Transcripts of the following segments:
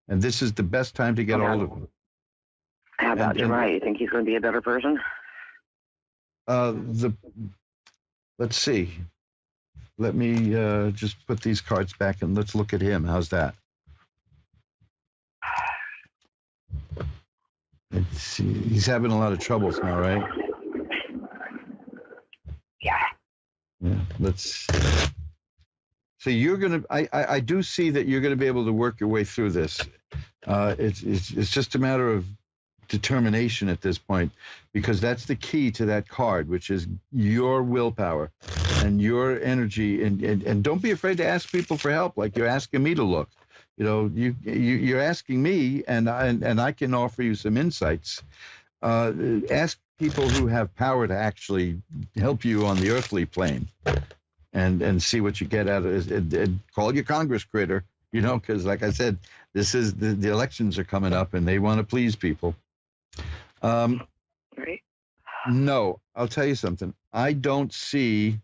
And this is the best time to get hold of him. How about you're right? You think he's going to be a better person? Let's see. Let me just put these cards back and let's look at him. How's that? Let's see. He's having a lot of troubles now, right? Yeah. Yeah. Let's. So you're gonna. I do see that you're gonna be able to work your way through this. It's just a matter of determination at this point, because that's the key to that card, which is your willpower and your energy. And don't be afraid to ask people for help, like you're asking me to look. You know, you're asking me, and I can offer you some insights. Ask people who have power to actually help you on the earthly plane, and see what you get out of it. And call your Congress critter, you know, because like I said, this is the elections are coming up, and they want to please people. Right. No, I'll tell you something. I don't see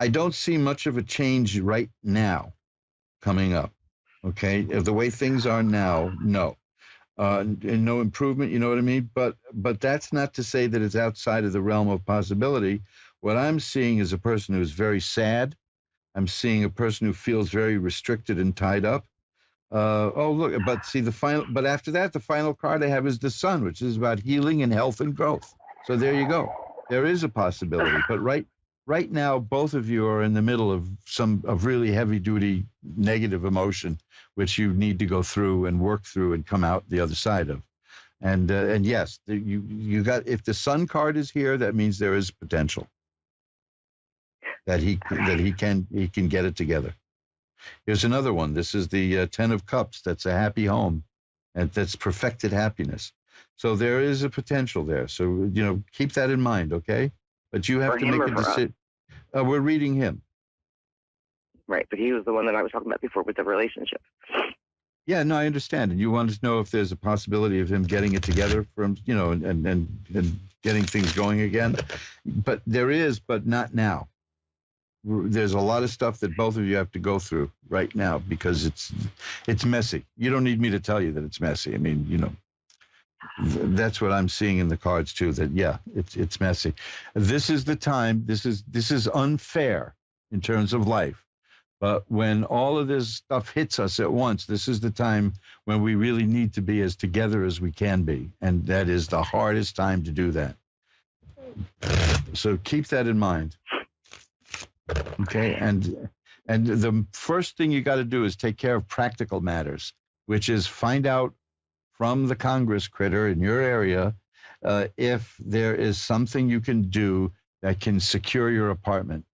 much of a change right now coming up. Okay, if the way things are now, no, and no improvement. You know what I mean? But that's not to say that it's outside of the realm of possibility. What I'm seeing is a person who's very sad. I'm seeing a person who feels very restricted and tied up. Oh, look, but see but after that, the final card I have is the Sun, which is about healing and health and growth. So there you go. There is a possibility. But right now, both of you are in the middle of really heavy duty negative emotion, which you need to go through and work through and come out the other side of. And yes, you got, if the Sun card is here, that means there is potential that he can get it together. Here's another one. This is the 10 of Cups. That's a happy home, and that's perfected happiness. So there is a potential there. So, you know, keep that in mind, okay? But you have to make a decision. We're reading him. Right, but he was the one that I was talking about before with the relationship. Yeah, no, I understand. And you wanted to know if there's a possibility of him getting it together from, you know, and getting things going again. But there is, but not now. There's a lot of stuff that both of you have to go through right now because it's messy. You don't need me to tell you that it's messy. I mean, you know, that's what I'm seeing in the cards too, that yeah, it's messy. This is the time. This is unfair in terms of life. But when all of this stuff hits us at once, this is the time when we really need to be as together as we can be. And that is the hardest time to do that. So keep that in mind. Okay, and the first thing you got to do is take care of practical matters, which is find out from the Congress critter in your area if there is something you can do that can secure your apartment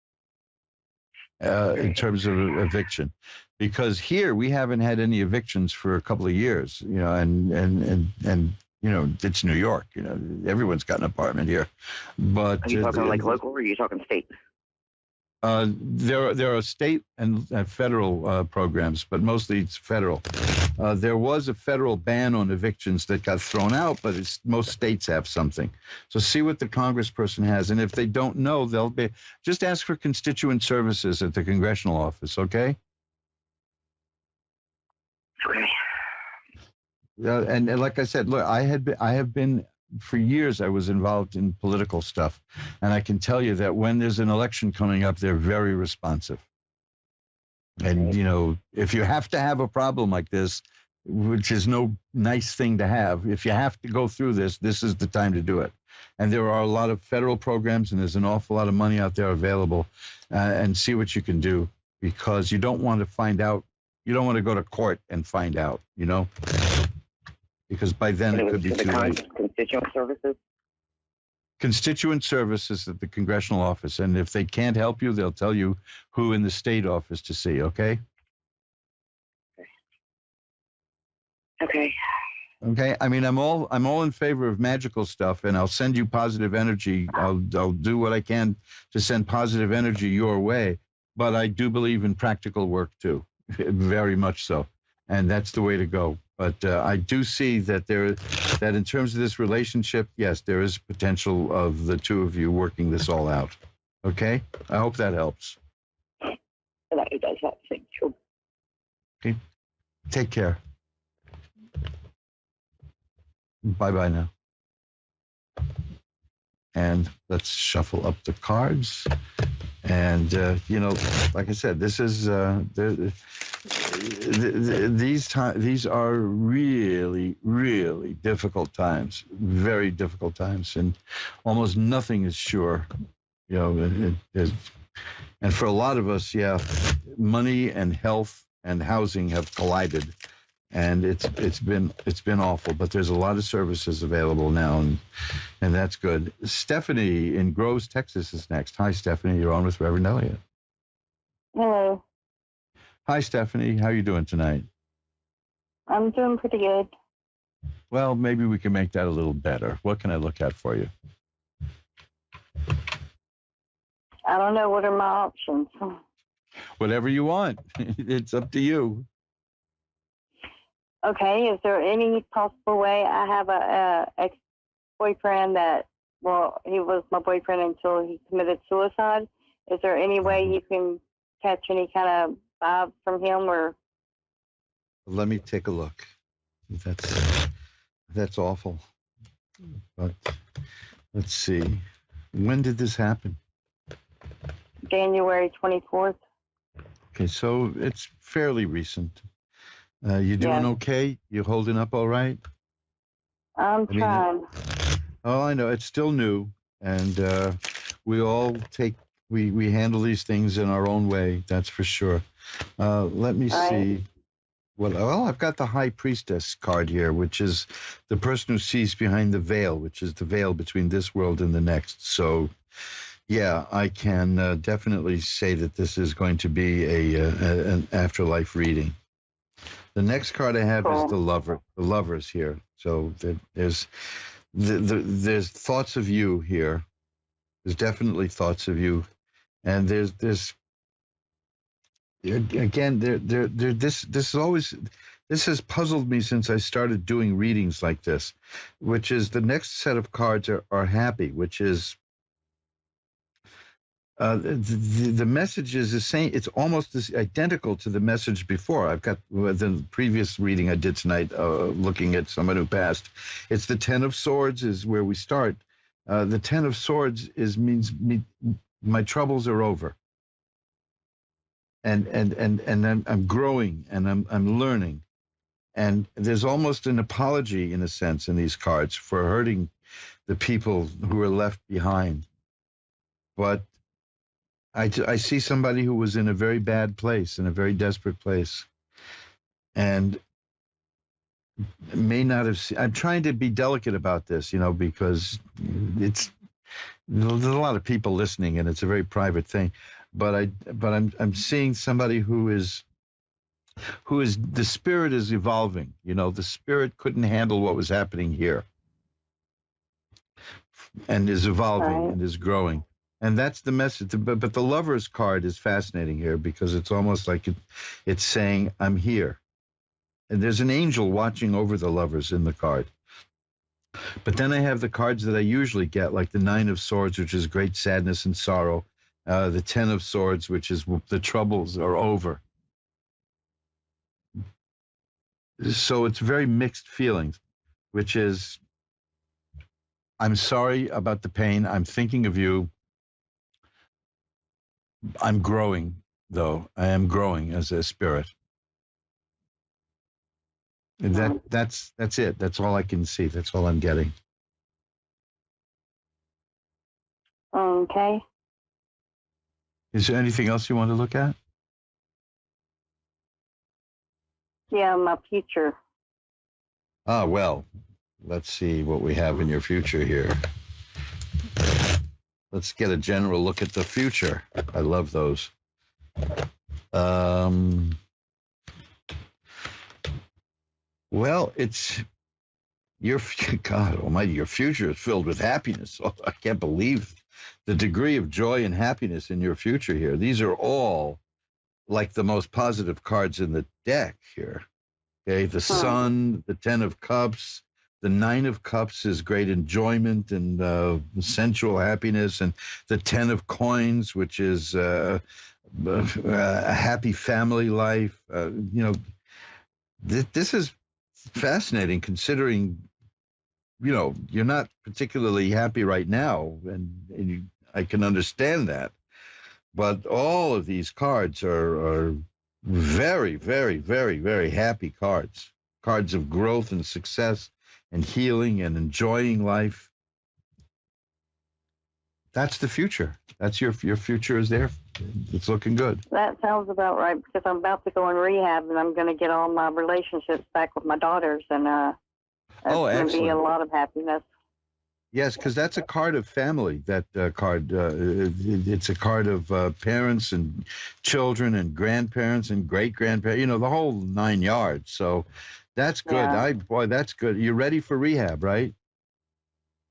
in terms of eviction. Because here we haven't had any evictions for a couple of years, you know, and you know, it's New York, you know, everyone's got an apartment here. But are you talking like local, or are you talking state? There are state and federal programs, but mostly it's federal. There was a federal ban on evictions that got thrown out, but most states have something. So see what the congressperson has, and if they don't know, just ask for constituent services at the congressional office, okay? Okay. And like I said, look, I have been. For years, I was involved in political stuff, and I can tell you that when there's an election coming up, they're very responsive. And, you know, if you have to have a problem like this, which is no nice thing to have, if you have to go through this, this is the time to do it. And there are a lot of federal programs, and there's an awful lot of money out there available, and see what you can do, because you don't want to find out. You don't want to go to court and find out, you know? Because by then it could be too late. Constituent services? Constituent services at the congressional office. And if they can't help you, they'll tell you who in the state office to see, okay? Okay. Okay. I mean, I'm all in favor of magical stuff, and I'll send you positive energy. I'll do what I can to send positive energy your way. But I do believe in practical work too, very much so. And that's the way to go. But I do see that that in terms of this relationship, yes, there is potential of the two of you working this all out. Okay? I hope that helps. That it does help. Thank you. Okay. Take care. Bye-bye now. And let's shuffle up the cards. And, like I said, this is, these are really, really difficult times, very difficult times. And almost nothing is sure, and for a lot of us, money and health and housing have collided. And it's been awful, but there's a lot of services available now, and that's good. Stephanie in Groves, Texas is next. Hi, Stephanie. You're on with Reverend Elliot. Hello. Hi, Stephanie. How are you doing tonight? I'm doing pretty good. Well, maybe we can make that a little better. What can I look at for you? I don't know. What are my options? Whatever you want. It's up to you. Okay. Is there any possible way? I have a ex-boyfriend that, well, he was my boyfriend until he committed suicide. Is there any way you can catch any kind of vibe from him, or? Let me take a look. That's awful. But let's see. When did this happen? January 24th. Okay, so it's fairly recent. You doing okay? You holding up all right? I'm trying. Oh, I know. It's still new. And we all we handle these things in our own way. That's for sure. Let me see. Well, I've got the High Priestess card here, which is the person who sees behind the veil, which is the veil between this world and the next. So, yeah, I can definitely say that this is going to be an afterlife reading. The next card I have is the Lover. The Lover's here. So there's thoughts of you here. There's definitely thoughts of you, and there's again this has puzzled me since I started doing readings like this, which is the next set of cards are happy, which is the message is the same. It's almost identical to the message before. I've got the previous reading I did tonight, looking at someone who passed. It's the Ten of Swords is where we start. The Ten of Swords means my troubles are over, and I'm growing and I'm learning, and there's almost an apology in a sense in these cards for hurting the people who are left behind, but I see somebody who was in a very bad place, in a very desperate place, and may not have seen. I'm trying to be delicate about this, because there's a lot of people listening, and it's a very private thing. But I'm seeing somebody who is the spirit is evolving. The spirit couldn't handle what was happening here, and is evolving and is growing. And that's the message. But the Lover's card is fascinating here because it's almost like it's saying, I'm here. And there's an angel watching over the lovers in the card. But then I have the cards that I usually get, like the Nine of Swords, which is great sadness and sorrow. The Ten of Swords, which is the troubles are over. So it's very mixed feelings, which is, I'm sorry about the pain. I'm thinking of you. I'm growing, though. I am growing as a spirit. And that's it. That's all I can see. That's all I'm getting. Okay. Is there anything else you want to look at? Yeah, my future. Well, let's see what we have in your future here. Let's get a general look at the future. I love those. Well, it's your God Almighty. Your future is filled with happiness. Oh, I can't believe the degree of joy and happiness in your future here. These are all like the most positive cards in the deck here. Okay, the Sun, the Ten of Cups. The Nine of Cups is great enjoyment and sensual happiness, and the Ten of Coins, which is a happy family life. This is fascinating, considering you're not particularly happy right now, and I can understand that. But all of these cards are very, very, very, very happy cards. Cards of growth and success and healing and enjoying life. That's the future. That's your future is there. It's looking good. That sounds about right, because I'm about to go in rehab and I'm going to get all my relationships back with my daughters, and that's going to be a lot of happiness. Yes, because that's a card of family. That card, it's a card of parents and children and grandparents and great grandparents. The whole 9 yards. So that's good. Yeah. That's good. You're ready for rehab, right?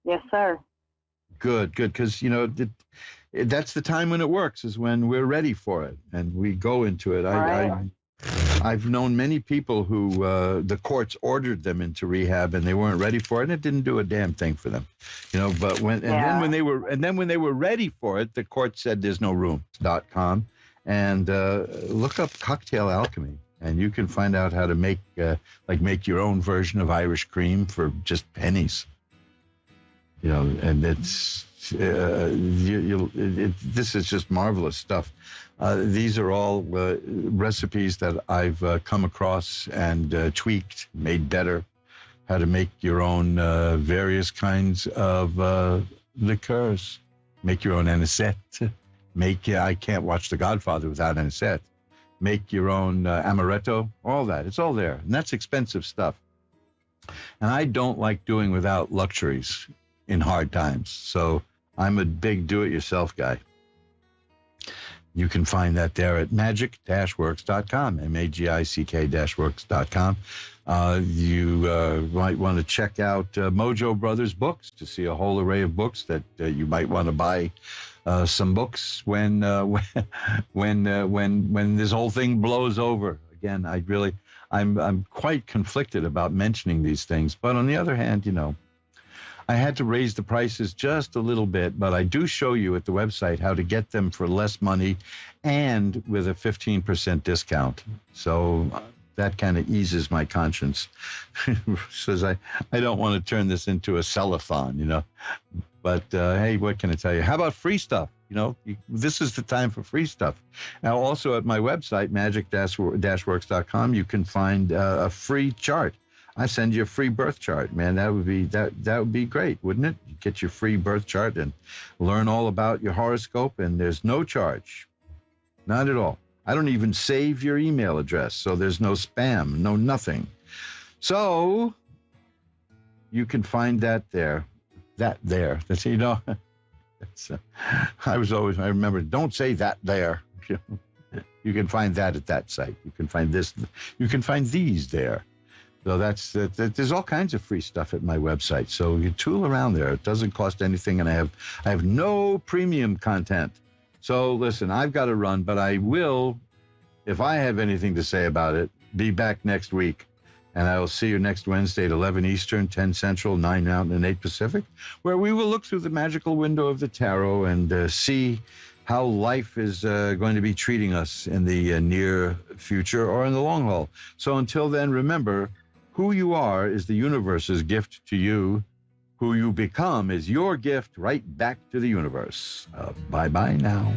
Yes, sir. Good. Because that's the time when it works, is when we're ready for it and we go into it. Right. I've known many people who the courts ordered them into rehab and they weren't ready for it, and it didn't do a damn thing for them, But then when they were ready for it, the court said there's no room.com, and look up cocktail alchemy, and you can find out how to make your own version of Irish cream for just pennies. And it's this is just marvelous stuff. These are all recipes that I've come across and tweaked, made better. How to make your own various kinds of liqueurs. Make your own anisette. I can't watch The Godfather without anisette. Make your own amaretto. All that. It's all there. And that's expensive stuff. And I don't like doing without luxuries in hard times. So I'm a big do-it-yourself guy. You can find that there at magic-works.com, magick-works.com. You might want to check out Mojo Brothers books to see a whole array of books that you might want to buy some books when this whole thing blows over. Again, I'm quite conflicted about mentioning these things, but on the other hand, I had to raise the prices just a little bit, but I do show you at the website how to get them for less money and with a 15% discount. So that kind of eases my conscience. Says I don't want to turn this into a sell-a-thon, But hey, what can I tell you? How about free stuff? This is the time for free stuff. Now, also at my website, magic-works.com, you can find a free chart. I send you a free birth chart, man. That would be great, wouldn't it? You get your free birth chart and learn all about your horoscope, and there's no charge. Not at all. I don't even save your email address, so there's no spam, no nothing. So you can find that there. That's, I remember, don't say that there. You can find that at that site. You can find this. You can find these there. So there's all kinds of free stuff at my website. So you tool around there. It doesn't cost anything, and I have no premium content. So listen, I've got to run, but I will, if I have anything to say about it, be back next week. And I will see you next Wednesday at 11 Eastern, 10 Central, 9 Mountain, and 8 Pacific, where we will look through the magical window of the tarot and see how life is going to be treating us in the near future or in the long haul. So until then, remember, who you are is the universe's gift to you. Who you become is your gift right back to the universe. Bye-bye now.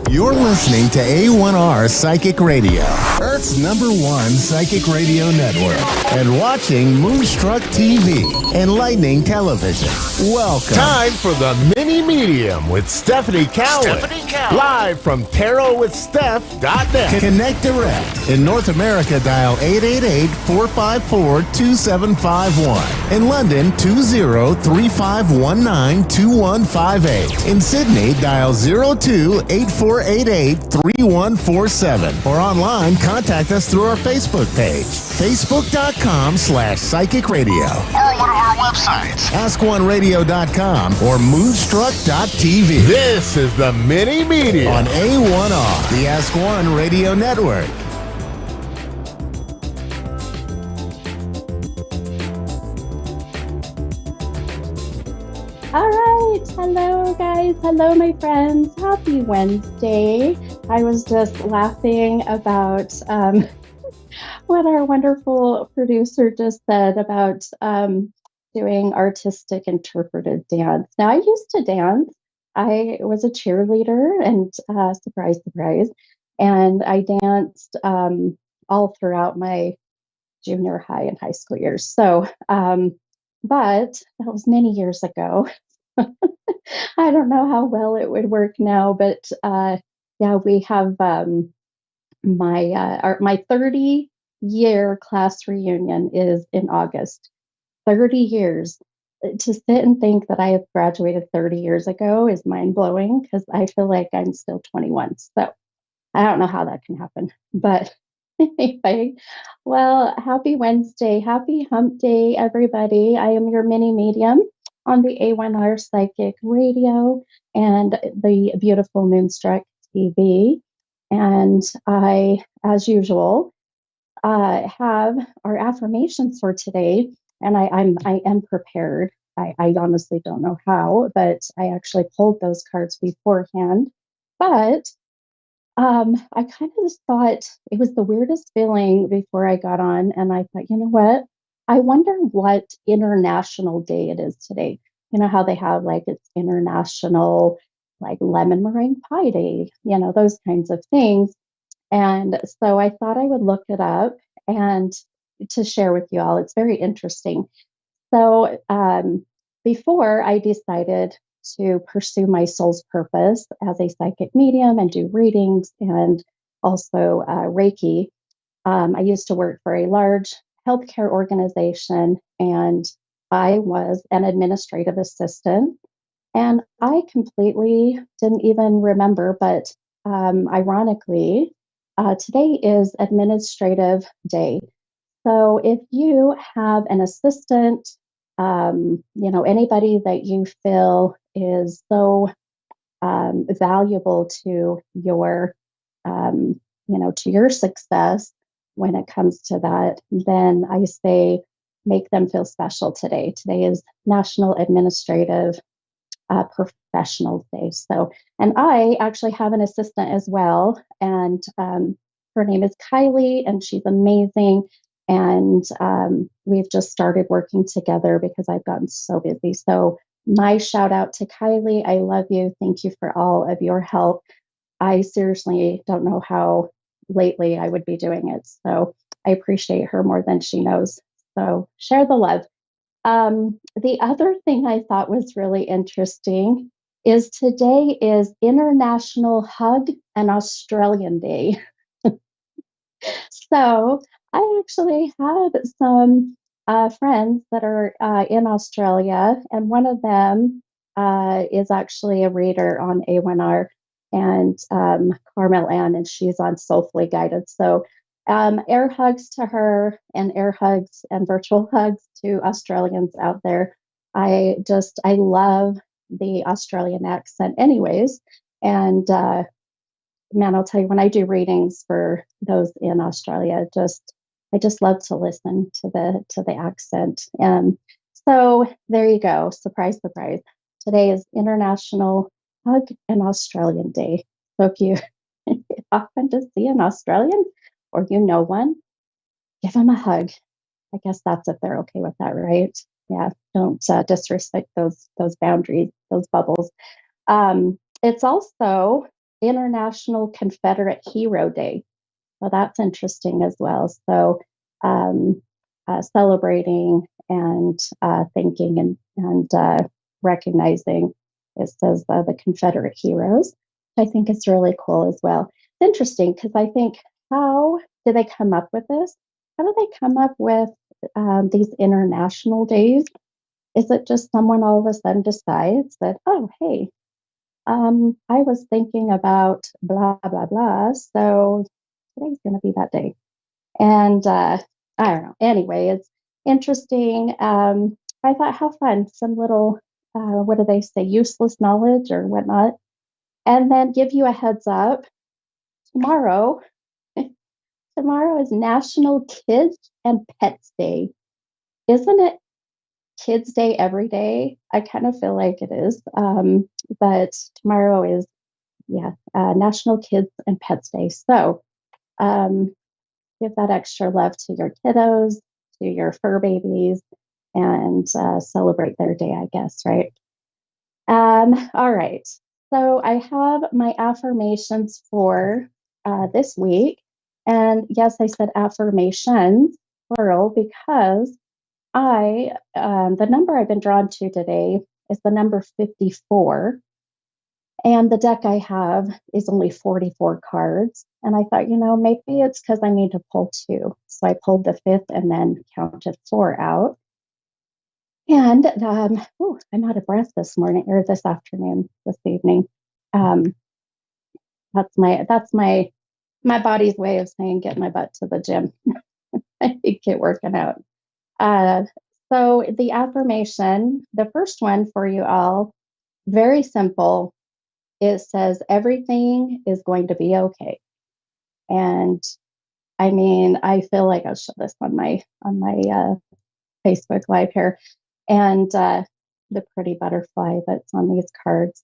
You're listening to A1R Psychic Radio, Earth's #1 psychic radio network, and watching Moonstruck TV, enlightening television. Welcome. Time for the Mini Medium with Stephanie Cowan. Live from tarotwithsteph.net. Connect direct. In North America, dial 888-454-2751. In London, 20-3519-2158. In Sydney, dial 02-8488-3147. Or online, contact us through our Facebook page, facebook.com/psychic radio. Or one of our websites, askoneradio.com or moonstruck.tv. This is the Mini Media on A1R, the Ask One Radio Network. All right. Hello, guys. Hello, my friends. Happy Wednesday. I was just laughing about what our wonderful producer just said about doing artistic interpretive dance. Now, I used to dance. I was a cheerleader, and surprise, surprise, and I danced all throughout my junior high and high school years. So, but that was many years ago. I don't know how well it would work now, but yeah, we have my 30-year class reunion is in August. 30 years. To sit and think that I have graduated 30 years ago is mind blowing because I feel like I'm still 21. So I don't know how that can happen. But anyway, well, happy Wednesday. Happy hump day, everybody. I am your mini medium on the A1R Psychic Radio and the beautiful Moonstruck TV. And I, as usual, have our affirmations for today. And I am prepared. I honestly don't know how, but I actually pulled those cards beforehand. But I kind of just thought it was the weirdest feeling before I got on. And I thought, you know what? I wonder what international day it is today. You know how they have like it's international, like lemon meringue pie day, you know, those kinds of things. And so I thought I would look it up and to share with you all. It's very interesting. So before I decided to pursue my soul's purpose as a psychic medium and do readings and also Reiki, I used to work for a large healthcare organization and I was an administrative assistant. And I completely didn't even remember, but ironically, today is Administrative Day. So if you have an assistant, you know, anybody that you feel is so valuable to your, you know, to your success when it comes to that, then I say make them feel special today. Today is National Administrative Professional Day. So, and I actually have an assistant as well, and her name is Kylie, and she's amazing. And we've just started working together because I've gotten so busy. So, my shout out to Kylie. I love you. Thank you for all of your help. I seriously don't know how lately I would be doing it. So, I appreciate her more than she knows. So, share the love. The other thing I thought was really interesting is today is International Hug and Australian Day. So I actually have some friends that are in Australia, and one of them is actually a reader on A1R and Carmel Ann, and she's on Soulfully Guided. So air hugs to her and air hugs and virtual hugs to Australians out there. I love the Australian accent anyways. And man, I'll tell you, when I do readings for those in Australia, I just love to listen to the accent. And so there you go. Surprise, surprise. Today is International Hug and Australian Day. So if you happen to see an Australian or you know one, give them a hug. I guess that's if they're okay with that, right? Yeah, don't disrespect those boundaries, those bubbles. It's also International Confederate Hero Day. So that's interesting as well. So um, celebrating and thinking and recognizing, it says the Confederate heroes. I think it's really cool as well. It's interesting because I think, how did they come up with this? How do they come up with these international days? Is it just someone all of a sudden decides that, oh, hey, I was thinking about blah, blah, blah. So today's going to be that day. And I don't know. Anyway, it's interesting. I thought, how fun. Some little, what do they say, useless knowledge or whatnot. And then give you a heads up. Tomorrow, tomorrow is National Kids and Pets Day. Isn't it Kids Day every day? I kind of feel like it is. But tomorrow is, National Kids and Pets Day. So give that extra love to your kiddos, to your fur babies, and celebrate their day, I guess, right? All right. So I have my affirmations for this week. And yes, I said affirmations, plural, because the number I've been drawn to today is the number 54. And the deck I have is only 44 cards. And I thought, maybe it's because I need to pull two. So I pulled the fifth and then counted four out. And I'm out of breath this morning or this afternoon, this evening. That's my body's way of saying get my butt to the gym. I get working out. So the affirmation, the first one for you all, very simple. It says everything is going to be okay. And I mean, I feel like I'll show this on my Facebook Live here, and the pretty butterfly that's on these cards.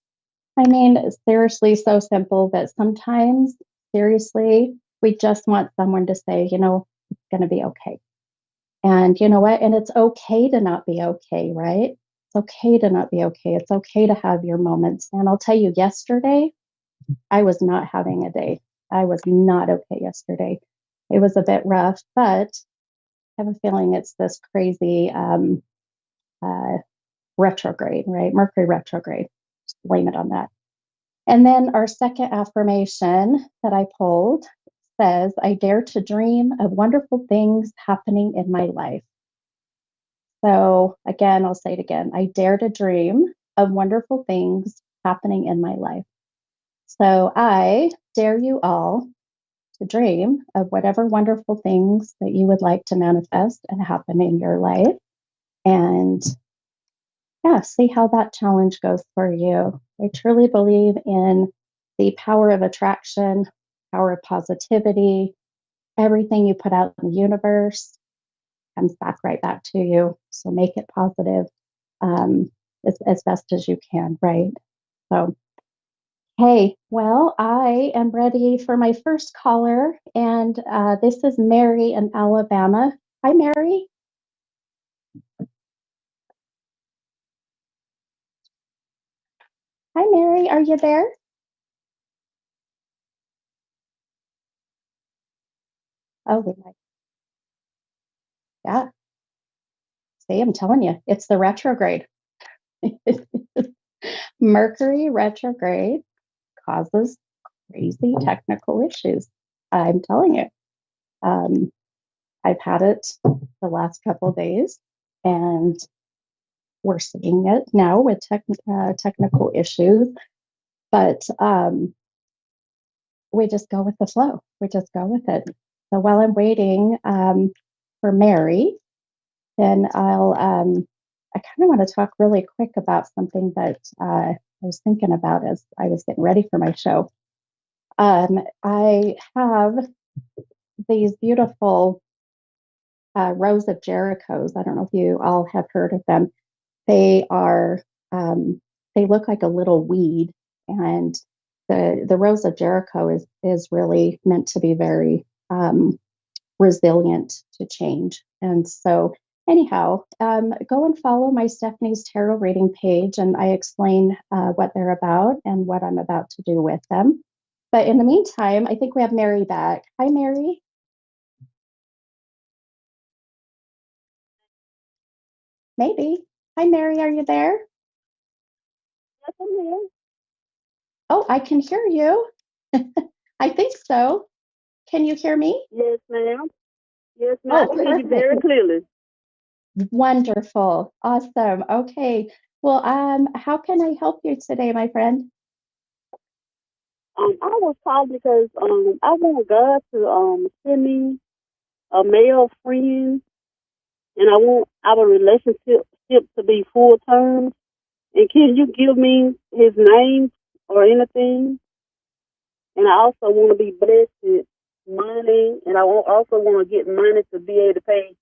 I mean, seriously, so simple that sometimes, seriously, we just want someone to say, it's going to be okay. And you know what? And it's okay to not be okay, right? It's okay to not be okay. It's okay to have your moments. And I'll tell you, yesterday, I was not having a day. I was not okay yesterday. It was a bit rough, but I have a feeling it's this crazy retrograde, right? Mercury retrograde. Just blame it on that. And then our second affirmation that I pulled says, I dare to dream of wonderful things happening in my life. So again, I'll say it again. I dare to dream of wonderful things happening in my life. So I dare you all to dream of whatever wonderful things that you would like to manifest and happen in your life. And see how that challenge goes for you. I truly believe in the power of attraction, power of positivity. Everything you put out in the universe comes back right back to you. So make it positive as best as you can, right? So, hey, well, I am ready for my first caller, and this is Mary in Alabama. Hi, Mary. Hi, Mary. Are you there? Oh, we might. Yeah. See, I'm telling you, it's the retrograde. Mercury retrograde causes crazy technical issues. I'm telling you. I've had it the last couple of days, and we're seeing it now with technical issues. But we just go with the flow. We just go with it. So while I'm waiting for Mary, then I kind of want to talk really quick about something that I was thinking about as I was getting ready for my show. I have these beautiful Rose of Jerichos. I don't know if you all have heard of them. They are, they look like a little weed, and the Rose of Jericho is really meant to be very resilient to change. And so, anyhow, go and follow my Stephanie's Tarot reading page, and I explain what they're about and what I'm about to do with them. But in the meantime, I think we have Mary back. Hi, Mary. Maybe. Hi, Mary. Are you there? Yes, I'm here. Oh, I can hear you. I think so. Can you hear me? Yes, ma'am. Yes, ma'am. I Oh, can hear you very perfect. clearly. Wonderful. Awesome. Okay. Well, how can I help you today, my friend? I was calling because I want God to send me a male friend, and I want our relationship to be full term. And can you give me his name or anything? And I also want to be blessed with money, and also want to get money to be able to pay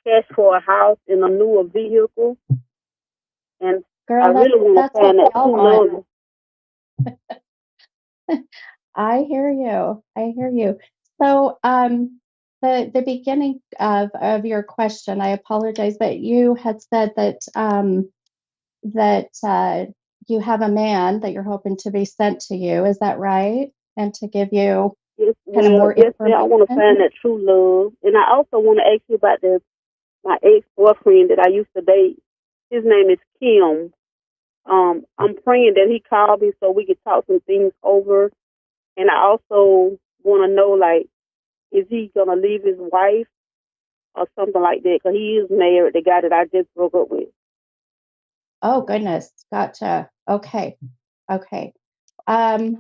cash for a house and a newer vehicle. And I Girl, really want to that's what find we that all true want. love. I hear you. I hear you. So, the beginning of your question, I apologize, but you had said that you have a man that you're hoping to be sent to you. Is that right? And to give you Yes, kind of more yes, ma'am. I want to information? find that true love, and I also want to ask you about my ex boyfriend that I used to date. His name is Kim. I'm praying that he called me so we could talk some things over, and I also want to know, like, is he gonna leave his wife or something like that? Because he is married, the guy that I just broke up with. Oh, goodness. Gotcha. Okay. Okay.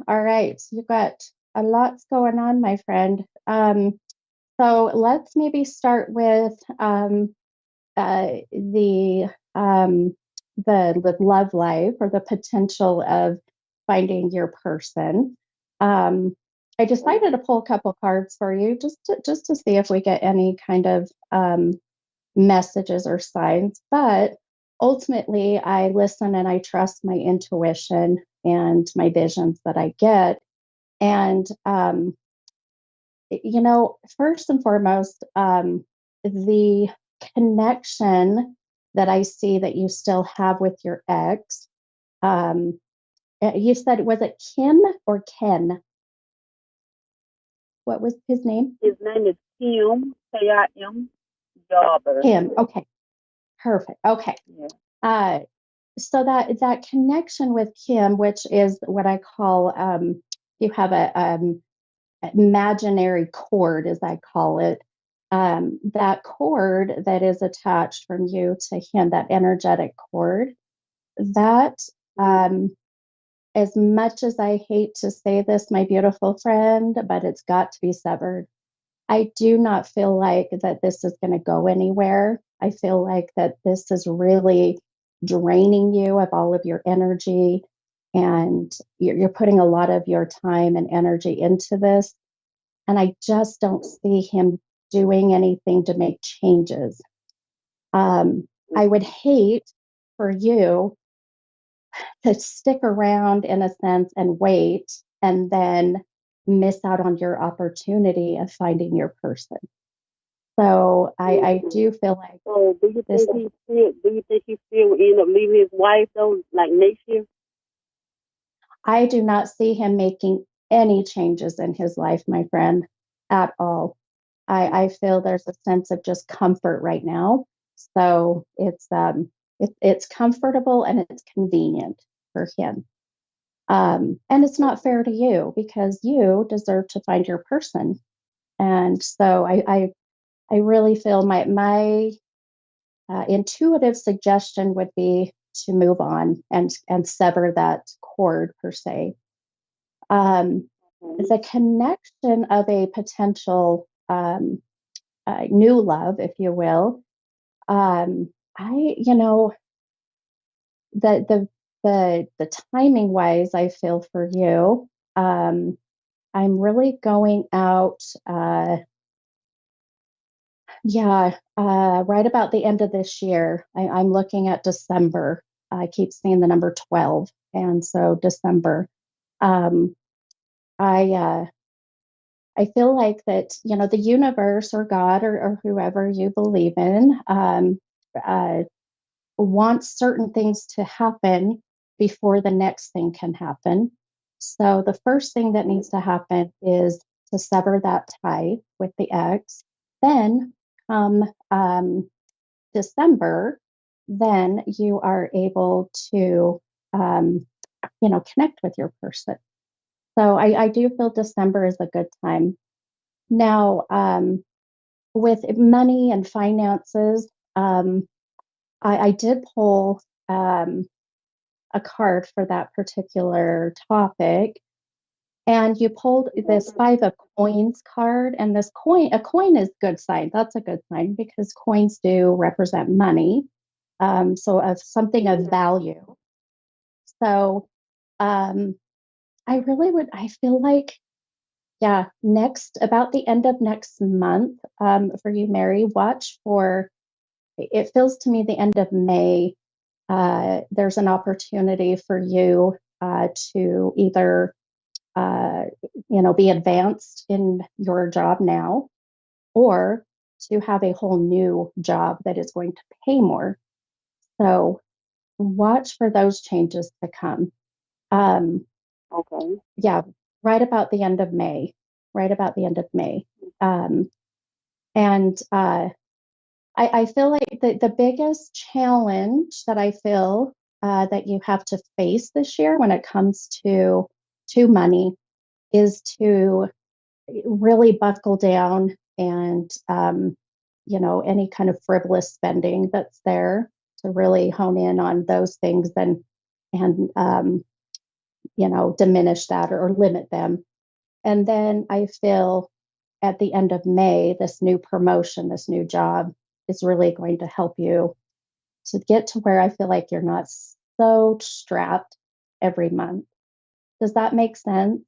All right. You've got a lot's going on, my friend. So let's maybe start with uh, the um, the love life or the potential of finding your person. Um, I decided to pull a couple cards for you just to see if we get any kind of messages or signs. But ultimately, I listen and I trust my intuition and my visions that I get. And first and foremost, the connection that I see that you still have with your ex. Um, you said, was it Kim or Ken? What was his name? His name is Kim, Kim Jobber. Kim. Okay, perfect. Okay. Yeah. Uh, so that connection with Kim, which is what I call, you have a imaginary cord, as I call it. That cord that is attached from you to him, that energetic cord, that, um, as much as I hate to say this, my beautiful friend, but it's got to be severed. I do not feel like that this is going to go anywhere. I feel like that this is really draining you of all of your energy, and you're putting a lot of your time and energy into this. And I just don't see him doing anything to make changes. I would hate for you to stick around in a sense and wait and then miss out on your opportunity of finding your person. So I Mhm. do feel like So this, do you think he still will end up leaving his wife though, like next year? I do not see him making any changes in his life, my friend, at all. I feel there's a sense of just comfort right now. So it's comfortable and it's convenient for him. And it's not fair to you because you deserve to find your person. And so I really feel my intuitive suggestion would be to move on and sever that cord per se. Um, Mhm. the connection of a potential new love, if you will. I the the timing wise, I feel for you. Um, I'm really going out. Yeah, right about the end of this year. I'm looking at December. I keep seeing the number 12, and so December. Um, I I feel like that the universe or God or whoever you believe in uh, wants certain things to happen before the next thing can happen. So the first thing that needs to happen is to sever that tie with the ex. Then come December, then you are able to, connect with your person. So I do feel December is a good time. Now, with money and finances, I did pull a card for that particular topic. And you pulled this 5 of coins card, and a coin is good sign. That's a good sign because coins do represent money. So of something of value. So um, I feel like, yeah, about the end of next month, for you, Mary, watch for, it feels to me the end of May, there's an opportunity for you to either uh, be advanced in your job now, or to have a whole new job that is going to pay more. So watch for those changes to come. Okay. Yeah, right about the end of May. Right about the end of May. And I feel like the biggest challenge that I feel that you have to face this year when it comes to money is to really buckle down and any kind of frivolous spending that's there, to really hone in on those things and diminish that or limit them. And then I feel at the end of May, this new promotion, this new job is really going to help you to get to where I feel like you're not so strapped every month. Does that make sense?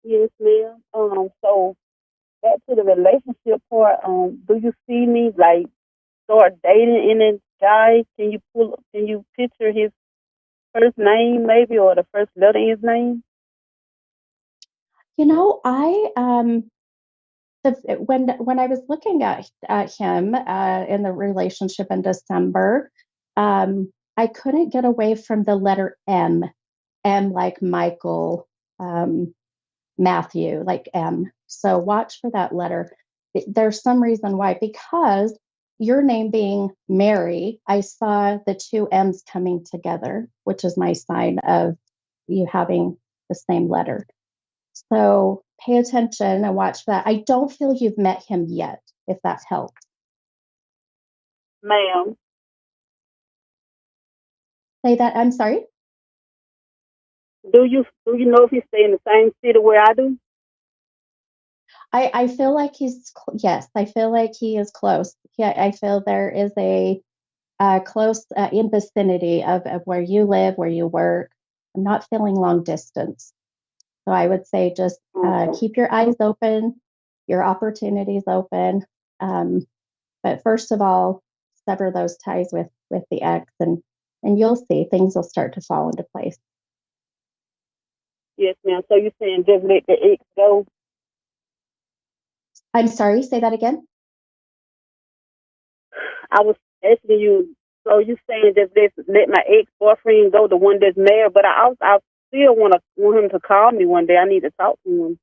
Yes, ma'am. So back to the relationship part. Do you see me like start dating any guy? Can you picture his first name maybe, or the first letter in his name? I when I was looking at him in the relationship in December, I couldn't get away from the letter M, M like Michael, Matthew, like M. So watch for that letter. There's some reason why, because your name being Mary, I saw the two M's coming together, which is my sign of you having the same letter. So pay attention and watch that. I don't feel you've met him yet, if that helps. Ma'am. Say that. I'm sorry. Do you know if he stay in the same city where I do? I feel like yes, I feel like he is close. Yeah, I feel there is a close in vicinity of where you live, where you work. I'm not feeling long distance. So I would say just keep your eyes open, your opportunities open. But first of all, sever those ties with the ex, and you'll see things will start to fall into place. Yes, ma'am. So you're saying just let the ex go? I'm sorry, say that again. I was asking you. So you saying just let my ex boyfriend go, the one that's married? But I still want him to call me one day. I need to talk to him.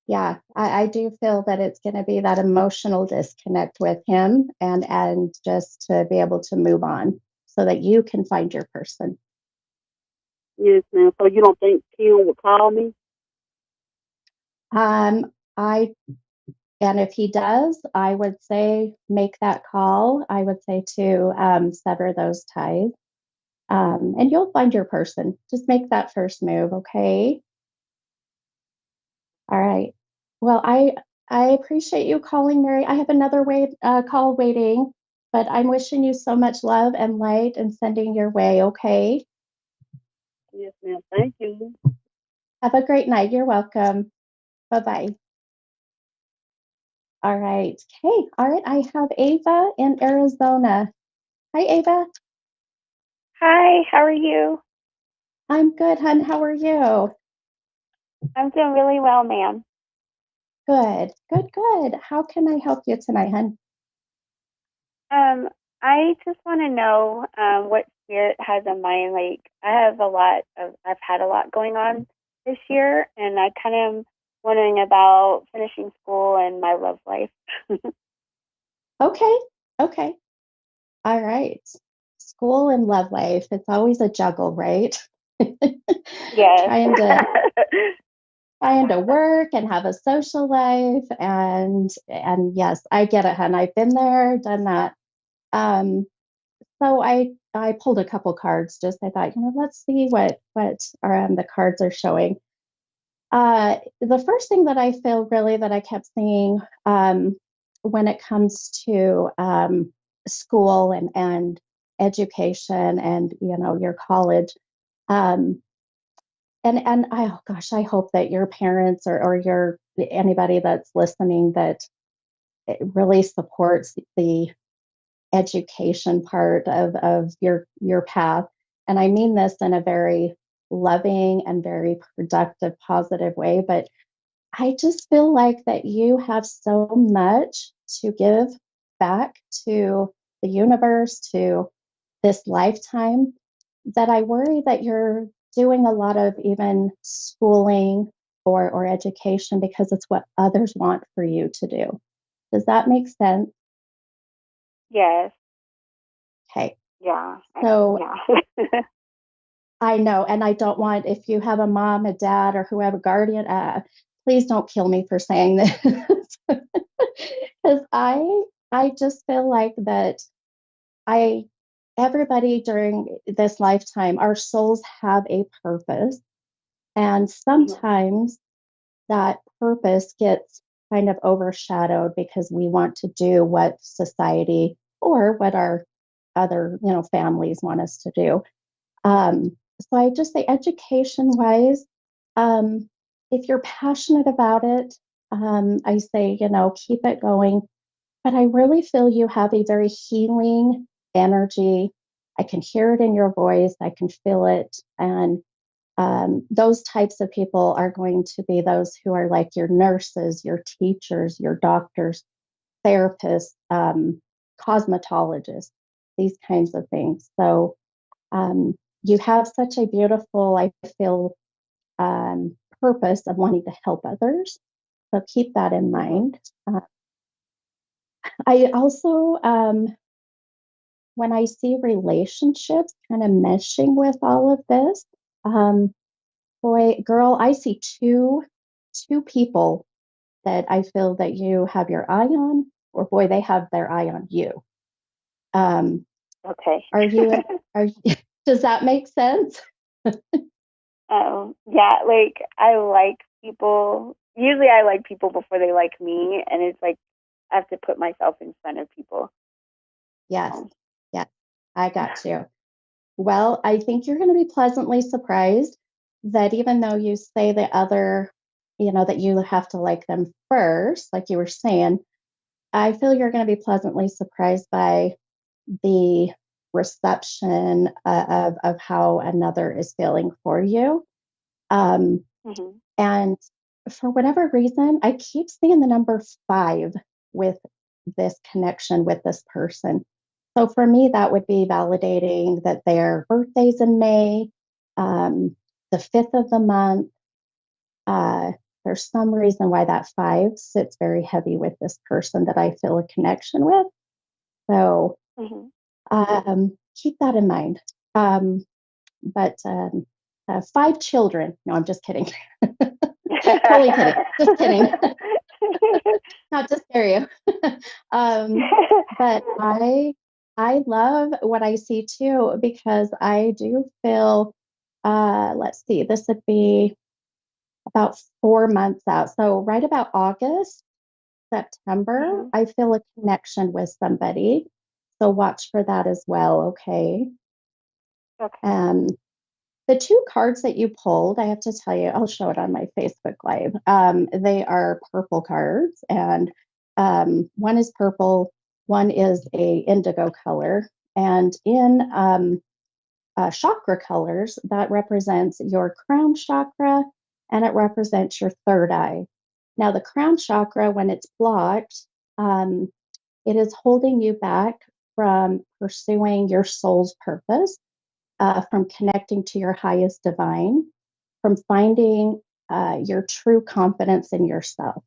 Yeah, I do feel that it's going to be that emotional disconnect with him, and just to be able to move on so that you can find your person. Yes, ma'am. So you don't think Kim would call me? I And if he does, I would say make that call. I would say to sever those ties, and you'll find your person. Just make that first move, okay? All right. Well, I appreciate you calling, Mary. I have another call waiting, but I'm wishing you so much love and light and sending your way, okay? Yes, ma'am. Thank you. Have a great night. You're welcome. Bye bye. All right. Okay. All right. I have Ava in Arizona. Hi, Ava. Hi, how are you? I'm good, hon. How are you? I'm doing really well, ma'am. Good, good, good. How can I help you tonight, hon? I just want to know what Spirit has in mind. Like, I've had a lot going on this year, and I kind of am wondering about finishing school and my love life. Okay. Okay. All right. School and love life. It's always a juggle, right? Yes. trying to trying to work and have a social life, and yes, I get it, hun. I've been there, done that. Um, so I pulled a couple cards. Just I thought, let's see what the cards are showing. The first thing that I feel really that I kept seeing when it comes to school and education and your college, um, and oh gosh, I hope that your parents or your anybody that's listening that it really supports the education part of your path. And I mean this in a very loving and very productive, positive way. But I just feel like that you have so much to give back to the universe, to this lifetime, that I worry that you're doing a lot of even schooling or education because it's what others want for you to do. Does that make sense? Yes. Okay. Yeah. So Yeah. I know, and I don't want, if you have a mom, a dad, or whoever, guardian, please don't kill me for saying this. Because I just feel like that I everybody during this lifetime, our souls have a purpose, and sometimes that purpose gets kind of overshadowed because we want to do what society or what our other families want us to do. So I just say, education wise, um, if you're passionate about it, I say, keep it going. But I really feel you have a very healing energy. I can hear it in your voice, I can feel it. And those types of people are going to be those who are like your nurses, your teachers, your doctors, therapists, cosmetologists, these kinds of things. So um, you have such a beautiful, I feel, purpose of wanting to help others. So keep that in mind. I also, when I see relationships kind of meshing with all of this, um, boy, girl, I see two people that I feel that you have your eye on, or boy, they have their eye on you. Okay. Are you? Does that make sense? Yeah, like I like people. Usually I like people before they like me, and it's like I have to put myself in front of people. Yes. Yeah, I got you. Well, I think you're going to be pleasantly surprised that even though you say the other, that you have to like them first, like you were saying, I feel you're going to be pleasantly surprised by the reception of how another is feeling for you. Um, Mm-hmm. and for whatever reason, I keep seeing the number 5 with this connection with this person. So for me, that would be validating that their birthday's in May, the 5th of the month. Uh, there's some reason why that 5 sits very heavy with this person that I feel a connection with. So Mm-hmm. keep that in mind. But 5 children. No, I'm just kidding. Totally kidding. Just kidding. Not to scare you. But I love what I see too because I do feel. Let's see. This would be about 4 months out. So right about August, September, Mm-hmm. I feel a connection with somebody. So watch for that as well. Okay. Okay. The 2 cards that you pulled, I have to tell you, I'll show it on my Facebook Live. They are purple cards, and one is purple, one is a indigo color, and in chakra colors, that represents your crown chakra, and it represents your third eye. Now, the crown chakra, when it's blocked, um, it is holding you back from pursuing your soul's purpose. from connecting to your highest divine, from finding your true confidence in yourself.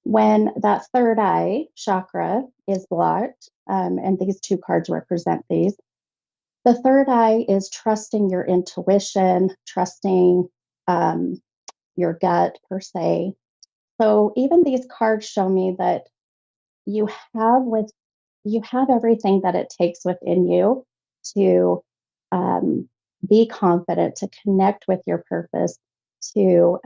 When that third eye chakra is blocked, and these two cards represent these, the third eye is trusting your intuition, trusting your gut per se. So even these cards show me that you have everything that it takes within you to be confident, to connect with your purpose, to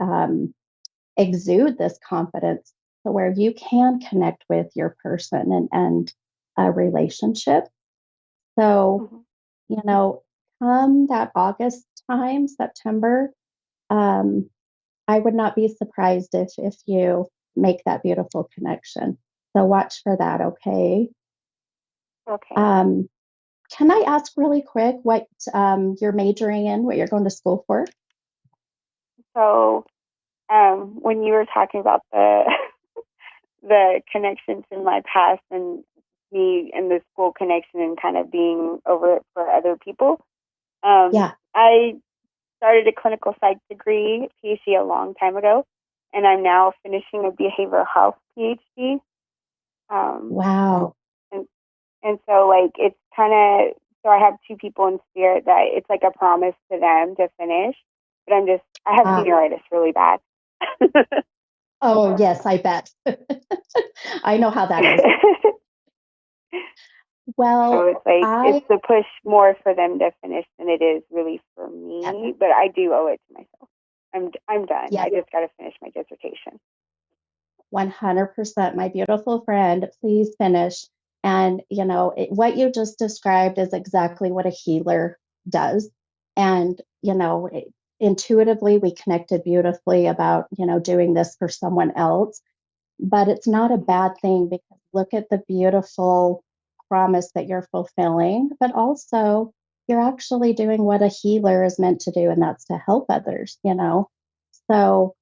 exude this confidence, to where you can connect with your person and a relationship. So, come that August time, September, I would not be surprised if you make that beautiful connection. So watch for that, okay? Okay. Can I ask really quick what you're majoring in, what you're going to school for? So, when you were talking about the the connections in my past and me and the school connection and kind of being over it for other people, I started a clinical psych degree, PhD, a long time ago, and I'm now finishing a behavioral health PhD. Wow. And so, like, it's kind of, so I have two people in spirit that it's like a promise to them to finish, but I have senioritis really bad. Oh, yes, I bet. I know how that is. Well, so it's like, it's the push more for them to finish than it is really for me, but I do owe it to myself. I'm done. Yes. I just got to finish my dissertation. 100%, my beautiful friend, please finish. And, what you just described is exactly what a healer does. And, intuitively, we connected beautifully about, doing this for someone else. But it's not a bad thing, because look at the beautiful promise that you're fulfilling, but also you're actually doing what a healer is meant to do, and that's to help others, So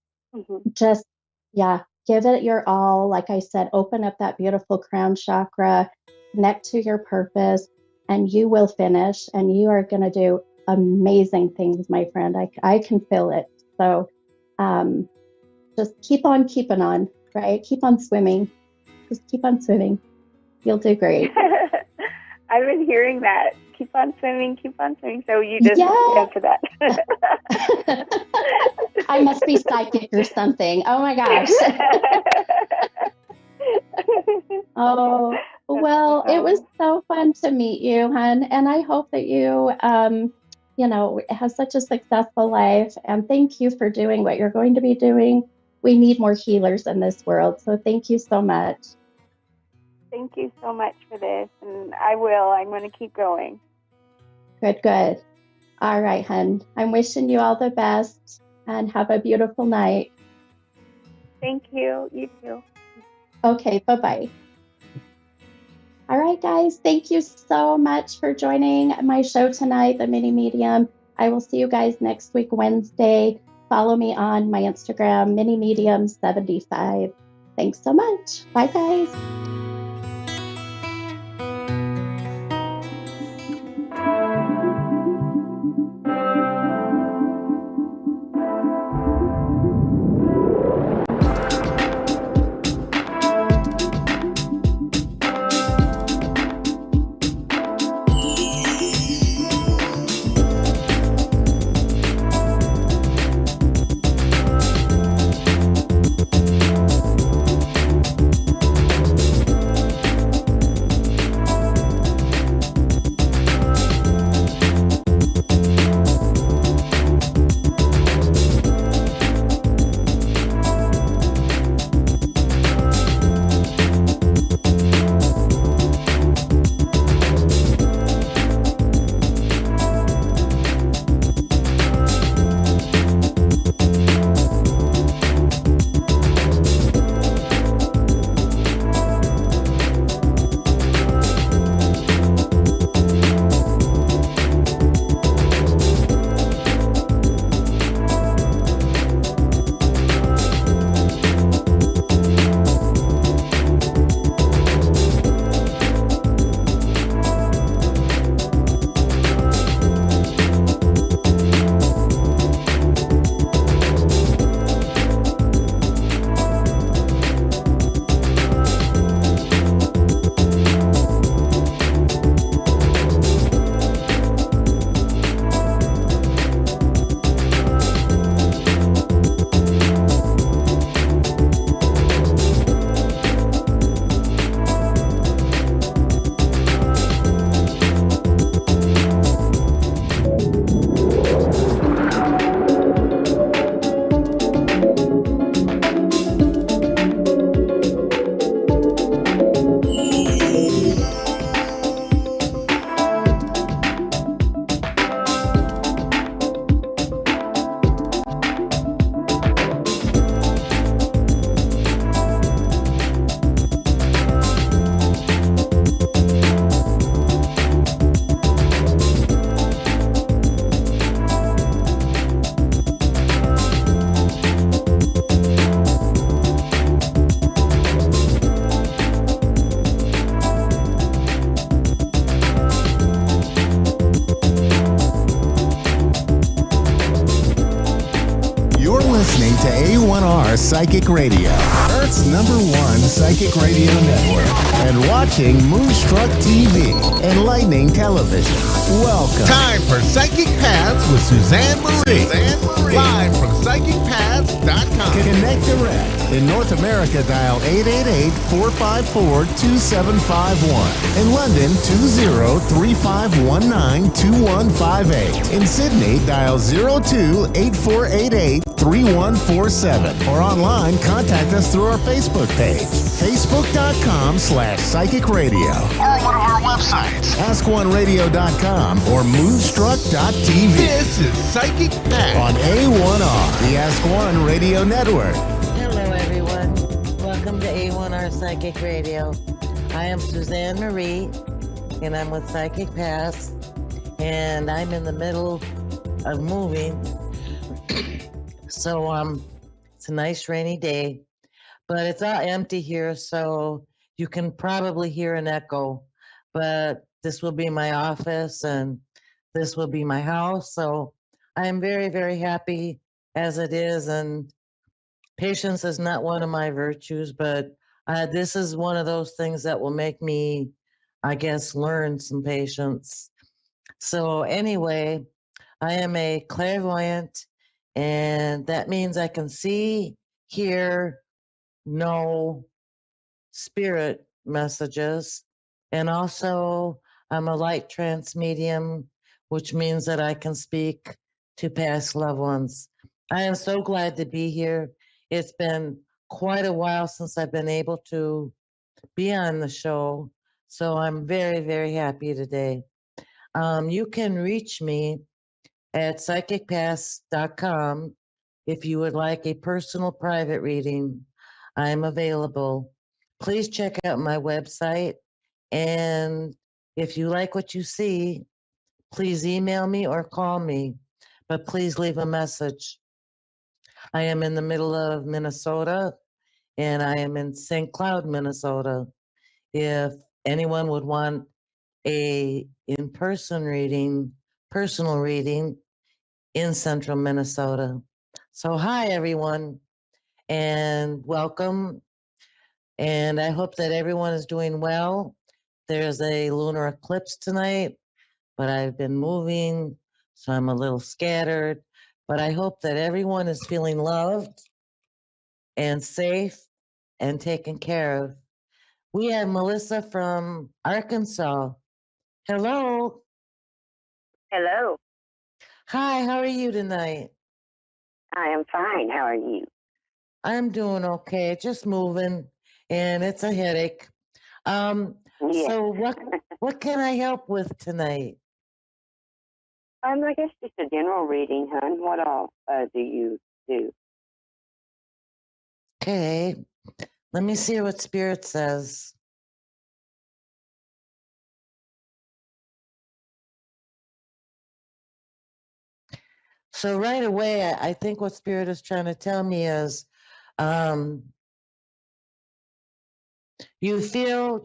just, give it your all. Like I said, open up that beautiful crown chakra, connect to your purpose, and you will finish, and you are going to do amazing things, my friend. I can feel it. So just keep on keeping on, right? Keep on swimming. Just keep on swimming. You'll do great. I've been hearing that. Keep on swimming, keep on swimming. So you just answer that. I must be psychic or something. Oh my gosh. Oh, well, it was so fun to meet you, hon. And I hope that you, have such a successful life. And thank you for doing what you're going to be doing. We need more healers in this world. So thank you so much. Thank you so much for this. And I'm going to keep going. Good. All right, hun. I'm wishing you all the best and have a beautiful night. Thank you. You too. Okay, bye-bye. All right, guys. Thank you so much for joining my show tonight, The Mini Medium. I will see you guys next week, Wednesday. Follow me on my Instagram, minimedium75. Thanks so much. Bye, guys. listening to A1R Psychic Radio, Earth's #1 psychic radio network, and watching Moonstruck TV, enlightening television. Welcome. Time for Psychic Paths with Suzanne Marie. Live from PsychicPaths.com. Connect direct. In North America, dial 888-454-2751. In London, 20-3519-2158. In Sydney, dial 02-8488-3147. Or online, contact us through our Facebook page, facebook.com/Psychic Radio. Or one of our websites, AskOneRadio.com or Moonstruck.tv. This is Psychic Paths On A1R, the Ask One Radio Network. Hello, everyone. Welcome to A1R Psychic Radio. I am Suzanne Marie, and I'm with Psychic Paths, and I'm in the middle of moving. So, it's a nice rainy day, but it's all empty here, so you can probably hear an echo. But this will be my office, and this will be my house, so I am very, very happy as it is, and patience is not one of my virtues, but this is one of those things that will make me, I guess, learn some patience. So anyway, I am a clairvoyant, and that means I can see, hear, know spirit messages, and also I'm a light trance medium, which means that I can speak to past loved ones. I am so glad to be here. It's been quite a while since I've been able to be on the show, so I'm very, very happy today. You can reach me at psychicpaths.com if you would like a personal private reading. I'm available. Please check out my website, and if you like what you see, please email me or call me, but please leave a message. I am in the middle of Minnesota, and I am in St. Cloud, Minnesota. If anyone would want a in-person reading, personal reading in central Minnesota. So hi, everyone, and welcome. And I hope that everyone is doing well. There's a lunar eclipse tonight, but I've been moving, so I'm a little scattered. But I hope that everyone is feeling loved and safe and taken care of. We have Melissa from Arkansas. Hello. Hello. Hi, how are you tonight? I am fine. How are you? I'm doing okay, just moving, and it's a headache. Yes. So what can I help with tonight? I guess just a general reading, hon. What all do you do? Okay, let me see what Spirit says. So right away, I think what Spirit is trying to tell me is, you feel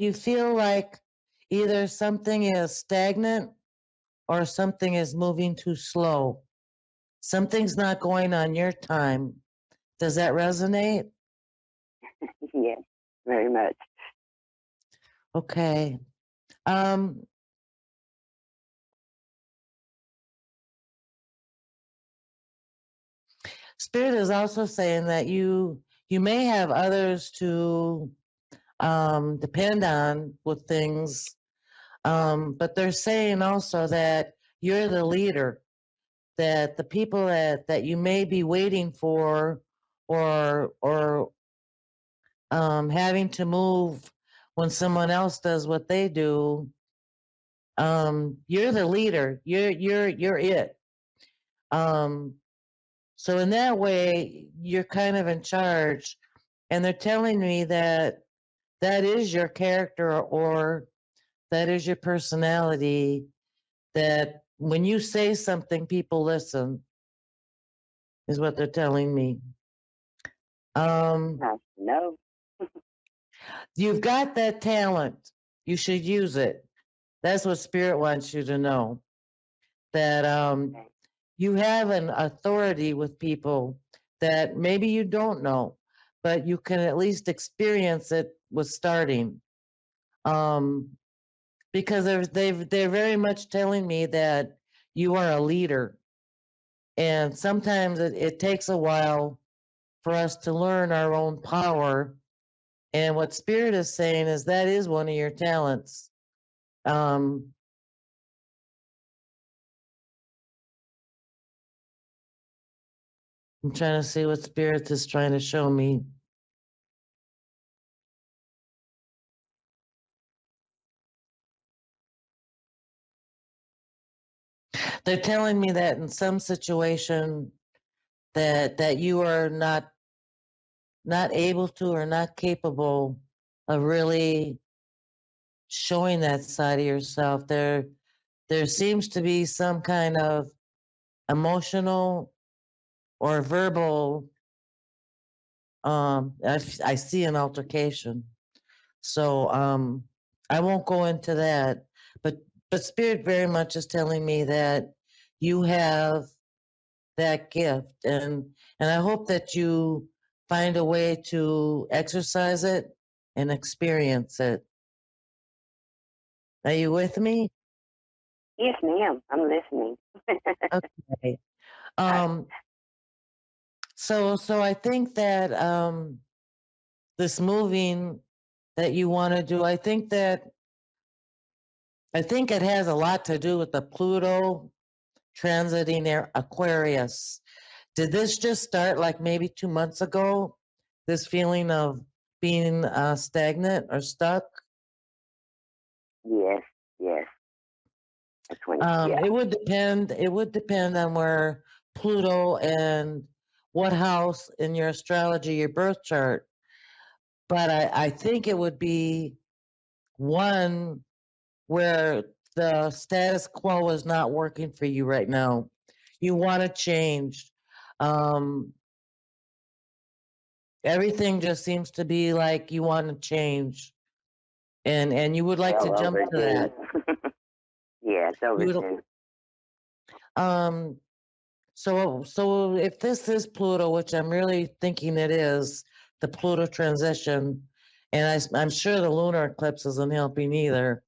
like either something is stagnant or something is moving too slow. Something's not going on your time. Does that resonate? Yes, very much. Okay. Spirit is also saying that you may have others to depend on with things, but they're saying also that you're the leader, that the people that you may be waiting for or having to move when someone else does what they do, you're the leader. You're it. So in that way, you're kind of in charge, and they're telling me that that is your character or that is your personality, that when you say something, people listen, is what they're telling me. No. You've got that talent. You should use it. That's what Spirit wants you to know. That you have an authority with people that maybe you don't know, but you can at least experience it with starting. Because they're very much telling me that you are a leader. And sometimes it takes a while for us to learn our own power. And what Spirit is saying is that is one of your talents. I'm trying to see what Spirit is trying to show me. They're telling me that in some situation that you are not able to or not capable of really showing that side of yourself. There seems to be some kind of emotional or verbal I see an altercation. So I won't go into that, but Spirit very much is telling me that you have that gift, and I hope that you find a way to exercise it and experience it. Are you with me? Yes, ma'am. I'm listening. Okay. So I think that this moving that you want to do, I think it has a lot to do with the Pluto transiting Aquarius. Did this just start like maybe 2 months ago? This feeling of being stagnant or stuck? Yes, yes. That's when, yeah. It would depend. It would depend on where Pluto and what house in your astrology, your birth chart. But I think it would be one where the status quo is not working for you right now. You want to change. Everything just seems to be like you want to change, and you would like to Well jump to overdue. that. Yeah, it's overdue. So if this is Pluto, which I'm really thinking it is, the Pluto transition, and I'm sure the lunar eclipse isn't helping either.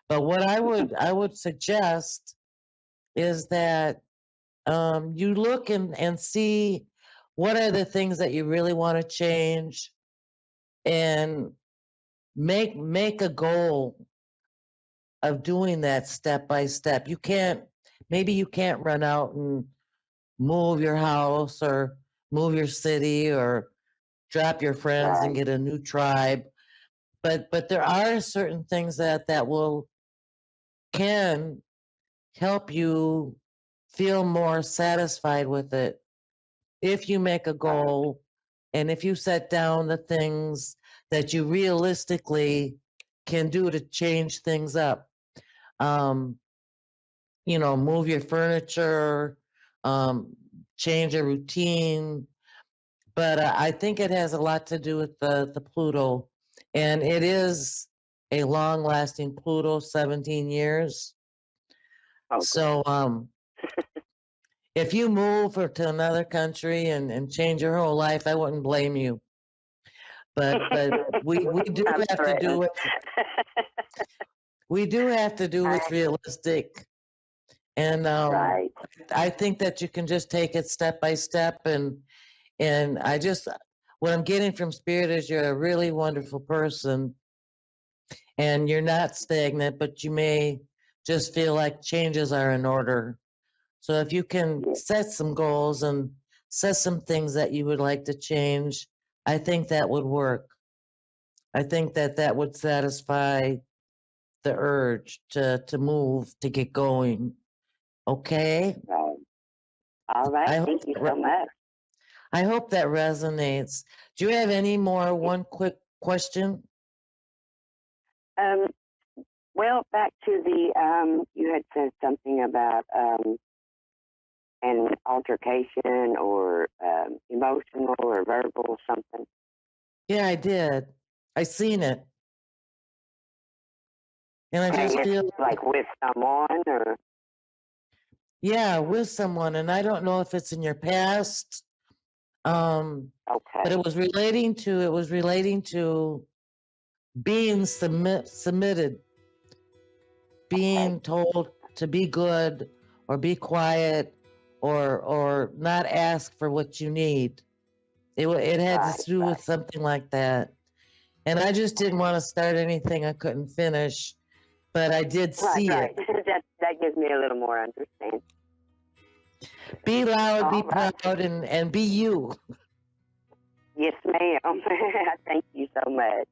But what I would suggest is that you look and see what are the things that you really want to change, and make a goal of doing that step by step. Maybe you can't run out and move your house or move your city or drop your friends and get a new tribe. But there are certain things that can help you feel more satisfied with it if you make a goal and if you set down the things that you realistically can do to change things up. Um, move your furniture, change a routine. But I think it has a lot to do with the Pluto. And it is a long lasting Pluto, 17 years. Okay. So if you move to another country and change your whole life, I wouldn't blame you. But we do have to do it. We do have to do what's realistic. And I think that you can just take it step by step. And what I'm getting from Spirit is you're a really wonderful person. And you're not stagnant, but you may just feel like changes are in order. So if you can set some goals and set some things that you would like to change, I think that would work. I think that would satisfy the urge to move, to get going. Okay? Right. All right. Thank you so much. I hope that resonates. Do you have any more? One quick question? Well, back to the, you had said something about an altercation or emotional or verbal or something. Yeah, I did. I seen it. And I just feel like with someone or? Yeah, with someone. And I don't know if it's in your past. Okay. But it was relating to being submitted, being told to be good or be quiet or not ask for what you need. It had to do with something like that. And I just didn't want to start anything I couldn't finish, but I did see it. that gives me a little more understanding. Be loud, All be right. proud, and be you. Yes, ma'am. Thank you so much.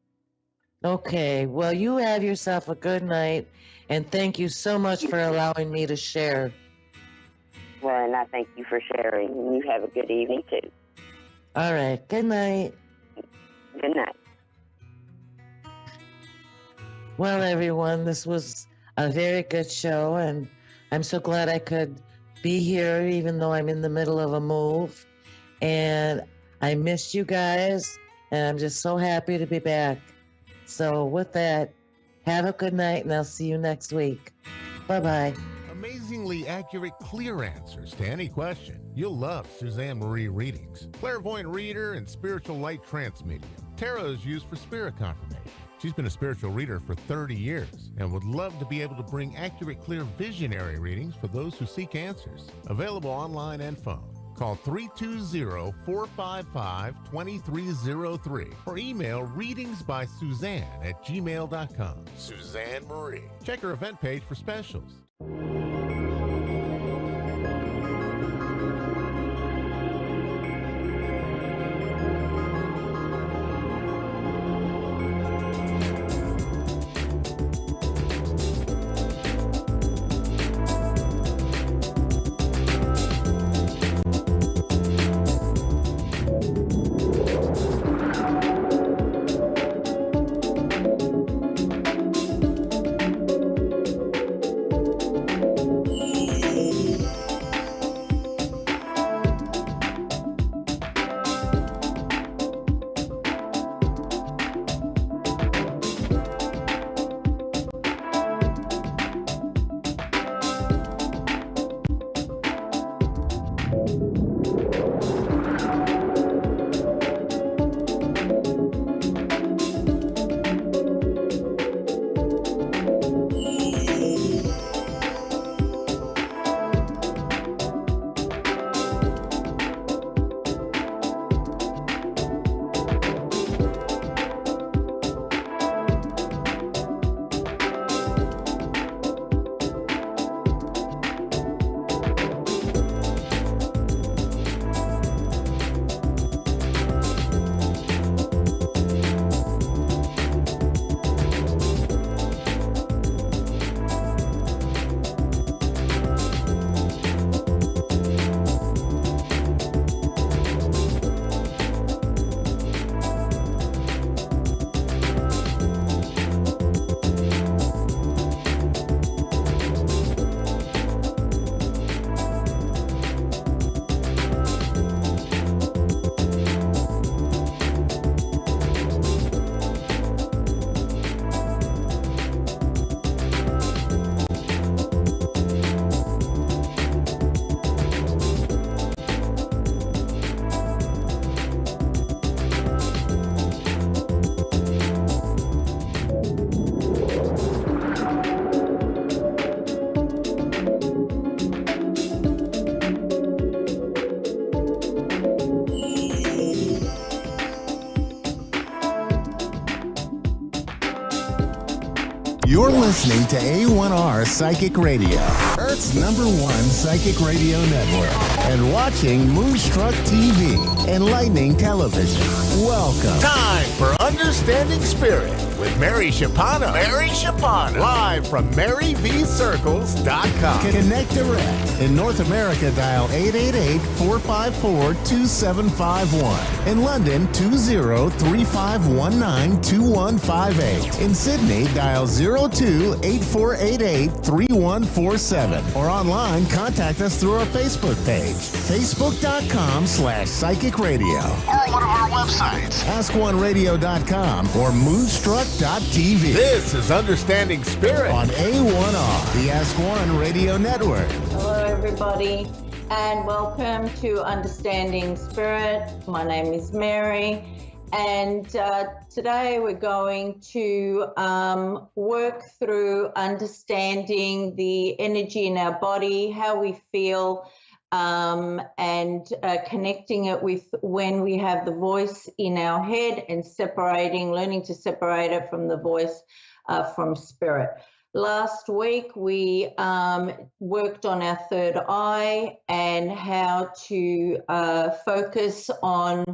Okay, well, you have yourself a good night, and thank you so much for allowing me to share. Well, and I thank you for sharing. And you have a good evening, too. All right, good night. Good night. Well, everyone, this was a very good show, and I'm so glad I could be here, even though I'm in the middle of a move. And I missed you guys, and I'm just so happy to be back. So with that, have a good night, and I'll see you next week. Bye-bye. Amazingly accurate, clear answers to any question. You'll love Suzanne Marie readings. Clairvoyant reader and spiritual light trance medium. Tarot is used for spirit confirmation. She's been a spiritual reader for 30 years and would love to be able to bring accurate, clear, visionary readings for those who seek answers. Available online and phone. Call 320-455-2303 or email readingsbysuzanne@gmail.com. Suzanne Marie. Check her event page for specials. You're listening to A1R Psychic Radio, Earth's #1 psychic radio network, and watching Moonstruck TV, enlightening television. Welcome. Time for Understanding Spirit with Mary Shapano. Mary Shapano. Live from MaryVCircles.com. Connect direct. In North America, dial 888-454-2751. In London, 20-3519-2158. In Sydney, dial 02-8488-3147. Or online, contact us through our Facebook page, facebook.com/psychic radio. Or one of our websites, askoneradio.com or moonstruck.tv. This is Understanding Spirit on A1R, the Ask One Radio Network. Hello, everybody. and welcome to Understanding Spirit. My name is Mary, and today we're going to work through understanding the energy in our body, how we feel, and connecting it with when we have the voice in our head and learning to separate it from the voice from spirit. Last week, we worked on our third eye and how to focus on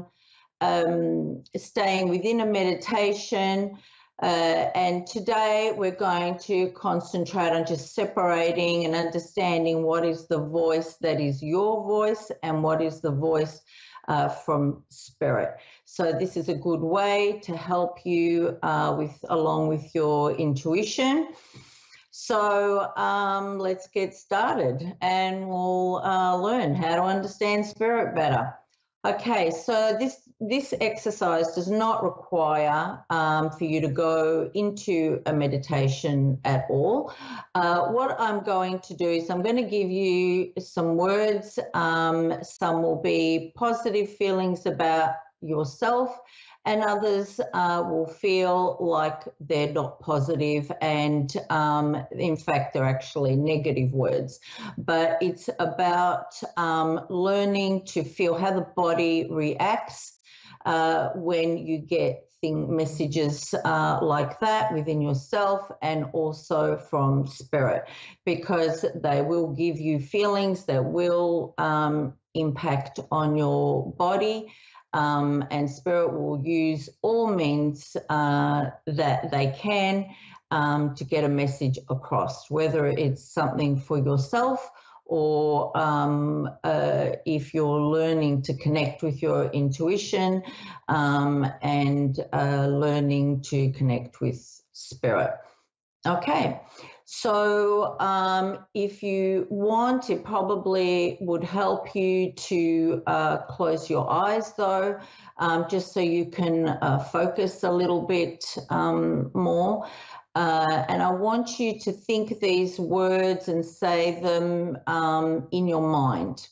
staying within a meditation. And today, we're going to concentrate on just separating and understanding what is the voice that is your voice and what is the voice from spirit. So this is a good way to help you along with your intuition. So let's get started and we'll learn how to understand spirit better. Okay, so this exercise does not require for you to go into a meditation at all. What I'm going to do is I'm going to give you some words. Some will be positive feelings about yourself, and others will feel like they're not positive, and in fact, they're actually negative words. But it's about learning to feel how the body reacts when you get messages like that within yourself and also from spirit, because they will give you feelings that will impact on your body. And spirit will use all means that they can to get a message across, whether it's something for yourself or if you're learning to connect with your intuition and learning to connect with spirit. Okay. So if you want, it probably would help you to close your eyes, though, just so you can focus a little bit more. And I want you to think these words and say them in your mind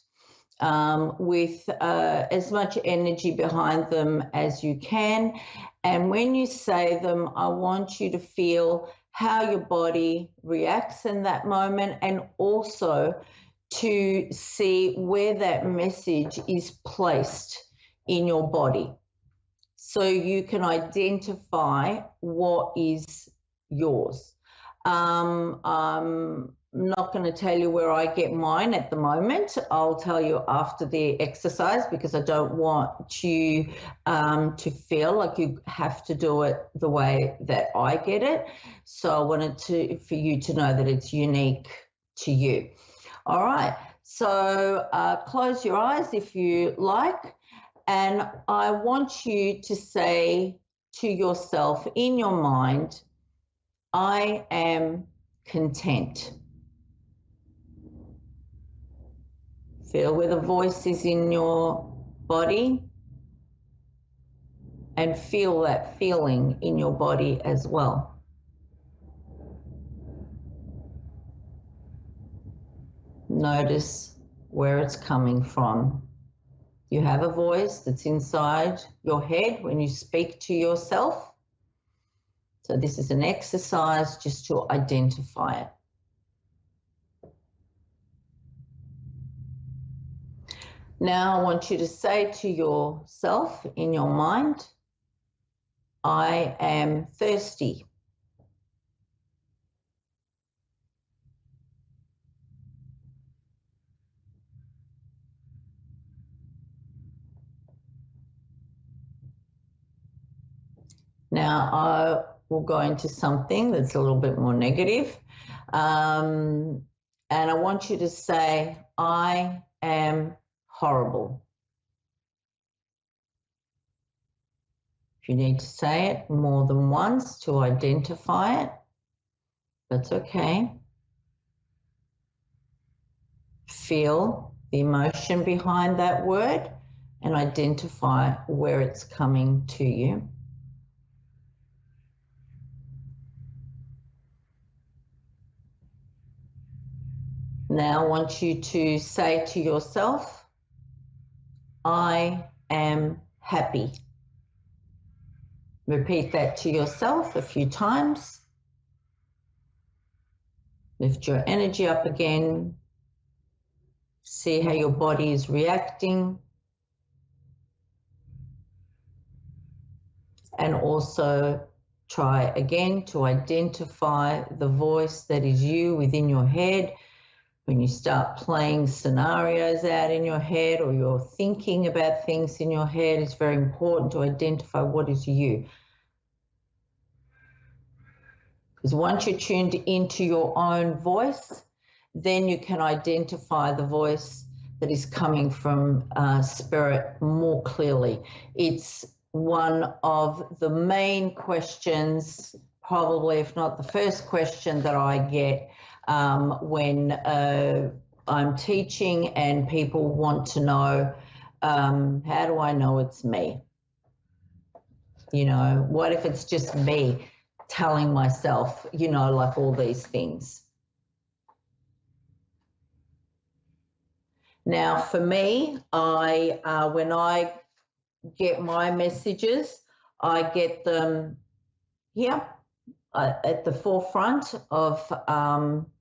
with as much energy behind them as you can. And when you say them, I want you to feel how your body reacts in that moment, and also to see where that message is placed in your body, so you can identify what is yours. I'm not going to tell you where I get mine at the moment. I'll tell you after the exercise, because I don't want you to feel like you have to do it the way that I get it. So I wanted for you to know that it's unique to you. All right. So close your eyes if you like. And I want you to say to yourself in your mind, I am content. Feel where the voice is in your body and feel that feeling in your body as well. Notice where it's coming from. You have a voice that's inside your head when you speak to yourself. So this is an exercise just to identify it. Now I want you to say to yourself in your mind, I am thirsty. Now I will go into something that's a little bit more negative. And I want you to say, I am horrible. If you need to say it more than once to identify it, that's okay. Feel the emotion behind that word and identify where it's coming to you. Now I want you to say to yourself, I am happy. Repeat that to yourself a few times. Lift your energy up again. See how your body is reacting. And also try again to identify the voice that is you within your head. When you start playing scenarios out in your head or you're thinking about things in your head, it's very important to identify what is you. Because once you're tuned into your own voice, then you can identify the voice that is coming from spirit more clearly. It's one of the main questions, probably if not the first question that I get when I'm teaching and people want to know, how do I know it's me? You know, what if it's just me telling myself, you know, like all these things? Now, for me, when I get my messages, I get them here at the forefront of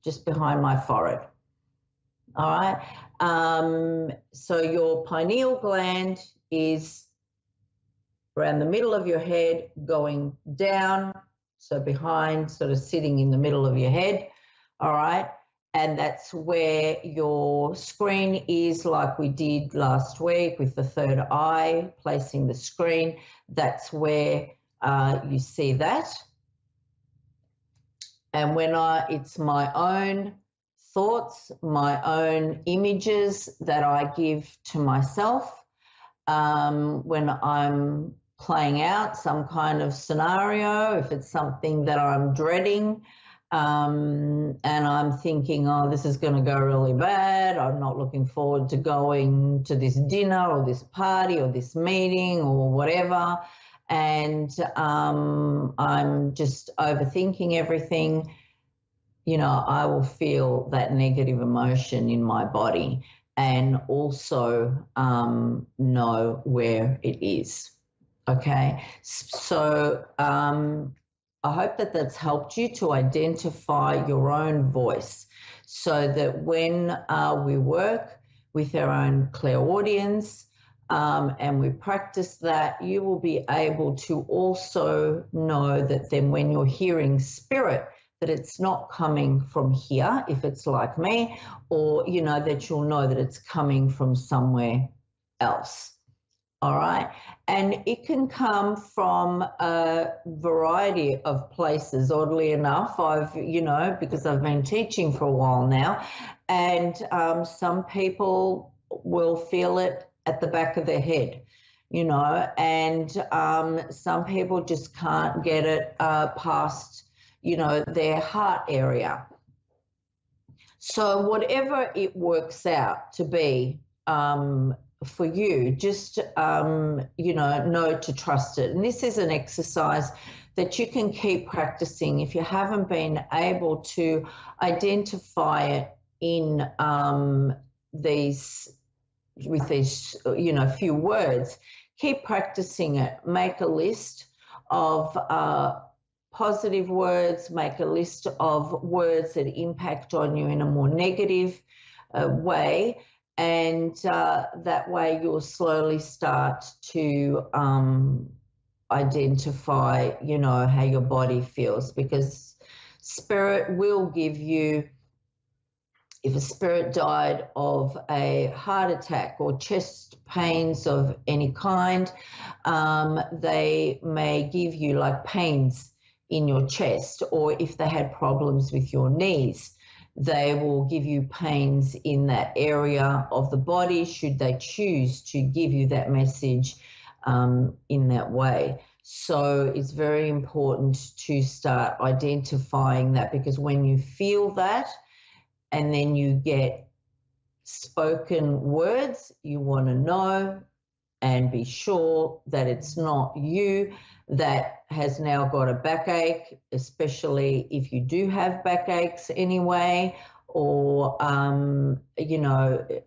just behind my forehead. All right. So your pineal gland is around the middle of your head, going down, so behind, sort of sitting in the middle of your head. All right. And that's where your screen is, like we did last week with the third eye, placing the screen. That's where you see that. And when it's my own thoughts, my own images that I give to myself when I'm playing out some kind of scenario, if it's something that I'm dreading, and I'm thinking, oh, this is going to go really bad. I'm not looking forward to going to this dinner or this party or this meeting or whatever. And I'm just overthinking everything. You know, I will feel that negative emotion in my body and also know where it is. Okay. So, I hope that that's helped you to identify your own voice so that when we work with our own clairaudience and we practice that, you will be able to also know that then when you're hearing spirit, that it's not coming from here, if it's like me, or, you know, that you'll know that it's coming from somewhere else. All right. And it can come from a variety of places. Oddly enough, because I've been teaching for a while now, and some people will feel it at the back of their head, you know, and some people just can't get it past, you know, their heart area. So whatever it works out to be, for you, just, know to trust it. And this is an exercise that you can keep practicing if you haven't been able to identify it in these few words. Keep practicing it. Make a list of positive words, make a list of words that impact on you in a more negative way. And that way you'll slowly start to identify, you know, how your body feels, because spirit will give you, if a spirit died of a heart attack or chest pains of any kind, they may give you like pains in your chest, or if they had problems with your knees, they will give you pains in that area of the body, should they choose to give you that message in that way. So it's very important to start identifying that, because when you feel that and then you get spoken words, you want to know and be sure that it's not you that has now got a backache, especially if you do have backaches anyway, or,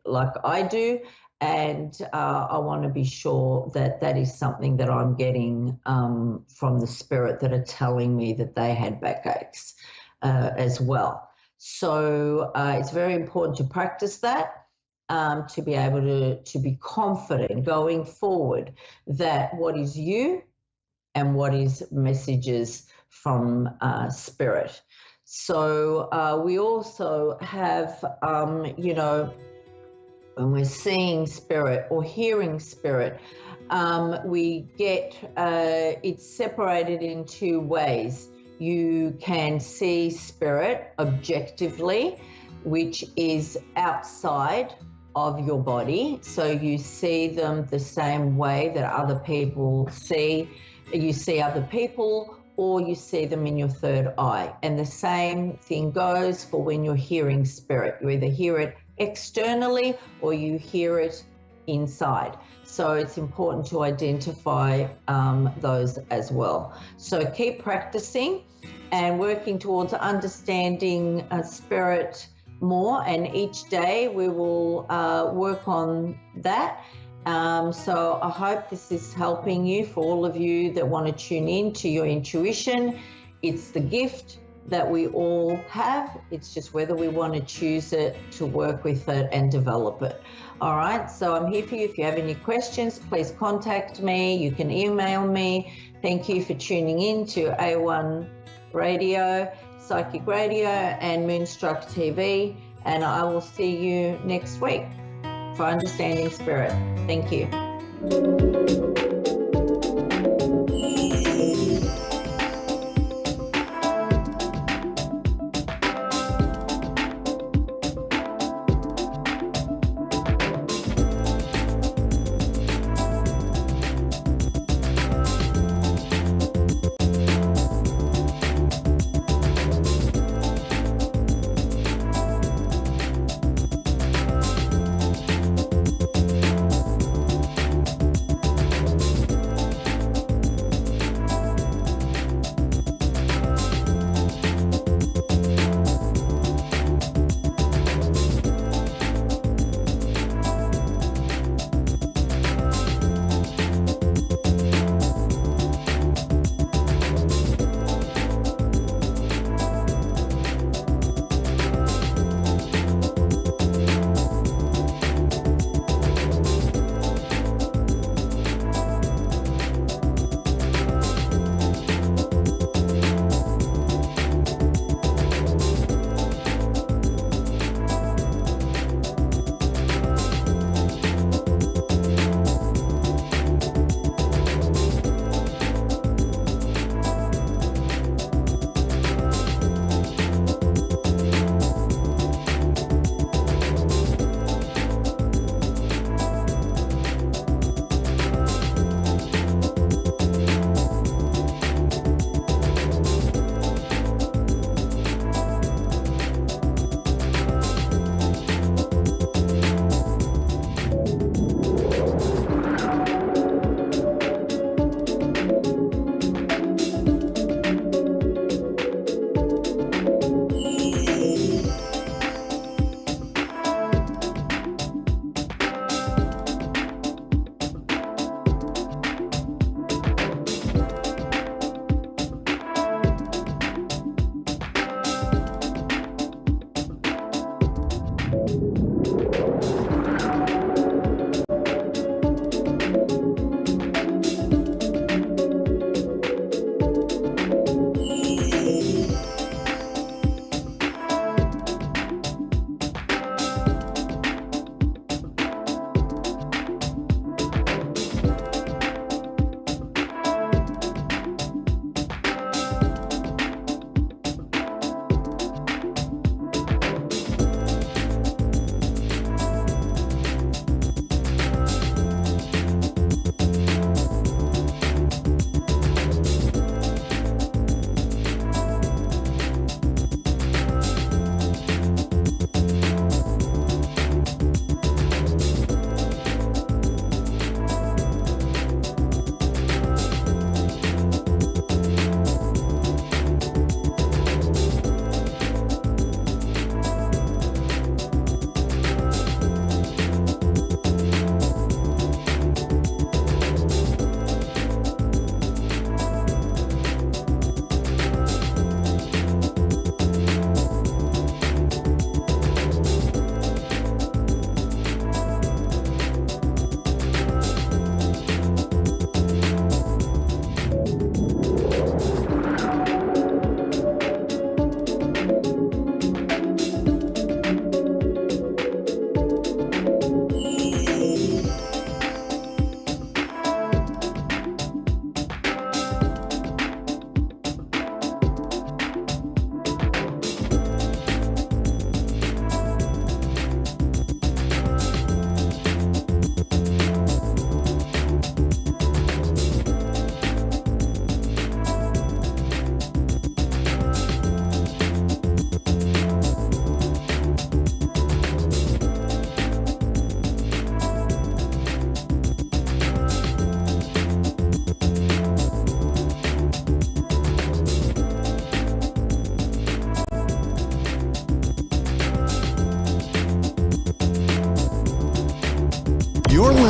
like I do. And I want to be sure that that is something that I'm getting from the spirit that are telling me that they had backaches as well. So it's very important to practice that, to be able to be confident going forward that what is you and what is messages from spirit. So we also have, when we're seeing spirit or hearing spirit, we get it's separated in two ways. You can see spirit objectively, which is outside of your body. So you see them the same way that other people see. You see other people, or you see them in your third eye. And the same thing goes for when you're hearing spirit. You either hear it externally or you hear it inside. So it's important to identify those as well. So keep practicing and working towards understanding spirit more, and each day we will work on that. So I hope this is helping you. For all of you that want to tune in to your intuition, it's the gift that we all have. It's just whether we want to choose it, to work with it and develop it. All right, so I'm here for you. If you have any questions, please contact me. You can email me. Thank you for tuning in to A1 Radio, Psychic Radio and Moonstruck TV, and I will see you next week for Understanding Spirit. Thank you.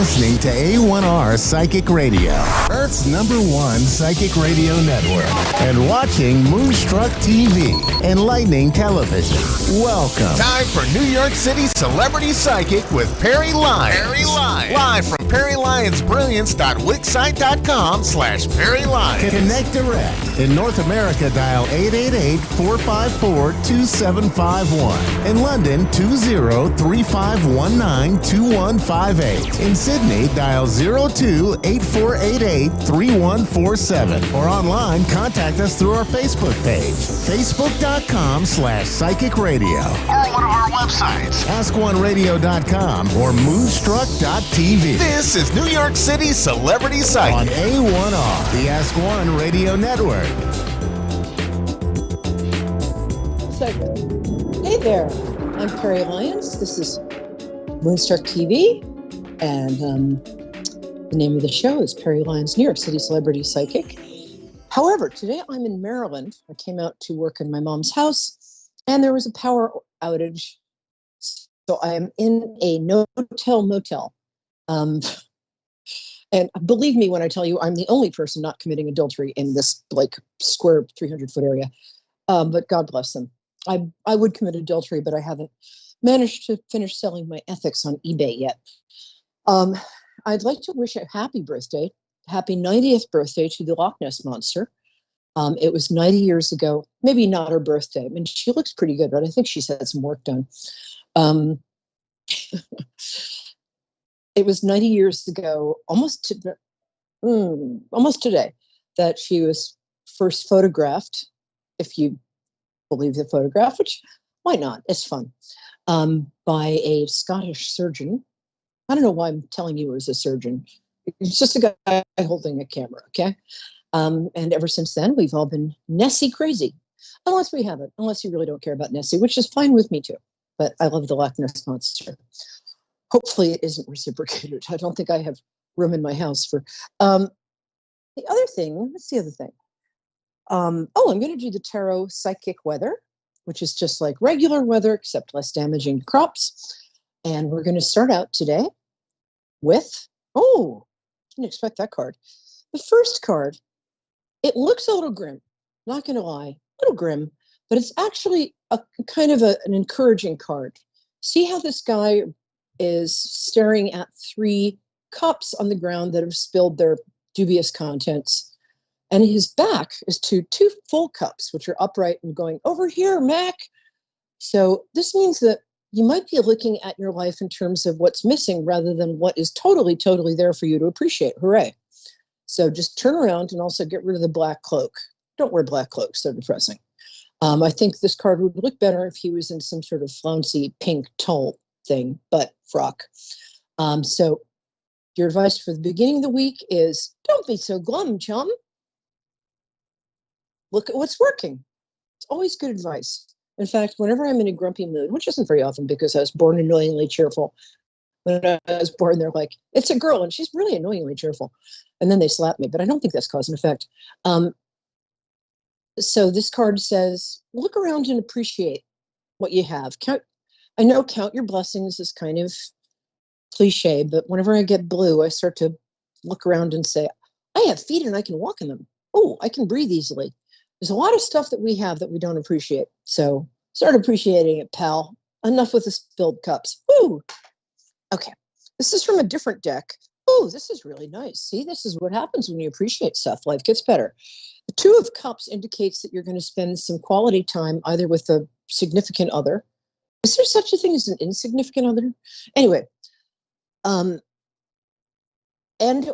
listening to A1R Psychic Radio, Earth's #1 psychic radio network, and watching Moonstruck TV, enlightening television. Welcome. Time for New York City Celebrity Psychic with Perry Lyons. Perry Lyons. Live from PerryLyonsBrilliance.wixsite.com/Perry Lyons. Connect direct. In North America, dial 888-454-2751. In London, 20-3519-2158. In Sydney, dial 02-8488-3147. Or online, contact us through our Facebook page, facebook.com/psychic radio. Or one of our websites, AskOneRadio.com or Moonstruck.tv. This is New York City Celebrity Psychic on A1R, the Ask One Radio Network. Hey there, I'm Perry Lyons. This is Moonstruck TV, and the name of the show is Perry Lyons, New York City Celebrity Psychic. However, today I'm in Maryland. I came out to work in my mom's house, and there was a power outage. So I am in a no-tell motel. And believe me when I tell you, I'm the only person not committing adultery in this square 300-foot area. But God bless them. I would commit adultery, but I haven't managed to finish selling my ethics on eBay yet. I'd like to wish a happy 90th birthday to the Loch Ness Monster. It was 90 years ago, maybe not her birthday. I mean, she looks pretty good, but I think she's had some work done. It was 90 years ago, almost today, that she was first photographed, if you believe the photograph, which why not? It's fun, by a Scottish surgeon. I don't know why I'm telling you it was a surgeon. It's just a guy holding a camera, okay? And ever since then, we've all been Nessie crazy. Unless we haven't, unless you really don't care about Nessie, which is fine with me too. But I love the Loch Ness Monster. Hopefully it isn't reciprocated. I don't think I have room in my house for... the other thing, what's the other thing? I'm going to do the tarot psychic weather, which is just like regular weather, except less damaging to crops. And we're going to start out today with, didn't expect that card. The first card, it looks a little grim, not going to lie, a little grim, but it's actually a kind of an encouraging card. See how this guy is staring at 3 cups on the ground that have spilled their dubious contents. And his back is to 2 full cups, which are upright and going, over here, Mac. So this means that you might be looking at your life in terms of what's missing rather than what is totally, totally there for you to appreciate. Hooray. So just turn around and also get rid of the black cloak. Don't wear black cloaks, they're depressing. I think this card would look better if he was in some sort of flouncy pink tulle thing, but frock. So your advice for the beginning of the week is, don't be so glum, chum. Look at what's working. It's always good advice. In fact, whenever I'm in a grumpy mood, which isn't very often because I was born annoyingly cheerful. When I was born, they're like, it's a girl and she's really annoyingly cheerful. And then they slap me, but I don't think that's cause and effect. So this card says, look around and appreciate what you have. Count your blessings is kind of cliche, but whenever I get blue, I start to look around and say, I have feet and I can walk in them. Oh, I can breathe easily. There's a lot of stuff that we have that we don't appreciate. So start appreciating it, pal. Enough with the spilled cups. Woo! Okay, this is from a different deck. Oh, this is really nice. See, this is what happens when you appreciate stuff. Life gets better. The 2 of Cups indicates that you're going to spend some quality time either with a significant other. Is there such a thing as an insignificant other? Anyway, and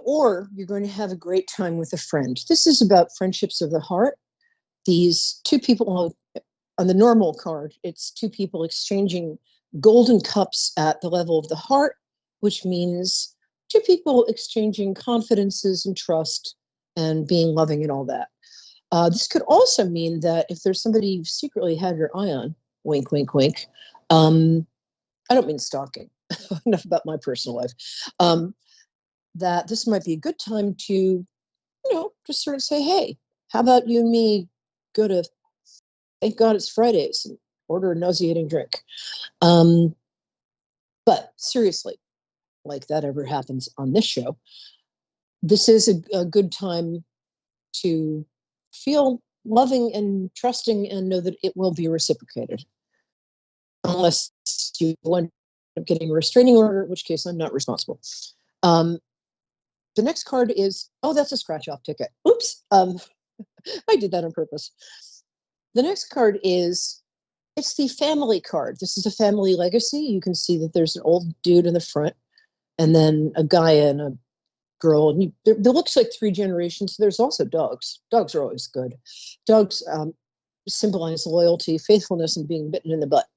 or you're going to have a great time with a friend. This is about friendships of the heart. These 2 people on the normal card, it's 2 people exchanging golden cups at the level of the heart, which means 2 people exchanging confidences and trust and being loving and all that. This could also mean that if there's somebody you've secretly had your eye on, wink, wink, wink. I don't mean stalking. Enough about my personal life. That this might be a good time to, just sort of say, hey, how about you and me go to, thank God it's Fridays, and order a nauseating drink. But seriously, like that ever happens on this show, this is a good time to feel loving and trusting and know that it will be reciprocated. Unless you end up getting a restraining order, in which case I'm not responsible. The next card is, oh, that's a scratch off ticket. Oops. I did that on purpose. The next card is, it's the family card. This is a family legacy. You can see that there's an old dude in the front and then a guy and a girl. And there looks like 3 generations. There's also dogs. Dogs are always good. Dogs symbolize loyalty, faithfulness, and being bitten in the butt.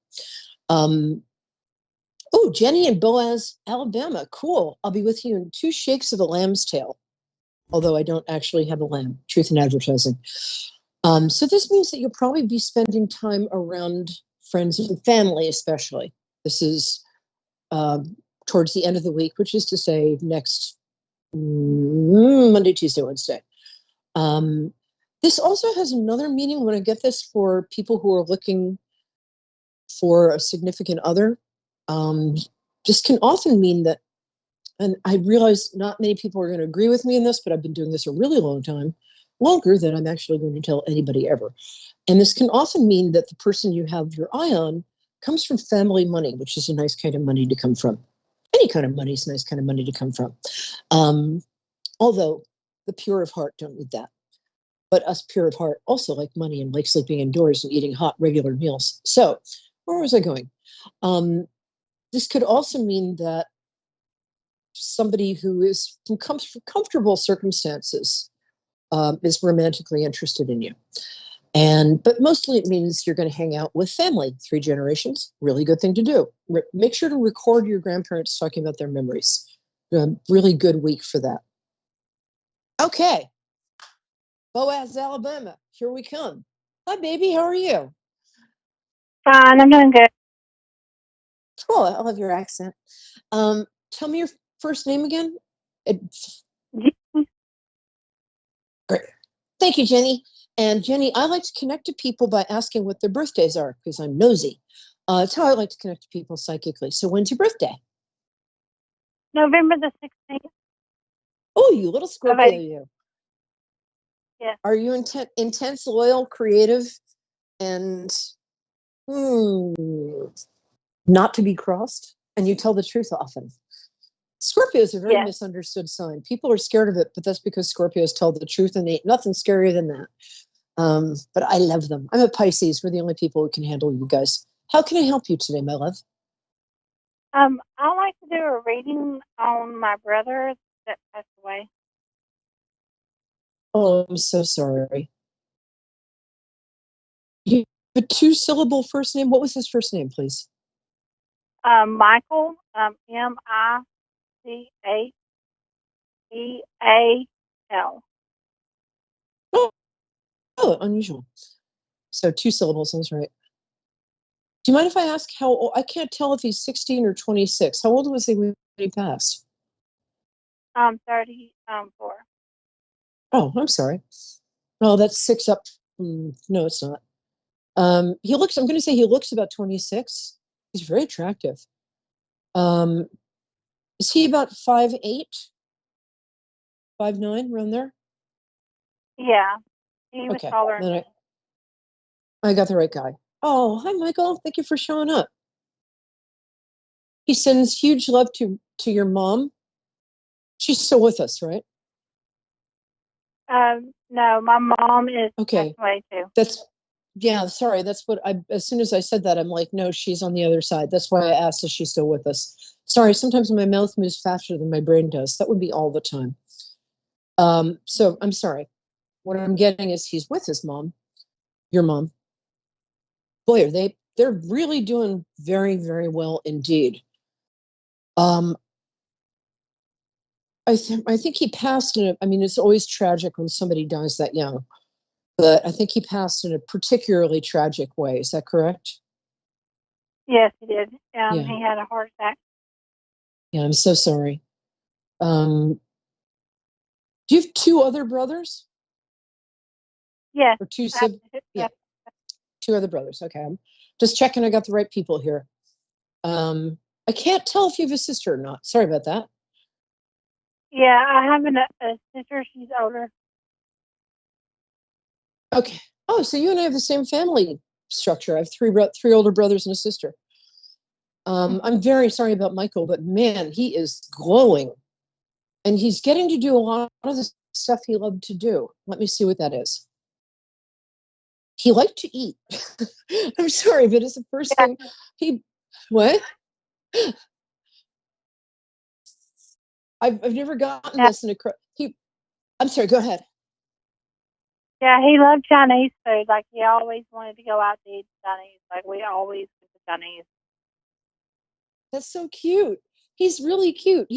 Oh, Jenny and Boaz, Alabama. Cool. I'll be with you in 2 shakes of a lamb's tail. Although I don't actually have a lamb. Truth in advertising. So this means that you'll probably be spending time around friends and family, especially. This is towards the end of the week, which is to say next Monday, Tuesday, Wednesday. This also has another meaning when I get this for people who are looking for a significant other. This can often mean that, and I realize not many people are going to agree with me in this, but I've been doing this a really long time, longer than I'm actually going to tell anybody ever. And this can often mean that the person you have your eye on comes from family money, which is a nice kind of money to come from. Any kind of money is a nice kind of money to come from. Although the pure of heart don't need that. But us pure of heart also like money and like sleeping indoors and eating hot, regular meals. So where was I going? This could also mean that somebody who comes from comfortable circumstances is romantically interested in you. But mostly it means you're going to hang out with family, 3 generations, really good thing to do. Make sure to record your grandparents talking about their memories. Really good week for that. Okay. Boaz, Alabama, here we come. Hi, baby, how are you? Fine, I'm doing good. Cool, I love your accent. Tell me your first name again. Great. Thank you, Jenny. And Jenny, I like to connect to people by asking what their birthdays are because I'm nosy. It's how I like to connect to people psychically. So when's your birthday? November the 16th. Oh, you little Scorpio, you. Yeah. Are you intense, loyal, creative, and not to be crossed? And you tell the truth often. Scorpios are a very misunderstood sign. People are scared of it, but that's because Scorpios tell the truth, and ain't nothing scarier than that. But I love them. I'm a Pisces. We're the only people who can handle you guys. How can I help you today, my love? I like to do a reading on my brother that passed away. Oh, I'm so sorry. You have a 2-syllable first name. What was his first name, please? Michael, Michael. Oh, unusual. So 2 syllables, that's right. Do you mind if I ask how old? I can't tell if he's 16 or 26. How old was he when he passed? 34. Oh, I'm sorry. Oh, that's 6 up. No, it's not. I'm going to say he looks about 26. He's very attractive. Is he about 5'8", 5'9", around there? Yeah. He was taller than me. I got the right guy. Oh, hi, Michael. Thank you for showing up. He sends huge love to your mom. She's still with us, right? No, my mom is okay. Passed away too. Sorry. That's what as soon as I said that, I'm like, no, she's on the other side. That's why I asked if she's still with us. Sorry, sometimes my mouth moves faster than my brain does. That would be all the time. So I'm sorry. What I'm getting is he's with his mom, your mom. Boy, they're really doing very, very well indeed. I think he passed it's always tragic when somebody dies that young, but I think he passed in a particularly tragic way. Is that correct? Yes, he did. He had a heart attack. Yeah, I'm so sorry. Do you have 2 other brothers? Yes. Or 2 siblings? Yeah. 2 other brothers. Okay. I'm just checking I got the right people here. I can't tell if you have a sister or not. Sorry about that. Yeah, I have a sister. She's older. Okay. Oh, so you and I have the same family structure. I have three older brothers and a sister. I'm very sorry about Michael, but man, he is glowing. And he's getting to do a lot of the stuff he loved to do. Let me see what that is. He liked to eat. I'm sorry, but it's the first thing he, what? I've never gotten this in I'm sorry, go ahead. Yeah, he loved Chinese food. Like, he always wanted to go out to eat Chinese. Like, we always went to Chinese. That's so cute. He's really cute.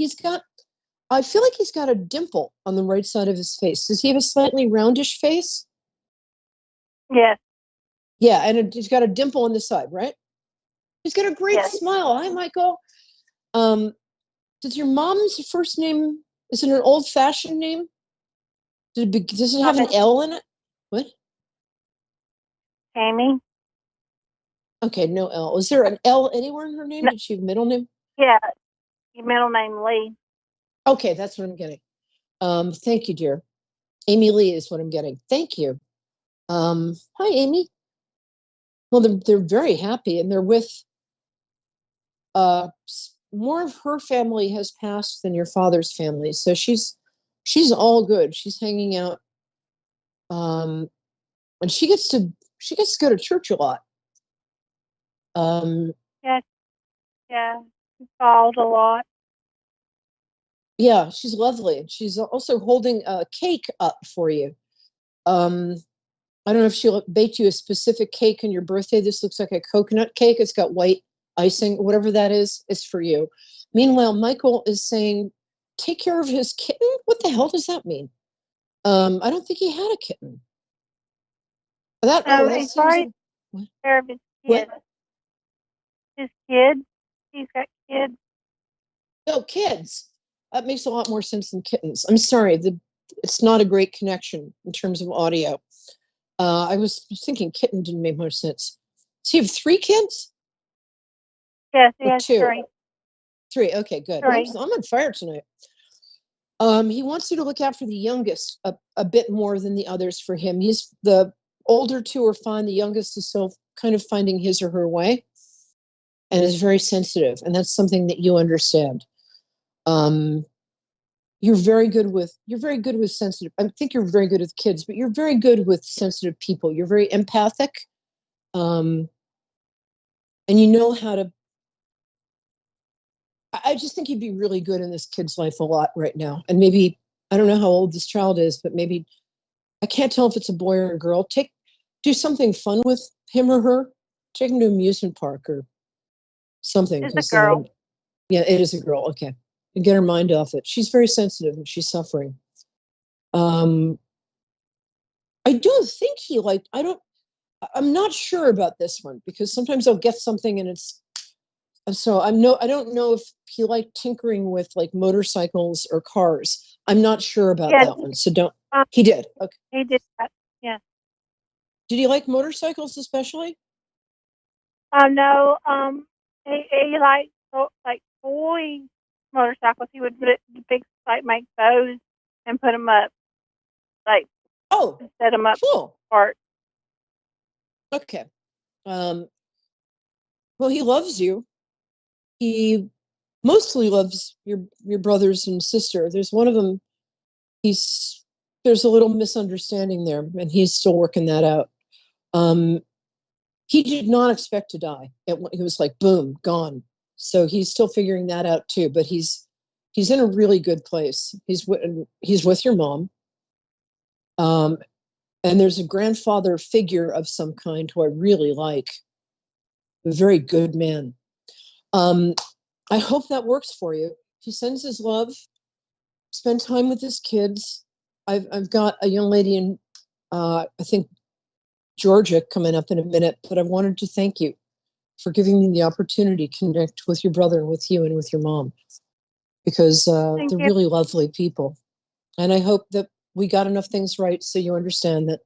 I feel like he's got a dimple on the right side of his face. Does he have a slightly roundish face? Yes. Yeah, and he's got a dimple on the side, right? He's got a great smile. Hi, Michael. Does your mom's first name, is it an old-fashioned name? Does it have an L in it? What? Amy. Okay, no L. Is there an L anywhere in her name? Did she have a middle name? Yeah, your middle name Lee. Okay, that's what I'm getting. Thank you, dear. Amy Lee is what I'm getting. Thank you. Hi, Amy. Well, they're very happy, and they're with more of her family has passed than your father's family, so she's all good. She's hanging out, and she gets to go to church a lot. Yes. Yeah. She falls a lot. Yeah, she's lovely. She's also holding a cake up for you. I don't know if she'll bake you a specific cake on your birthday. This looks like a coconut cake. It's got white icing, whatever that is, it's for you. Meanwhile, Michael is saying, take care of his kitten? What the hell does that mean? I don't think he had a kitten. He's already taking care of his kid. What? His kid? He's got kids. No, kids. That makes a lot more sense than kittens. I'm sorry, it's not a great connection in terms of audio. I was thinking kitten didn't make much sense. So you have 3 kids? Yes, he Or has 2? 3. 3, okay, good. 3. I'm on fire tonight. He wants you to look after the youngest a bit more than the others for him. The older 2 are fine. The youngest is still kind of finding his or her way and is very sensitive. And that's something that you understand. You're very good with sensitive. I think you're very good with kids, but you're very good with sensitive people. You're very empathic. And you know how to, I just think you'd be really good in this kid's life a lot right now. And maybe, I don't know how old this child is, but maybe, I can't tell if it's a boy or a girl. Do something fun with him or her. Take him to an amusement park or something. It's a girl. Yeah, it is a girl. Okay. And get her mind off it. She's very sensitive and she's suffering. I do think I'm not sure about this one because sometimes I'll get something and I don't know if he liked tinkering with like motorcycles or cars. I'm not sure about that one. So he did. Okay. He did that. Yeah. Did he like motorcycles especially? No. He liked like toy motorcycles. He would make those and put them up, like set them up. Cool. Apart. Okay. Well, he loves you. He mostly loves your brothers and sister. There's one of them. There's a little misunderstanding there, and he's still working that out. He did not expect to die. He was like, boom, gone. So he's still figuring that out too. But he's in a really good place. He's with your mom. And there's a grandfather figure of some kind who I really like. A very good man. I hope that works for you. He sends his love. Spend time with his kids. I've got a young lady in, I think, Georgia coming up in a minute, but I wanted to thank you for giving me the opportunity to connect with your brother and with you and with your mom, because they're really lovely people. And I hope that we got enough things right so you understand that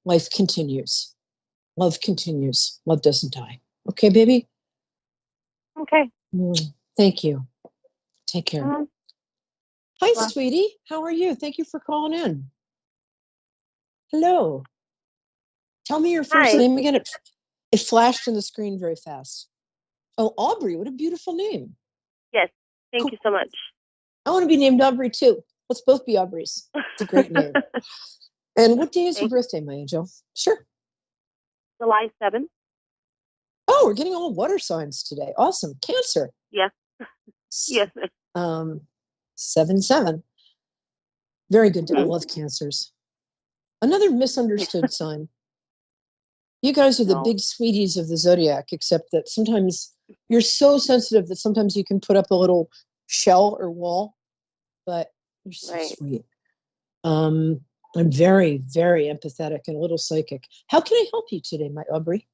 life continues. Love continues. Love doesn't die. Okay, baby? Okay. Thank you. Take care. Mhm. Hi, Well, sweetie. How are you? Thank you for calling in. Hello. Tell me your first hi. name again. It flashed on the screen very fast. Oh, Aubrey. What a beautiful name. Yes. Thank Cool. you so much. I want to be named Aubrey too. Let's both be Aubreys. It's a great name. And what day is your birthday, my angel? Sure. July 7th. Oh, we're getting all water signs today. Awesome. Cancer. Yes. Yes. 7/7. Very good. I Mhm. love cancers. Another misunderstood sign. You guys are the No. big sweeties of the zodiac, except that sometimes you're so sensitive that sometimes you can put up a little shell or wall, but you're so Right. sweet. I'm very, very empathetic and a little psychic. How can I help you today, my Aubrey?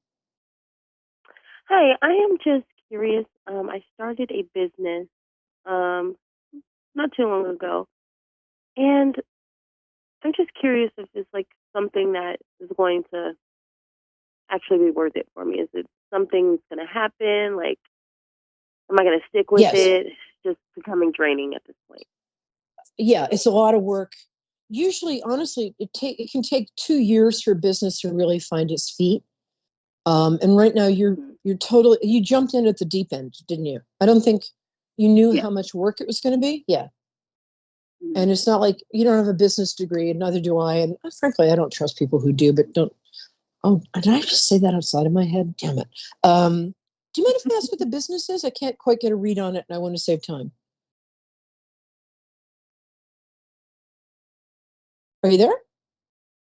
Hi, I am just curious. I started a business not too long ago, and I'm just curious if it's like something that is going to actually be worth it for me. Is it something that's going to happen? Like, am I going to stick with Yes. it? It's just becoming draining at this point. Yeah, it's a lot of work. Usually, honestly, it can take 2 years for business to really find its feet. And right now, you're totally, you jumped in at the deep end, didn't you? I don't think you knew Yeah. how much work it was going to be. Yeah. Mhm. And it's not like you don't have a business degree, and neither do I. And frankly, I don't trust people who do, but don't. Oh, did I just say that outside of my head? Damn it. Do you mind if I ask what the business is? I can't quite get a read on it, and I want to save time. Are you there?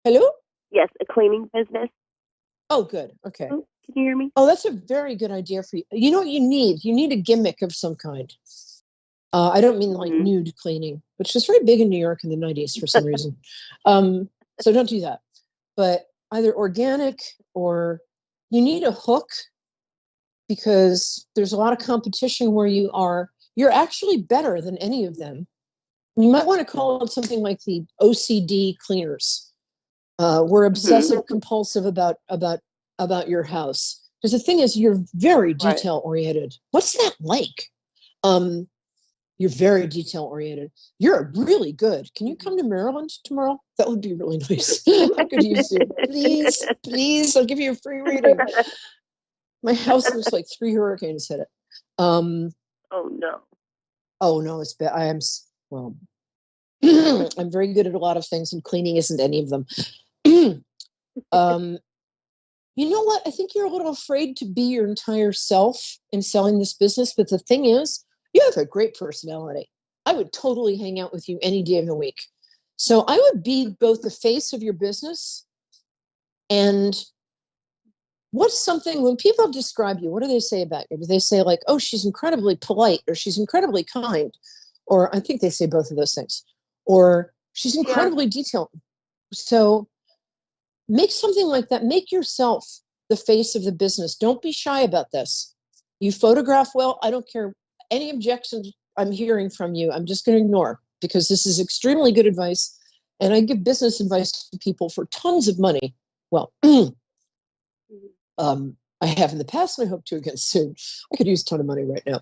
Hello? Yes, a cleaning business. Oh, good. Okay. Oh, can you hear me? Oh, that's a very good idea for you. You know what you need? You need a gimmick of some kind. I don't mean like Mhm. nude cleaning, which was very big in New York in the 90s for some reason. So don't do that. But either organic or you need a hook because there's a lot of competition where you are. You're actually better than any of them. You might want to call it something like the OCD cleaners. We're obsessive compulsive about your house. Because the thing is, you're very Right. detail oriented. What's that like? You're very detail oriented. You're really good. Can you come to Maryland tomorrow? That would be really nice. I could use you. Please, please. I'll give you a free reading. My house looks like 3 hurricanes hit it. Oh no. Oh no, it's bad. Well, I'm very good at a lot of things, and cleaning isn't any of them. You know what? I think you're a little afraid to be your entire self in selling this business. But the thing is, you have a great personality. I would totally hang out with you any day of the week. So I would be both the face of your business and what's something when people describe you, what do they say about you? Do they say like, oh, she's incredibly polite, or she's incredibly kind? Or I think they say both of those things. Or she's incredibly detailed. So make something like that. Make yourself the face of the business. Don't be shy about this. You photograph well. I don't care any objections I'm hearing from you. I'm just going to ignore because this is extremely good advice. And I give business advice to people for tons of money. Well, I have in the past, and I hope to again soon. I could use a ton of money right now.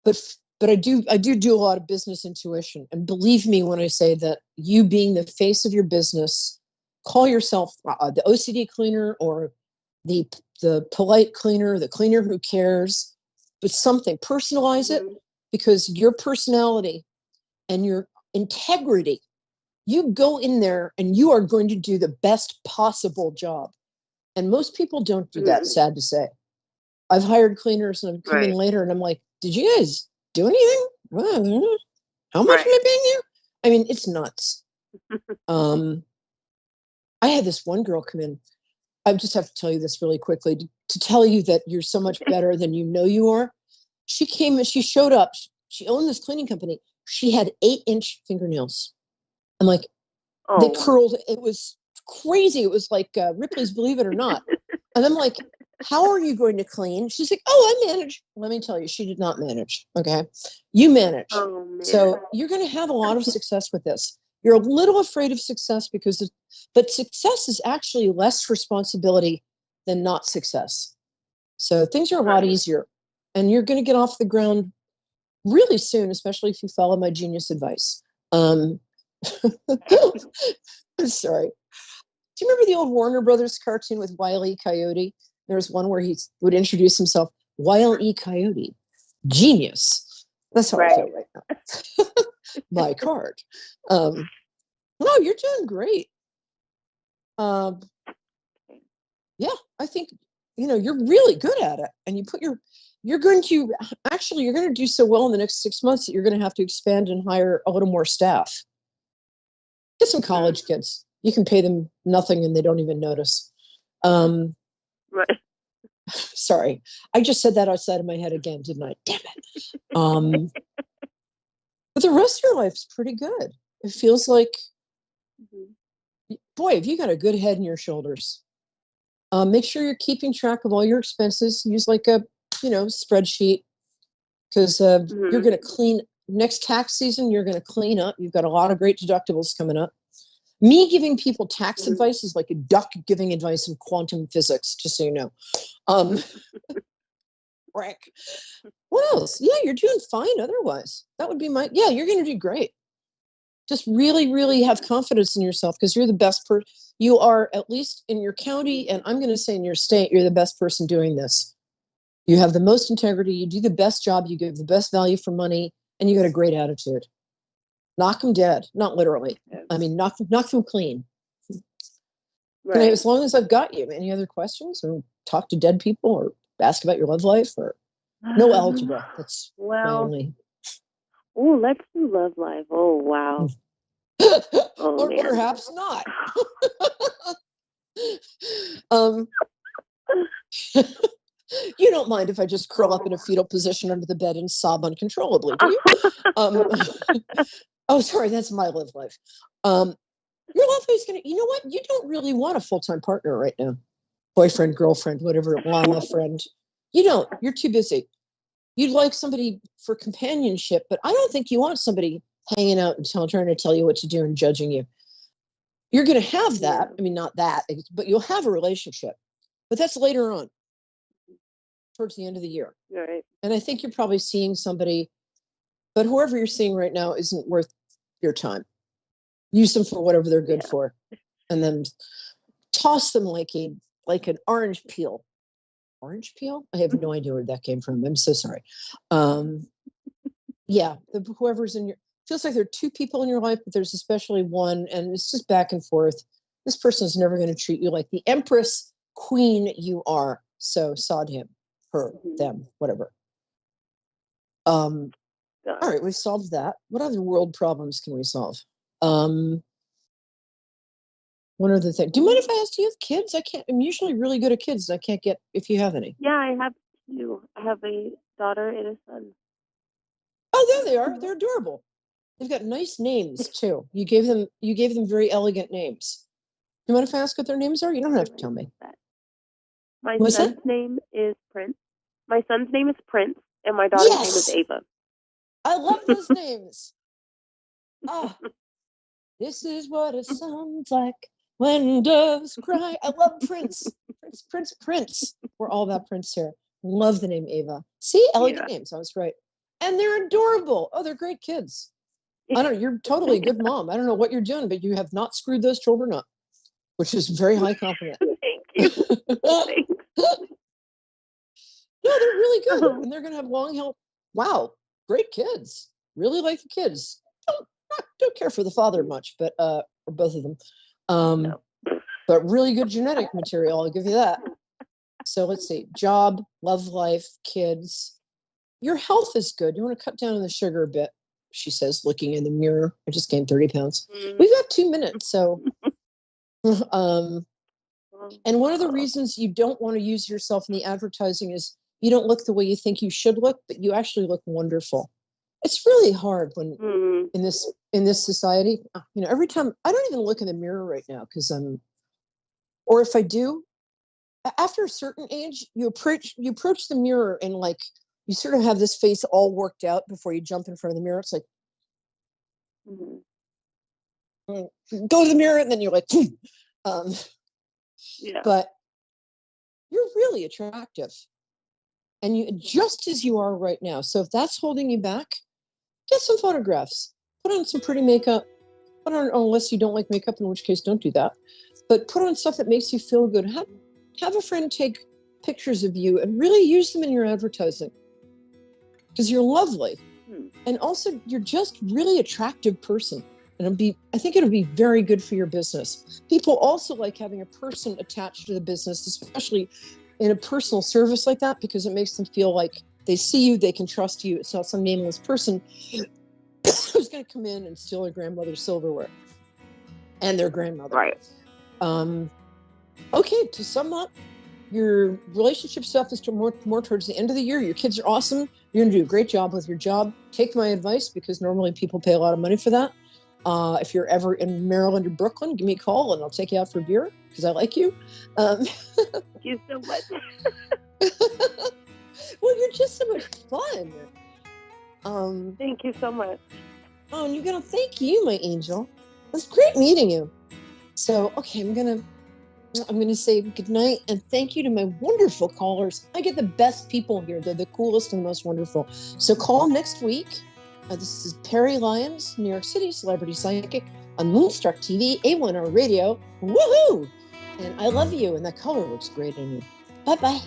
But I do a lot of business intuition. And believe me when I say that you being the face of your business, call yourself the OCD cleaner or the polite cleaner, the cleaner who cares, but something, personalize it because your personality and your integrity, you go in there and you are going to do the best possible job. And most people don't do that, sad to say. I've hired cleaners and I'm coming later and I'm like, did you guys do anything? How much am I paying you? I mean, it's nuts. I had this one girl come in. I just have to tell you this really quickly to tell you that you're so much better than you know you are. She came and she showed up. She owned this cleaning company. She had 8-inch fingernails. I'm like, they curled. It was crazy. It was like Ripley's Believe It or Not. And I'm like, how are you going to clean? She's like, oh, I manage. Let me tell you, she did not manage. Okay. You manage. So you're going to have a lot of success with this. You're a little afraid of success but success is actually less responsibility than not success. So things are a lot easier. and you're going to get off the ground really soon, especially if you follow my genius advice. I'm sorry. Do you remember the old Warner Brothers cartoon with Wile E. Coyote? There was one where he would introduce himself, Wile E. Coyote, genius. That's how I feel right now. My card. No, you're doing great. Yeah, I think, you're really good at it. And you're going to do so well in the next 6 months that you're going to have to expand and hire a little more staff. Get some college kids. You can pay them nothing and they don't even notice. Right. Sorry. I just said that outside of my head again, didn't I? Damn it. But the rest of your life's pretty good. It feels like, boy, have you got a good head in your shoulders. Make sure you're keeping track of all your expenses. Use like a, spreadsheet, because you're going to clean next tax season. You're going to clean up. You've got a lot of great deductibles coming up. Me giving people tax advice is like a duck giving advice in quantum physics, just so you know. Rick. What else? Yeah, you're doing fine otherwise. That would be you're going to do great. Just really, really have confidence in yourself, because you're the best person. You are, at least in your county, and I'm going to say in your state, you're the best person doing this. You have the most integrity. You do the best job. You give the best value for money, and you got a great attitude. Knock them dead. Not literally. I mean, knock them clean. Right. As long as I've got you, any other questions, or talk to dead people, or ask about your love life, or no algebra? That's my only. Oh, let's do love life. Oh, wow. Or perhaps not. You don't mind if I just curl up in a fetal position under the bed and sob uncontrollably, do you? Oh, sorry, that's my love life. Your love life is you know what? You don't really want a full-time partner right now. Boyfriend, girlfriend, whatever, llama friend. You don't. You're too busy. You'd like somebody for companionship, but I don't think you want somebody hanging out and trying to tell you what to do and judging you. You're going to have that. I mean, not that, but you'll have a relationship. But that's later on, towards the end of the year. Right. And I think you're probably seeing somebody, but whoever you're seeing right now isn't worth your time. Use them for whatever they're good for, and then toss them like an orange peel. Orange peel? I have no idea where that came from. I'm so sorry. Whoever's in your, feels like there are two people in your life, but there's especially one, and it's just back and forth. This person is never going to treat you like the empress queen you are. So sod him, her, them, whatever. All right, we've solved that. What other world problems can we solve? One other thing. Do you mind if I ask, do you have kids? I'm usually really good at kids. I can't get if you have any. Yeah, I have two. I have a daughter and a son. Oh, there they are. They're adorable. They've got nice names too. You gave them very elegant names. Do you mind if I ask what their names are? You don't have to tell me. My son's name is Prince. My son's name is Prince, and my daughter's name is Ava. I love those names. Oh, this is what it sounds like when doves cry. I love Prince. Prince. We're all about Prince here. Love the name Ava. See, elegant names. I was right. And they're adorable. Oh, they're great kids. I don't know. You're totally a good mom. I don't know what you're doing, but you have not screwed those children up, which is very high compliment. Thank you. Thanks. No, they're really good. And they're going to have long health. Wow. Great kids. Really like the kids. Don't care for the father much, but or both of them. No. But really good genetic material. I'll give you that. So let's see. Job, love life, kids. Your health is good. You want to cut down on the sugar a bit, she says, looking in the mirror. I just gained 30 pounds. We've got 2 minutes. So, and one of the reasons you don't want to use yourself in the advertising is you don't look the way you think you should look, but you actually look wonderful. It's really hard when in this society, every time I don't even look in the mirror right now because or if I do, after a certain age, you approach the mirror and like you sort of have this face all worked out before you jump in front of the mirror. It's like go to the mirror and then you're like, but you're really attractive. and you just as you are right now. So if that's holding you back, get some photographs, put on some pretty makeup, put on, unless you don't like makeup, in which case don't do that, but put on stuff that makes you feel good. Have a friend take pictures of you and really use them in your advertising, because you're lovely. And also you're just really attractive person. And I think it'll be very good for your business. People also like having a person attached to the business, especially in a personal service like that, because it makes them feel like they see you, they can trust you. It's not some nameless person who's going to come in and steal their grandmother's silverware and their grandmother. Right. Okay, to sum up, your relationship stuff is more towards the end of the year. Your kids are awesome. You're going to do a great job with your job. Take my advice, because normally people pay a lot of money for that. If you're ever in Maryland or Brooklyn, give me a call and I'll take you out for a beer, because I like you. Thank you so much. Well, you're just so much fun. Thank you so much. Oh, and you're going to thank you, my angel. It was great meeting you. So, okay, I'm going to say goodnight and thank you to my wonderful callers. I get the best people here. They're the coolest and the most wonderful. So call next week. This is Perry Lyons, New York City celebrity psychic on Moonstruck TV, A1R Radio. Woohoo! And I love you, and that color looks great on you. Bye-bye.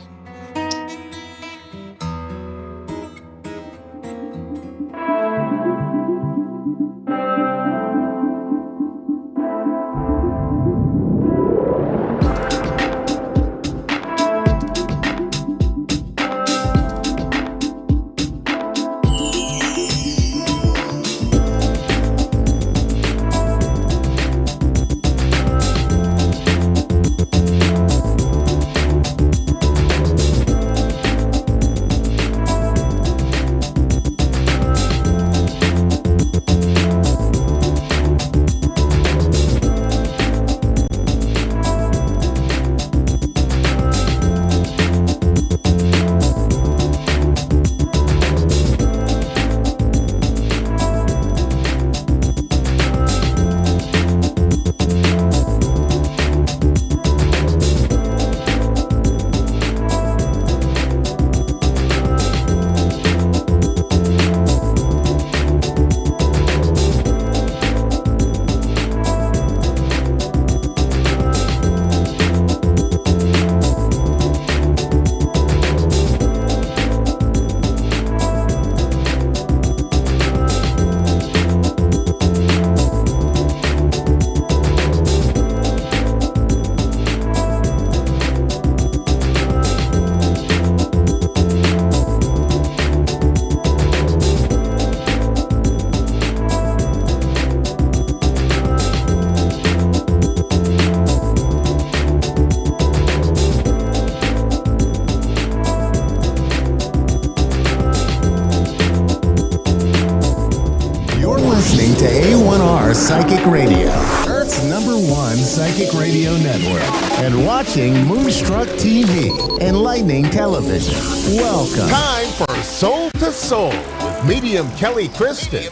To A1R Psychic Radio, Earth's #1 psychic radio network, and watching Moonstruck TV, enlightening television. Welcome. Time for Soul to Soul with Medium Kelly Kristen.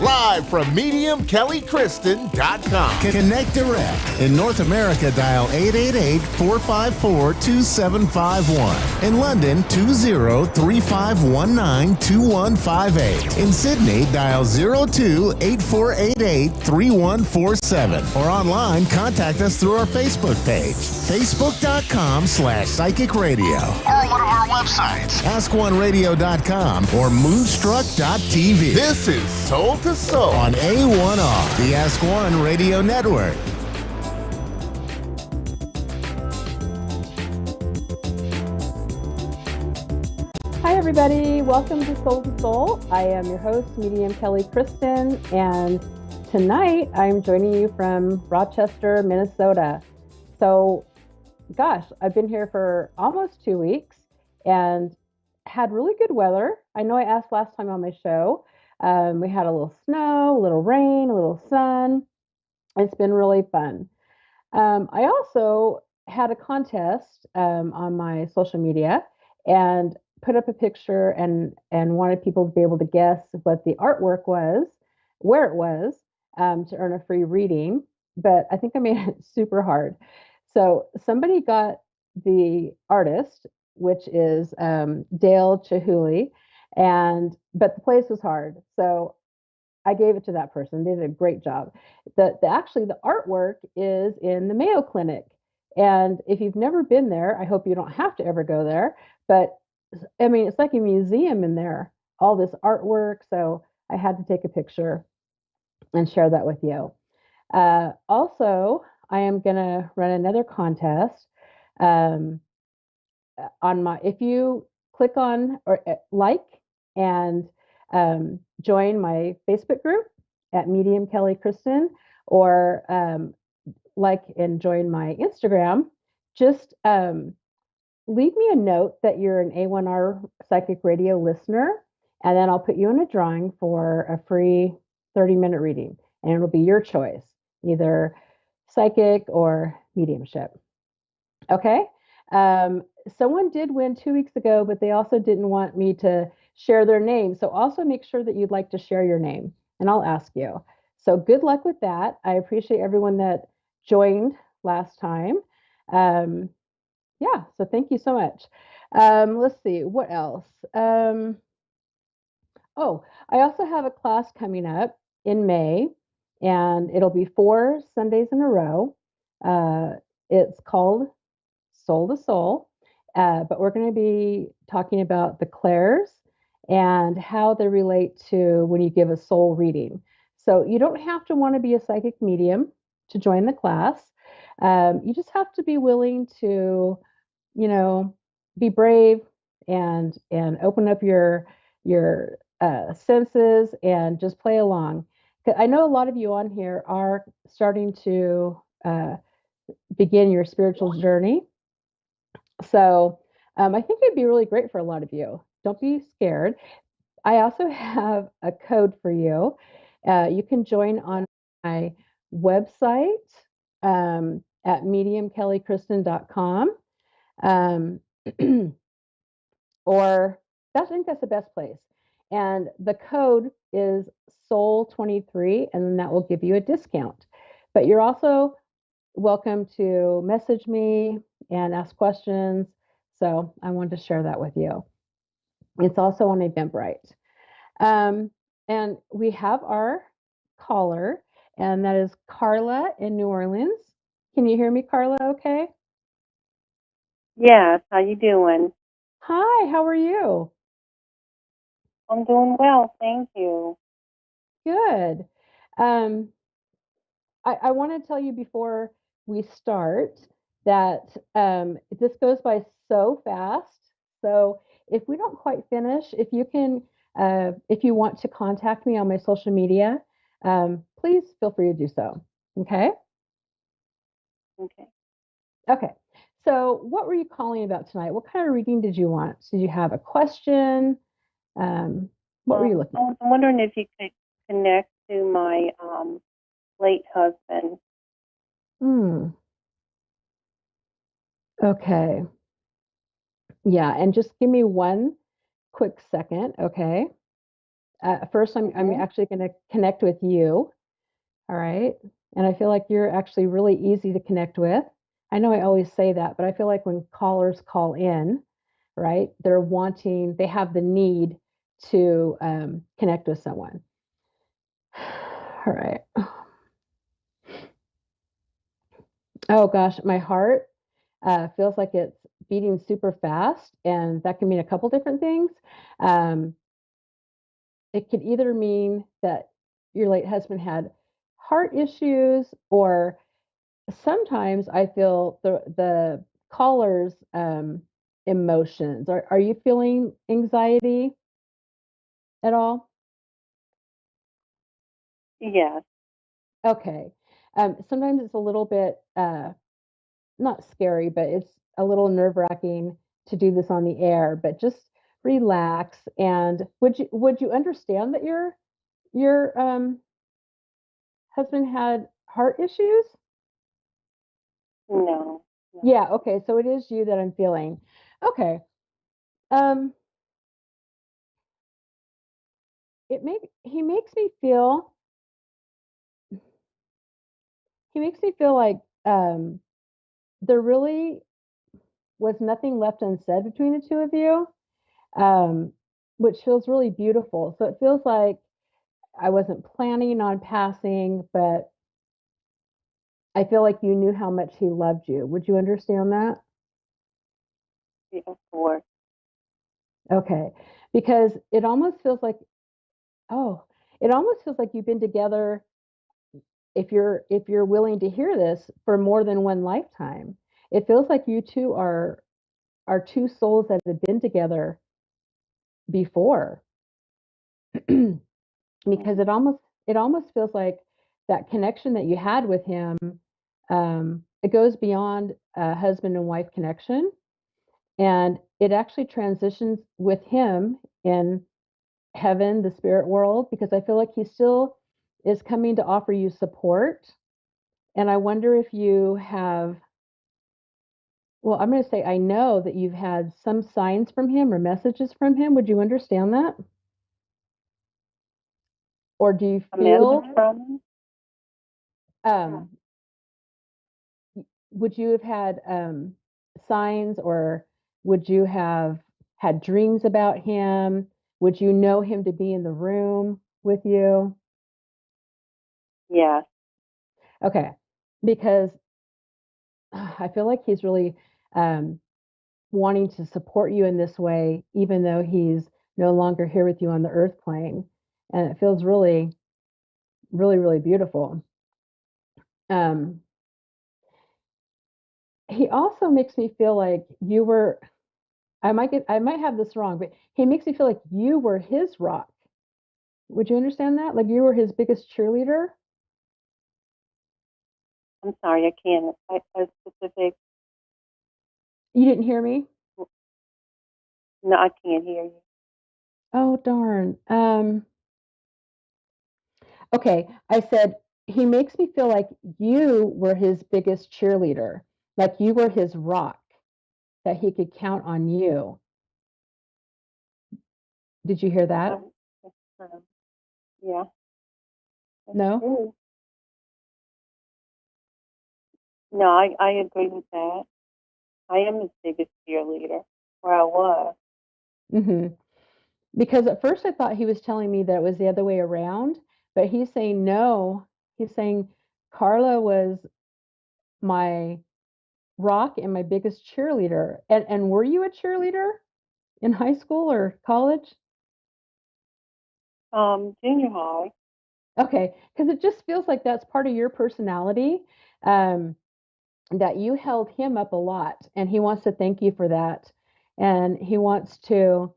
Live from MediumKellyKristen.com. Connect direct. In North America, dial 888-454-2751. In London, 20-3519-2158. In Sydney, dial 02-8488-3147. Or online, contact us through our Facebook page, facebook.com/psychic radio. Or one of our websites, askoneradio.com or moonstruck.tv. This is Soul to Soul on A1R, the Ask One Radio Network. Hi, everybody. Welcome to Soul to Soul. I am your host, Medium Kelly Kristen, and tonight I'm joining you from Rochester, Minnesota. So, gosh, I've been here for almost 2 weeks and had really good weather. I know I asked last time on my show. We had a little snow, a little rain, a little sun. It's been really fun. I also had a contest on my social media and put up a picture and wanted people to be able to guess what the artwork was, where it was, to earn a free reading. But I think I made it super hard. So somebody got the artist which is Dale Chihuly, but the place was hard, so I gave it to that person. They did a great job. Actually the artwork is in the Mayo Clinic, and if you've never been there, I hope you don't have to ever go there. But I mean, it's like a museum in there, all this artwork. So I had to take a picture and share that with you. Also, I am going to run another contest. Um, if you click on or like and join my Facebook group at Medium Kelly Kristen, or like and join my Instagram, just leave me a note that you're an A1R Psychic Radio listener, and then I'll put you in a drawing for a free 30-minute reading, and it'll be your choice, either psychic or mediumship. Okay. Someone did win 2 weeks ago, but they also didn't want me to share their name. So also make sure that you'd like to share your name, and I'll ask you. So good luck with that. I appreciate everyone that joined last time. Yeah, so thank you so much. Let's see, what else? Oh, I also have a class coming up in May, and it'll be 4 Sundays in a row. It's called Soul to Soul, but we're going to be talking about the clairs and how they relate to when you give a soul reading. So you don't have to want to be a psychic medium to join the class. You just have to be willing to, be brave and open up your senses and just play along. 'Cause I know a lot of you on here are starting to begin your spiritual journey. So I think it'd be really great for a lot of you. Don't be scared. I also have a code for you. You can join on my website at mediumkellykristen.com. Um, or I think that's the best place. And the code is SOUL23, and then that will give you a discount. But you're also welcome to message me and ask questions. So I wanted to share that with you. It's also on Eventbrite. And we have our caller, and that is Carla in New Orleans. Can you hear me, Carla? Okay. Yes, how you doing? Hi, how are you? I'm doing well, thank you. Good. I want to tell you before we start that this goes by so fast. So if we don't quite finish, if you want to contact me on my social media, please feel free to do so. Okay. Okay. Okay. So what were you calling about tonight? What kind of reading did you want? Did you have a question? What were you looking for? I'm wondering if you could connect to my late husband. Okay. Yeah, and just give me one quick second, okay? First, I'm actually going to connect with you, all right? And I feel like you're actually really easy to connect with. I know I always say that, but I feel like when callers call in, right, they have the need to connect with someone. All right. Oh gosh, my heart feels like it's beating super fast, and that can mean a couple different things. It could either mean that your late husband had heart issues, or sometimes I feel the caller's emotions. Are you feeling anxiety at all? Yes. Okay. Sometimes it's a little bit not scary, but it's a little nerve-wracking to do this on the air, but just relax. And would you understand that your husband had heart issues? No. Yeah, okay. So it is you that I'm feeling. Okay. Um he makes me feel like they're really was nothing left unsaid between the two of you, which feels really beautiful. So it feels like I wasn't planning on passing, but I feel like you knew how much he loved you. Would you understand that? Yeah, of course. Okay. Because it almost feels like, oh, it almost feels like you've been together, if you're willing to hear this, for more than one lifetime. It feels like you two are two souls that have been together before. Because it almost feels like that connection that you had with him, it goes beyond a husband and wife connection, and it actually transitions with him in heaven, the spirit world, because I feel like he still is coming to offer you support. And I wonder if you have, well, I'm going to say, I know that you've had some signs from him or messages from him. Would you understand that? Or do you A feel, message from him? um, would you have had signs, or would you have had dreams about him? Would you know him to be in the room with you? Yes. Okay. Because I feel like he's really um, wanting to support you in this way, even though he's no longer here with you on the earth plane. And it feels really, really, really beautiful. Um, he also makes me feel like you were, I might have this wrong, but he makes me feel like you were his rock. Would you understand that? Like you were his biggest cheerleader? I'm sorry, I can't. A specific. You didn't hear me? No, I can't hear you. Oh, darn. Okay, I said he makes me feel like you were his biggest cheerleader, like you were his rock, that he could count on you. Did you hear that? Yeah. No? True. No, I agree with that. I am his biggest cheerleader, or I was. Hmm. Because at first I thought he was telling me that it was the other way around, but he's saying no. He's saying Carla was my rock and my biggest cheerleader. And were you a cheerleader in high school or college? Junior high. Okay, because it just feels like that's part of your personality. Um, that you held him up a lot, and he wants to thank you for that. And he wants to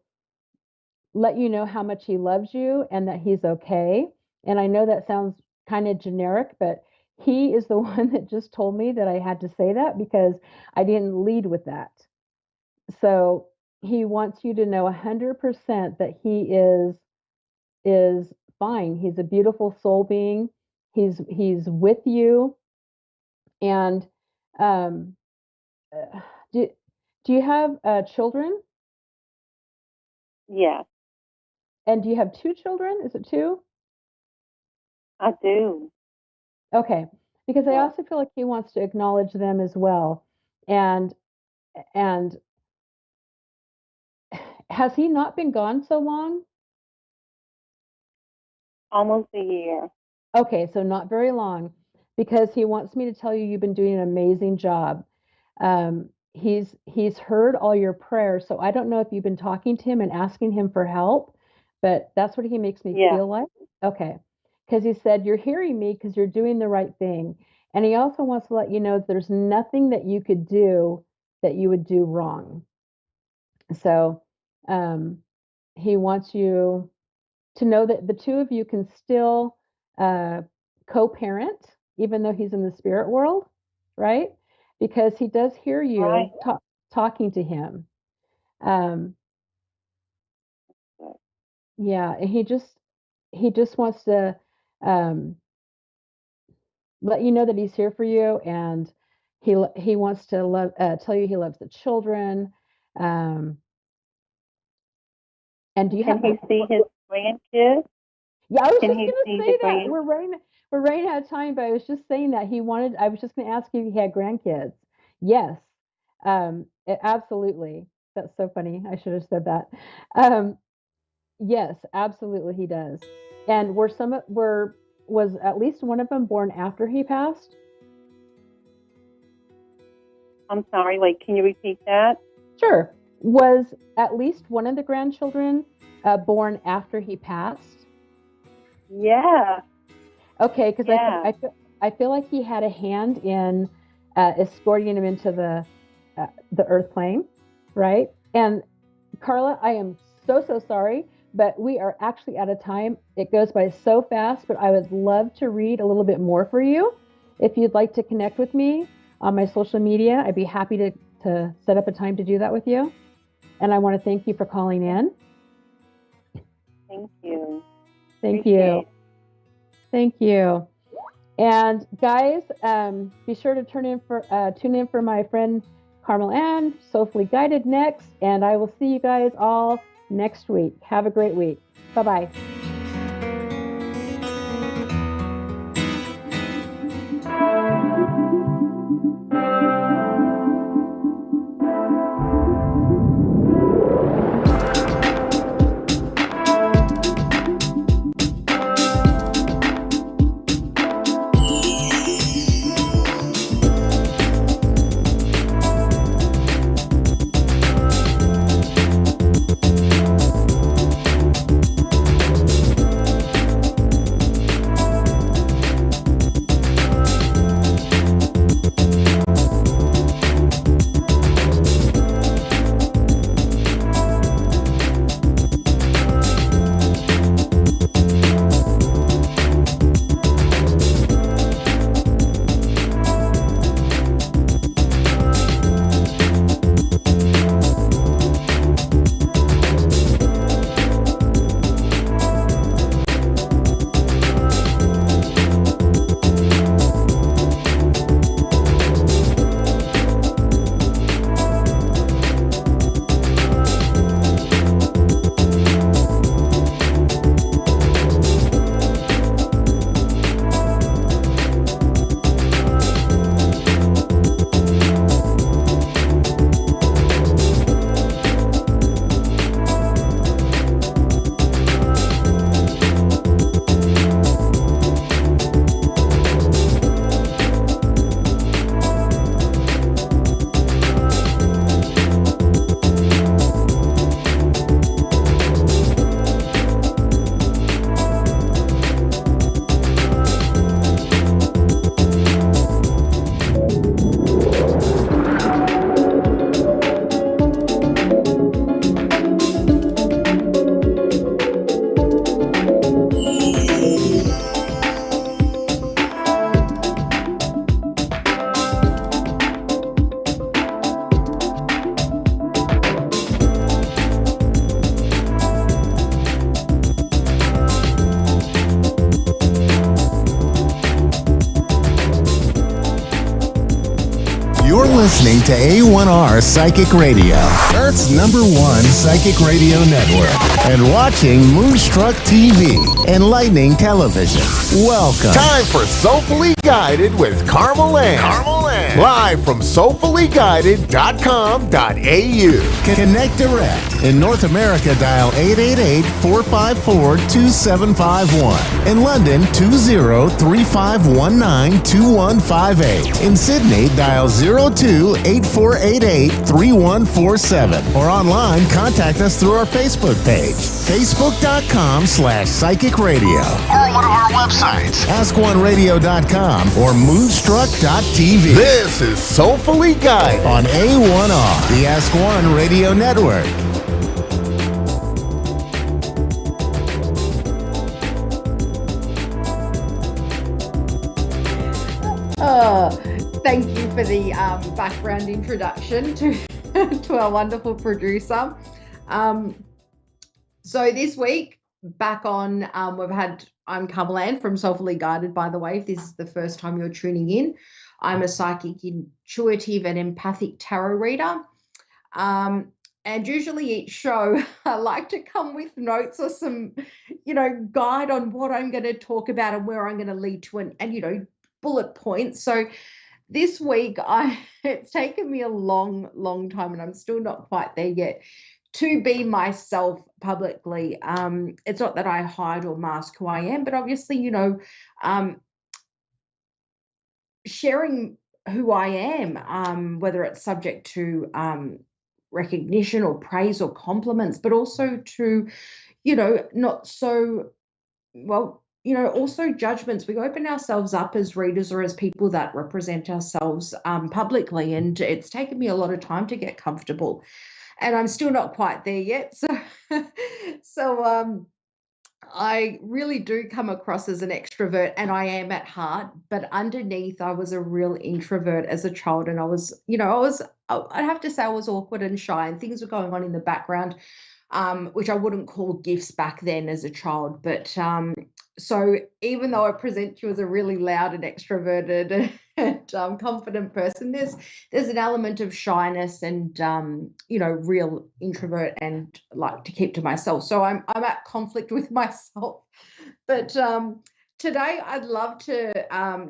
let you know how much he loves you and that he's okay. And I know that sounds kind of generic, but he is the one that just told me that I had to say that because I didn't lead with that. So he wants you to know 100% that he is fine. He's a beautiful soul being. He's with you. And um, do do you have children? Yes, And do you have two children? Is it two? I do. Okay, because I Yeah. also feel like he wants to acknowledge them as well. And and has he not been gone so long? Almost a year. Okay, so not very long, because he wants me to tell you you've been doing an amazing job. He's heard all your prayers, so I don't know if you've been talking to him and asking him for help, but that's what he makes me Yeah. feel like. Okay, because he said you're hearing me because you're doing the right thing, and he also wants to let you know that there's nothing that you could do that you would do wrong. So um, he wants you to know that the two of you can still uh, co-parent, even though he's in the spirit world, right? Because he does hear Right. you talking to him. Um, yeah, and he just wants to um, let you know that he's here for you, and he wants to tell you he loves the children. Um, and do you Can have? he see his grandkids? Yeah, I was Can just he gonna see the say that. grand? We're running out of time, but I was just saying that I was just gonna ask you if he had grandkids. Yes. Absolutely. That's so funny. I should have said that. Um, yes, absolutely, he does. And was at least one of them born after he passed? I'm sorry, wait, can you repeat that? Sure. Was at least one of the grandchildren born after he passed? Yeah, Okay, because yeah. I feel like he had a hand in escorting him into the Earth plane, right? And Carla, I am so sorry, but we are actually out of time. It goes by so fast, but I would love to read a little bit more for you. If you'd like to connect with me on my social media, I'd be happy to set up a time to do that with you. And I want to thank you for calling in. Thank you. Thank you. Thank you. And guys, be sure to tune in for my friend Carmel Ann, Soulfully Guided next, and I will see you guys all next week. Have a great week. Bye-bye. You're listening to A1R Psychic Radio, Earth's #1 psychic radio network, and watching Moonstruck TV, Enlightening Television. Welcome. Time for Soulfully Guided with Carmel Ann. Live from soulfullyguided.com.au. Connect direct. In North America, dial 888-454-2751. In London, 20-3519-2158. In Sydney, dial 02-8488-3147. Or online, contact us through our Facebook page, facebook.com/psychic radio. Or one of our websites, askoneradio.com or moonstruck.tv. This is Soulfully Guided on A1R, the Ask One Radio Network. Thank you for the background introduction to to our wonderful producer. So this week, back on, I'm Carmel Ann from Soulfully Guided, by the way, if this is the first time you're tuning in. I'm a psychic, intuitive, and empathic tarot reader. And usually each show, I like to come with notes or some, guide on what I'm going to talk about and where I'm going to lead to and bullet points. So this week, it's taken me a long time, and I'm still not quite there yet, to be myself publicly. It's not that I hide or mask who I am, but obviously, sharing who I am, whether it's subject to recognition or praise or compliments, but also to, not so, well, also judgments. We open ourselves up as readers or as people that represent ourselves publicly, and it's taken me a lot of time to get comfortable, and I'm still not quite there yet. So I really do come across as an extrovert, and I am at heart, but underneath I was a real introvert as a child, and I'd have to say I was awkward and shy, and things were going on in the background, which I wouldn't call gifts back then as a child. But so even though I present you as a really loud and extroverted and confident person, there's an element of shyness and real introvert and like to keep to myself. So I'm at conflict with myself. But today I'd love to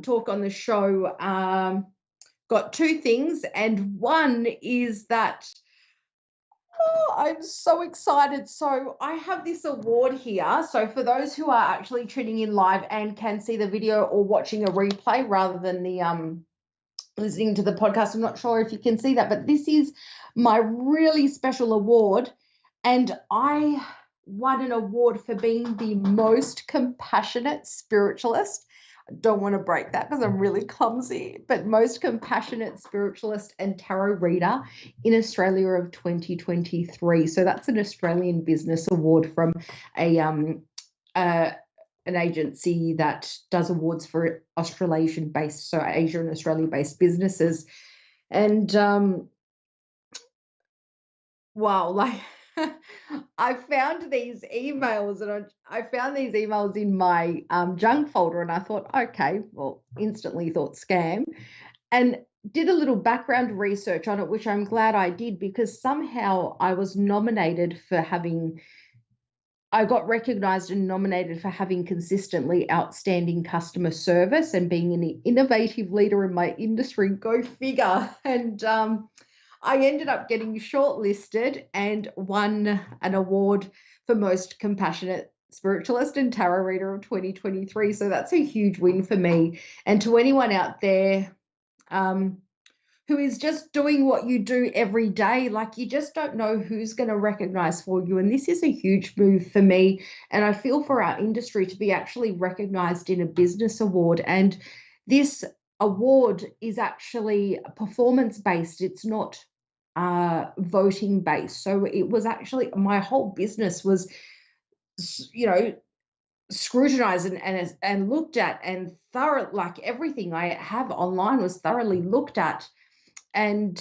talk on the show. Got two things, and one is that I'm so excited. So I have this award here. So for those who are actually tuning in live and can see the video or watching a replay rather than the listening to the podcast, I'm not sure if you can see that, but this is my really special award. And I won an award for being the most compassionate spiritualist. I don't want to break that because I'm really clumsy, but most compassionate spiritualist and tarot reader in Australia of 2023. So that's an Australian business award from an agency that does awards for Australasian-based, so Asia and Australia-based businesses. And wow, like I found these emails, and I found these emails in my junk folder, and I thought, okay, well, instantly thought scam, and did a little background research on it, which I'm glad I did, because somehow I was nominated for I got recognized and nominated for having consistently outstanding customer service and being an innovative leader in my industry. Go figure. And I ended up getting shortlisted and won an award for most compassionate spiritualist and tarot reader of 2023. So that's a huge win for me. And to anyone out there who is just doing what you do every day, like you just don't know who's going to recognize for you. And this is a huge move for me. And I feel for our industry to be actually recognized in a business award. And this award is actually performance-based. It's not voting based. So it was actually, my whole business was, scrutinized and looked at, and like everything I have online was thoroughly looked at. And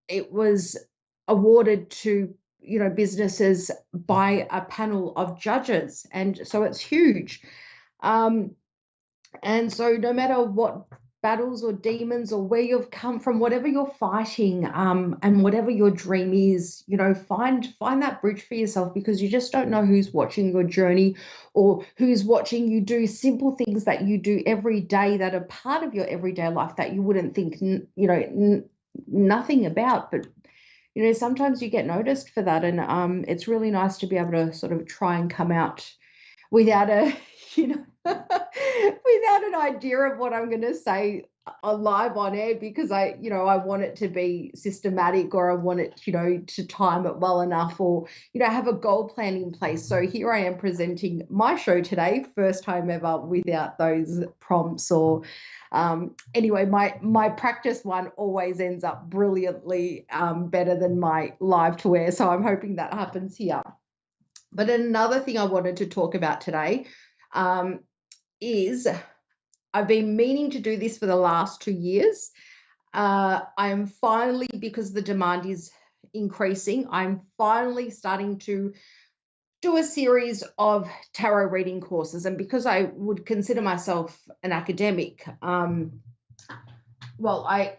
it was awarded to businesses by a panel of judges, and so it's huge. And so no matter what battles or demons or where you've come from, whatever you're fighting, and whatever your dream is, find that bridge for yourself, because you just don't know who's watching your journey or who's watching you do simple things that you do every day that are part of your everyday life that you wouldn't think, nothing about. But, sometimes you get noticed for that. And it's really nice to be able to sort of try and come out without a, without an idea of what I'm going to say live on air, because I want it to be systematic, or I want it, to time it well enough, or, have a goal plan in place. So here I am presenting my show today, first time ever without those prompts or, anyway, my practice one always ends up brilliantly better than my live to air. So I'm hoping that happens here. But another thing I wanted to talk about today, is I've been meaning to do this for the last 2 years. I'm finally, because the demand is increasing, I'm finally starting to do a series of tarot reading courses. And because I would consider myself an academic, well, I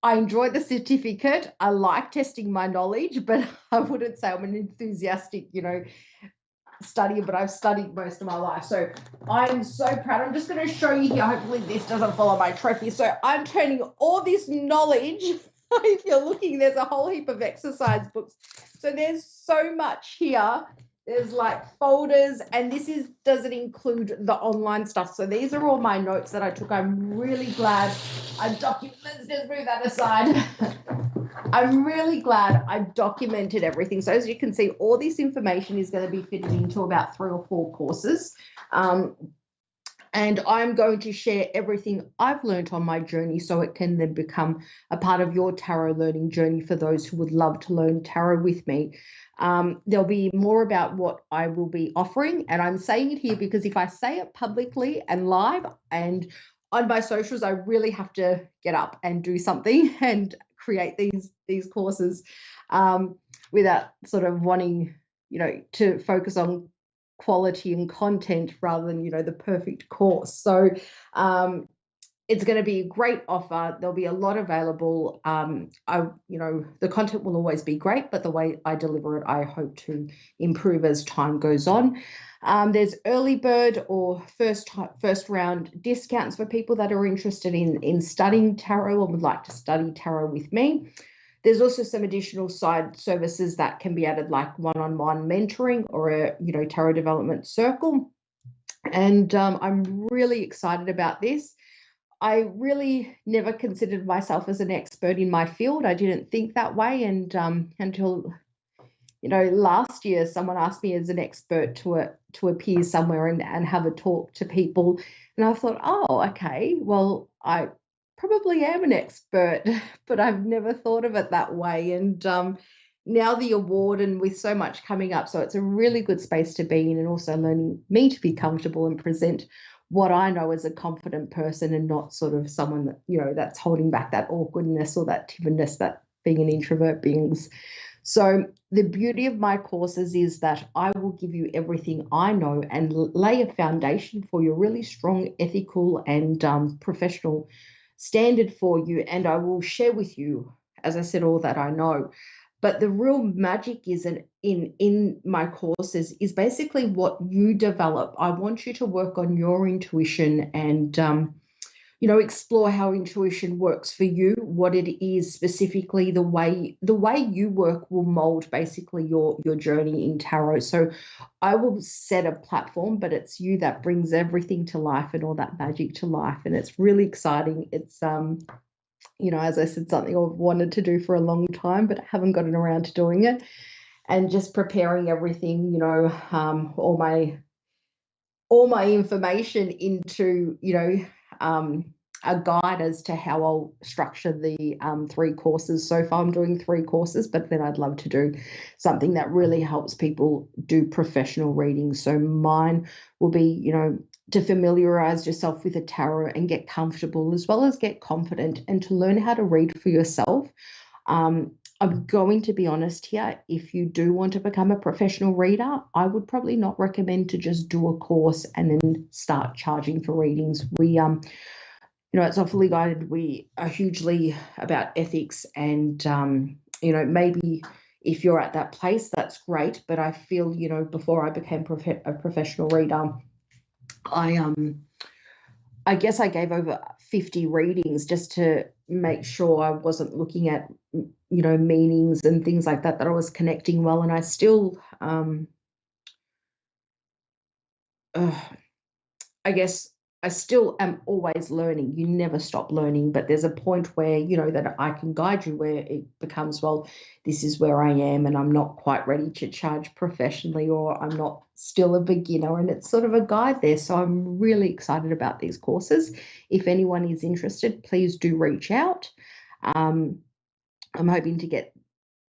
enjoy the certificate. I like testing my knowledge, but I wouldn't say I'm an enthusiastic, study, but I've studied most of my life. So I'm so proud. I'm just going to show you here. Hopefully this doesn't fall on my trophy. So I'm turning all this knowledge, if you're looking, there's a whole heap of exercise books. So there's so much here. There's like folders, and this doesn't include the online stuff. So these are all my notes that I took. I'm really glad I've documented. Let's just move that aside. I'm really glad I've documented everything. So as you can see, all this information is going to be fitted into about 3 or 4 courses. And I'm going to share everything I've learned on my journey so it can then become a part of your tarot learning journey for those who would love to learn tarot with me. There'll be more about what I will be offering, and I'm saying it here because if I say it publicly and live and on my socials, I really have to get up and do something and create these courses without sort of wanting, to focus on quality and content rather than, the perfect course. So it's going to be a great offer. There'll be a lot available. The content will always be great, but the way I deliver it, I hope to improve as time goes on. There's early bird or first round discounts for people that are interested in studying tarot or would like to study tarot with me. There's also some additional side services that can be added, like one-on-one mentoring or a tarot development circle. And I'm really excited about this. I really never considered myself as an expert in my field. I didn't think that way, and until last year, someone asked me as an expert to appear somewhere and have a talk to people, and I thought, oh, okay, well, I probably am an expert, but I've never thought of it that way. And now the award, and with so much coming up, so it's a really good space to be in, and also learning me to be comfortable and present what I know as a confident person and not sort of someone that, that's holding back that awkwardness or that timidness that being an introvert brings. So the beauty of my courses is that I will give you everything I know and lay a foundation for your really strong ethical and professional standard for you. And I will share with you, as I said, all that I know. But the real magic is in my courses is basically what you develop. I want you to work on your intuition and, explore how intuition works for you, what it is specifically, the way you work will mold basically your journey in tarot. So I will set a platform, but it's you that brings everything to life and all that magic to life. And it's really exciting. It's, as I said, something I've wanted to do for a long time, but I haven't gotten around to doing it. And just preparing everything, all my information into, a guide as to how I'll structure the 3 courses. So far I'm doing 3 courses, but then I'd love to do something that really helps people do professional readings. So mine will be, to familiarize yourself with the tarot and get comfortable as well as get confident and to learn how to read for yourself. I'm going to be honest here. If you do want to become a professional reader, I would probably not recommend to just do a course and then start charging for readings. We, at Softly Guided, we are hugely about ethics and, maybe if you're at that place, that's great. But I feel, before I became a professional reader, I guess I gave over 50 readings just to make sure I wasn't looking at, meanings and things like that I was connecting well. And I still, I guess I still am always learning. You never stop learning, but there's a point where, that I can guide you where it becomes, well, this is where I am and I'm not quite ready to charge professionally, or I'm not still a beginner, and it's sort of a guide there. So I'm really excited about these courses. If anyone is interested, please do reach out. I'm hoping to get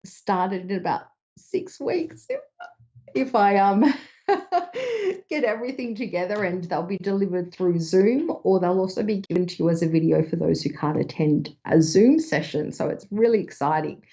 started in about 6 weeks if I get everything together, and they'll be delivered through Zoom, or they'll also be given to you as a video for those who can't attend a Zoom session. So it's really exciting.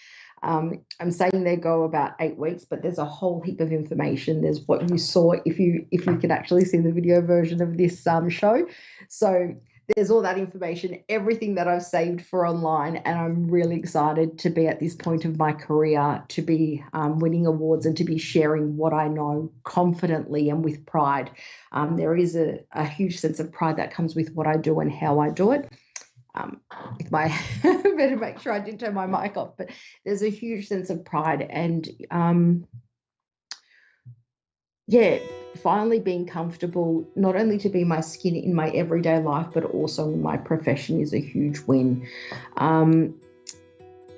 I'm saying they go about 8 weeks, but there's a whole heap of information. There's what you saw if you could actually see the video version of this show. So there's all that information, everything that I've saved for online, and I'm really excited to be at this point of my career, to be winning awards and to be sharing what I know confidently and with pride. There is a huge sense of pride that comes with what I do and how I do it. With my better make sure I didn't turn my mic off, but there's a huge sense of pride and finally being comfortable not only to be my skin in my everyday life but also in my profession is a huge win.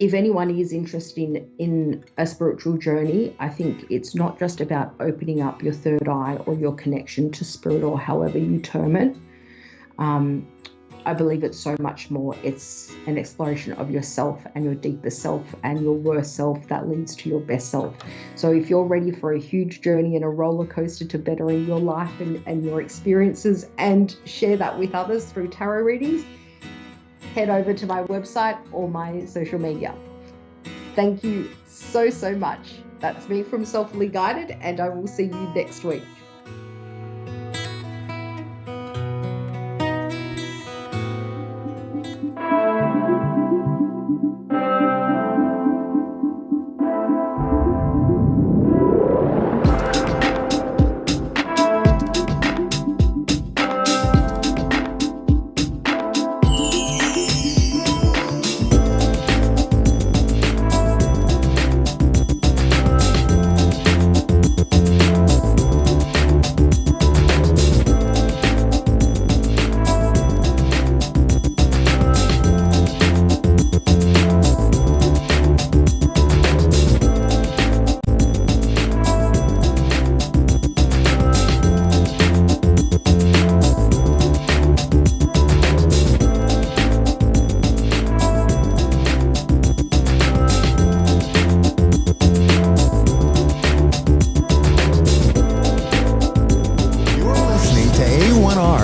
If anyone is interested in a spiritual journey, I think it's not just about opening up your third eye or your connection to spirit or however you term it. I believe it's so much more. It's an exploration of yourself and your deeper self and your worst self that leads to your best self. So if you're ready for a huge journey and a roller coaster to bettering your life and your experiences and share that with others through tarot readings, head over to my website or my social media. Thank you so, so much. That's me from Soulfully Guided, and I will see you next week.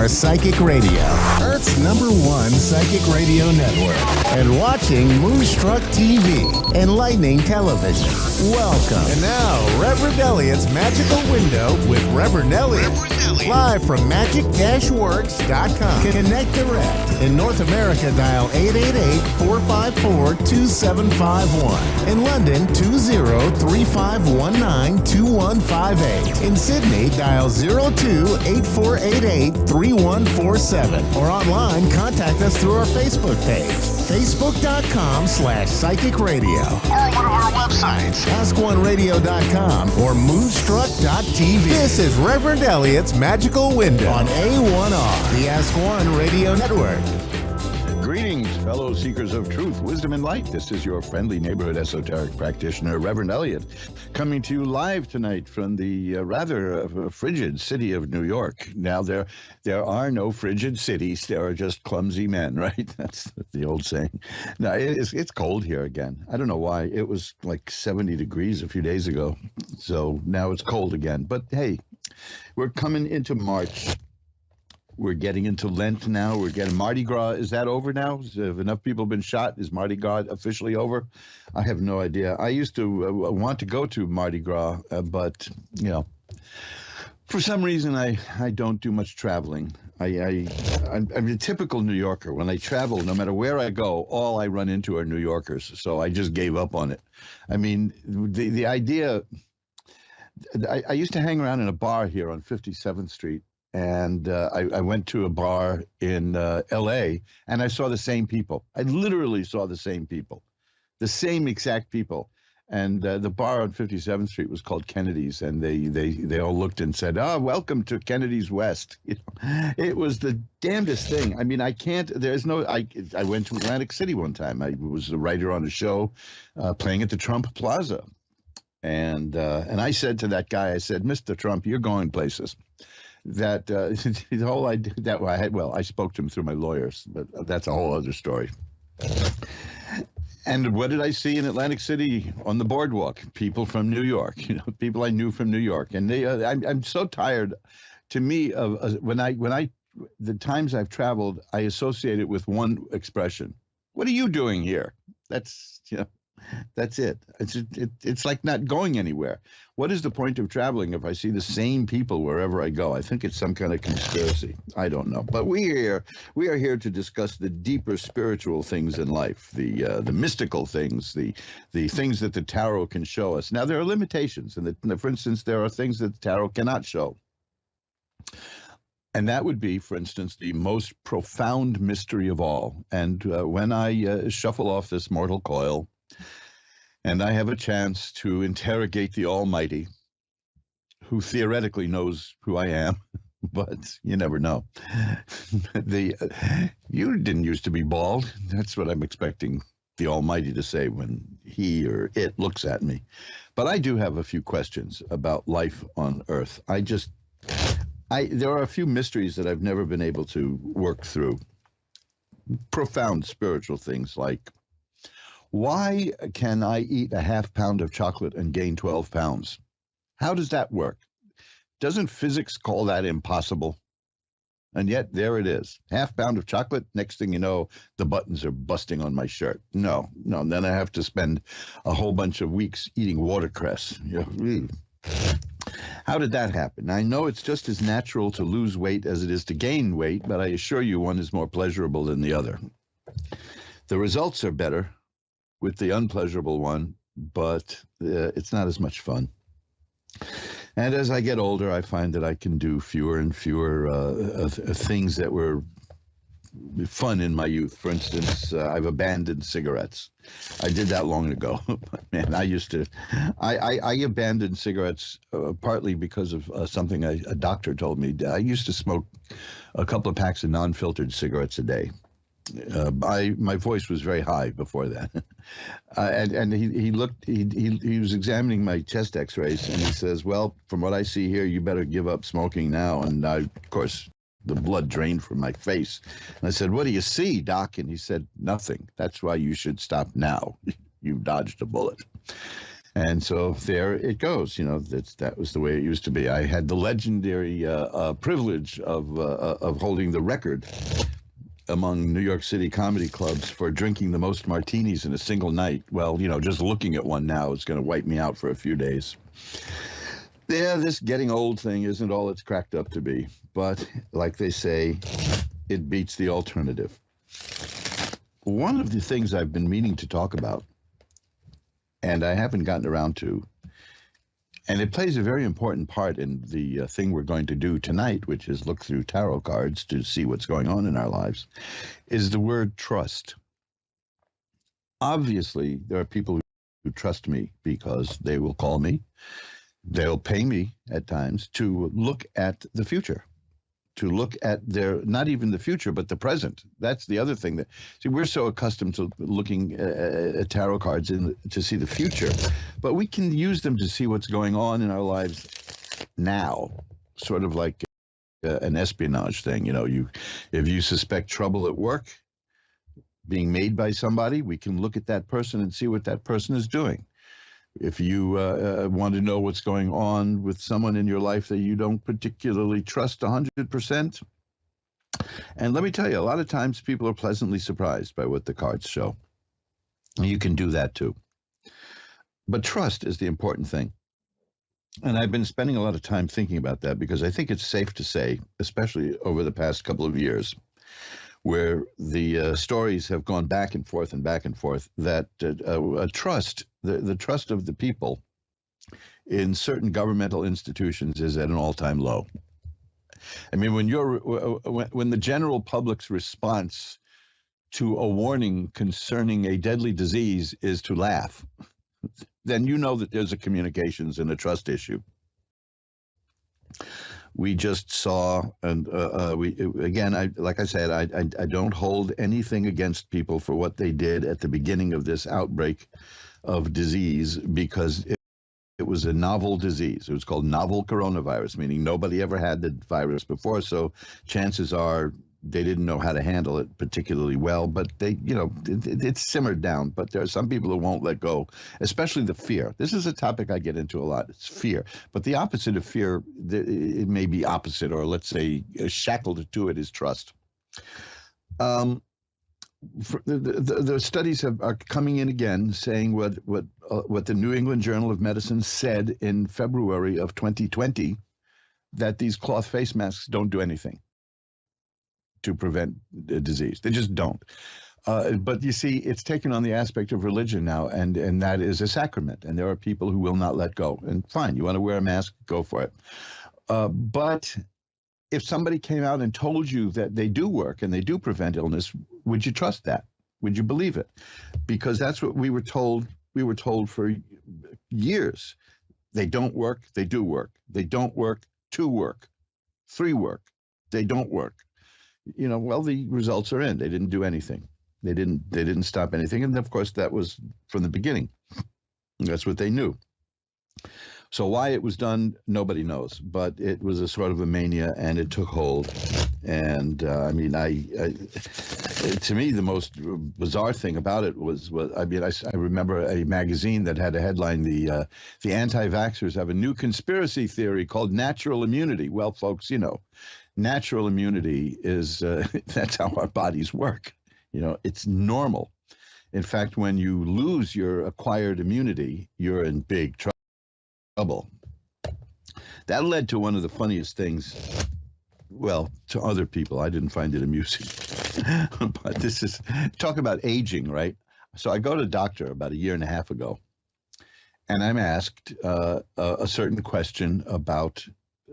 Psychic Radio, Earth's #1 psychic radio network, and watching Moonstruck TV, enlightening television. Welcome. And now, Reverend Elliot's Magical Window with Reverend Elliot. Live from magic-works.com. Connect direct. In North America, dial 888-454-2751. In London, 20-3519-2158. In Sydney, dial 02-8488-3147. Or online, contact us through our Facebook page, facebook.com/psychic radio. Or one of our websites, askoneradio.com or moonstruck.tv. This is Reverend Elliot's Magical Window on A1R, the Ask One Radio Network. Greetings, fellow seekers of truth, wisdom, and light. This is your friendly neighborhood esoteric practitioner, Reverend Elliot, coming to you live tonight from the rather frigid city of New York. Now, there are no frigid cities. There are just clumsy men, right? That's the old saying. Now, it's cold here again. I don't know why. It was like 70 degrees a few days ago, so now it's cold again. But hey, we're coming into March. We're getting into Lent now. We're getting Mardi Gras. Is that over now? Have enough people been shot? Is Mardi Gras officially over? I have no idea. I used to want to go to Mardi Gras, but, you know, for some reason I don't do much traveling. I'm a typical New Yorker. When I travel, no matter where I go, all I run into are New Yorkers. So I just gave up on it. I mean, the idea, I used to hang around in a bar here on 57th Street. And I went to a bar in L.A., and I saw the same people. I literally saw the same people, the same exact people. And the bar on 57th Street was called Kennedy's, and they all looked and said, "Oh, welcome to Kennedy's West." You know, it was the damnedest thing. I mean, I can't. There's no. I went to Atlantic City one time. I was a writer on a show, playing at the Trump Plaza, and I said to that guy, I said, "Mr. Trump, you're going places." That the whole idea that I spoke to him through my lawyers, but that's a whole other story. And what did I see in Atlantic City on the boardwalk? People from New York, you know, people I knew from New York, and I'm so tired. To me, of the times I've traveled, I associate it with one expression: "What are you doing here?" That's, you know, That's it. It's like not going anywhere. What is the point of traveling if I see the same people wherever I go? I think it's some kind of conspiracy. I don't know. But we are here to discuss the deeper spiritual things in life, the mystical things, the things that the tarot can show us. Now, there are limitations, and for instance, there are things that the tarot cannot show. And that would be, for instance, the most profound mystery of all. And when I shuffle off this mortal coil and I have a chance to interrogate the Almighty, who theoretically knows who I am, but you never know. You didn't used to be bald. That's what I'm expecting the Almighty to say when he or it looks at me. But I do have a few questions about life on Earth. There are a few mysteries that I've never been able to work through. Profound spiritual things like, why can I eat a half pound of chocolate and gain 12 pounds? How does that work? Doesn't physics call that impossible? And yet there it is. Half pound of chocolate. Next thing you know, the buttons are busting on my shirt. No. Then I have to spend a whole bunch of weeks eating watercress. How did that happen? I know it's just as natural to lose weight as it is to gain weight, but I assure you one is more pleasurable than the other. The results are better with the unpleasurable one, but it's not as much fun. And as I get older, I find that I can do fewer and fewer things that were fun in my youth. For instance, I've abandoned cigarettes. I did that long ago. Man, I abandoned cigarettes partly because of something a doctor told me. I used to smoke a couple of packs of non-filtered cigarettes a day. My voice was very high before that. And he was examining my chest x-rays, and he says, well, from what I see here, you better give up smoking now. And I, of course, the blood drained from my face. And I said, what do you see, Doc? And he said, nothing. That's why you should stop now. You dodged a bullet. And so there it goes. That was the way it used to be. I had the legendary privilege of holding the record among New York City comedy clubs for drinking the most martinis in a single night. Well, just looking at one now is going to wipe me out for a few days. Yeah, this getting old thing isn't all it's cracked up to be. But like they say, it beats the alternative. One of the things I've been meaning to talk about, and I haven't gotten around to, and it plays a very important part in the thing we're going to do tonight, which is look through tarot cards to see what's going on in our lives, is the word trust. Obviously, there are people who trust me because they will call me. They'll pay me at times to look at the future, to look at not even the future, but the present. That's the other thing we're so accustomed to looking at tarot cards to see the future, but we can use them to see what's going on in our lives now, sort of like an espionage thing. If you suspect trouble at work being made by somebody, we can look at that person and see what that person is doing. If you want to know what's going on with someone in your life that you don't particularly trust 100%, and let me tell you, a lot of times people are pleasantly surprised by what the cards show. You can do that too. But trust is the important thing. And I've been spending a lot of time thinking about that because I think it's safe to say, especially over the past couple of years, where the stories have gone back and forth, that trust, the trust of the people in certain governmental institutions is at an all-time low. I mean, when the general public's response to a warning concerning a deadly disease is to laugh, then you know that there's a communications and a trust issue. We just saw, and like I said, I don't hold anything against people for what they did at the beginning of this outbreak of disease, because it was a novel disease. It was called novel coronavirus, meaning nobody ever had the virus before, so chances are they didn't know how to handle it particularly well, but it simmered down. But there are some people who won't let go, especially the fear. This is a topic I get into a lot. It's fear. But the opposite of fear, it may be opposite, or let's say shackled to it, is trust. the studies are coming in again, saying what the New England Journal of Medicine said in February of 2020, that these cloth face masks don't do anything to prevent disease. They just don't. But you see, it's taken on the aspect of religion now, and that is a sacrament. And there are people who will not let go. And fine, you want to wear a mask, go for it. But if somebody came out and told you that they do work and they do prevent illness, would you trust that? Would you believe it? Because that's what we were told. We were told for years. They don't work. They do work. They don't work. 2 work. 3 work. They don't work. Well, the results are in. They didn't do anything. They didn't stop anything. And of course, that was from the beginning. That's what they knew. So why it was done, nobody knows. But it was a sort of a mania, and it took hold. And to me, the most bizarre thing about it was I remember a magazine that had a headline: the anti-vaxxers have a new conspiracy theory called natural immunity. Well, folks, natural immunity is that's how our bodies work. It's normal. In fact, when you lose your acquired immunity, you're in big trouble. That led to one of the funniest things. Well, to other people, I didn't find it amusing. But this is, talk about aging, right? So I go to a doctor about 1.5 years ago, and I'm asked a certain question about,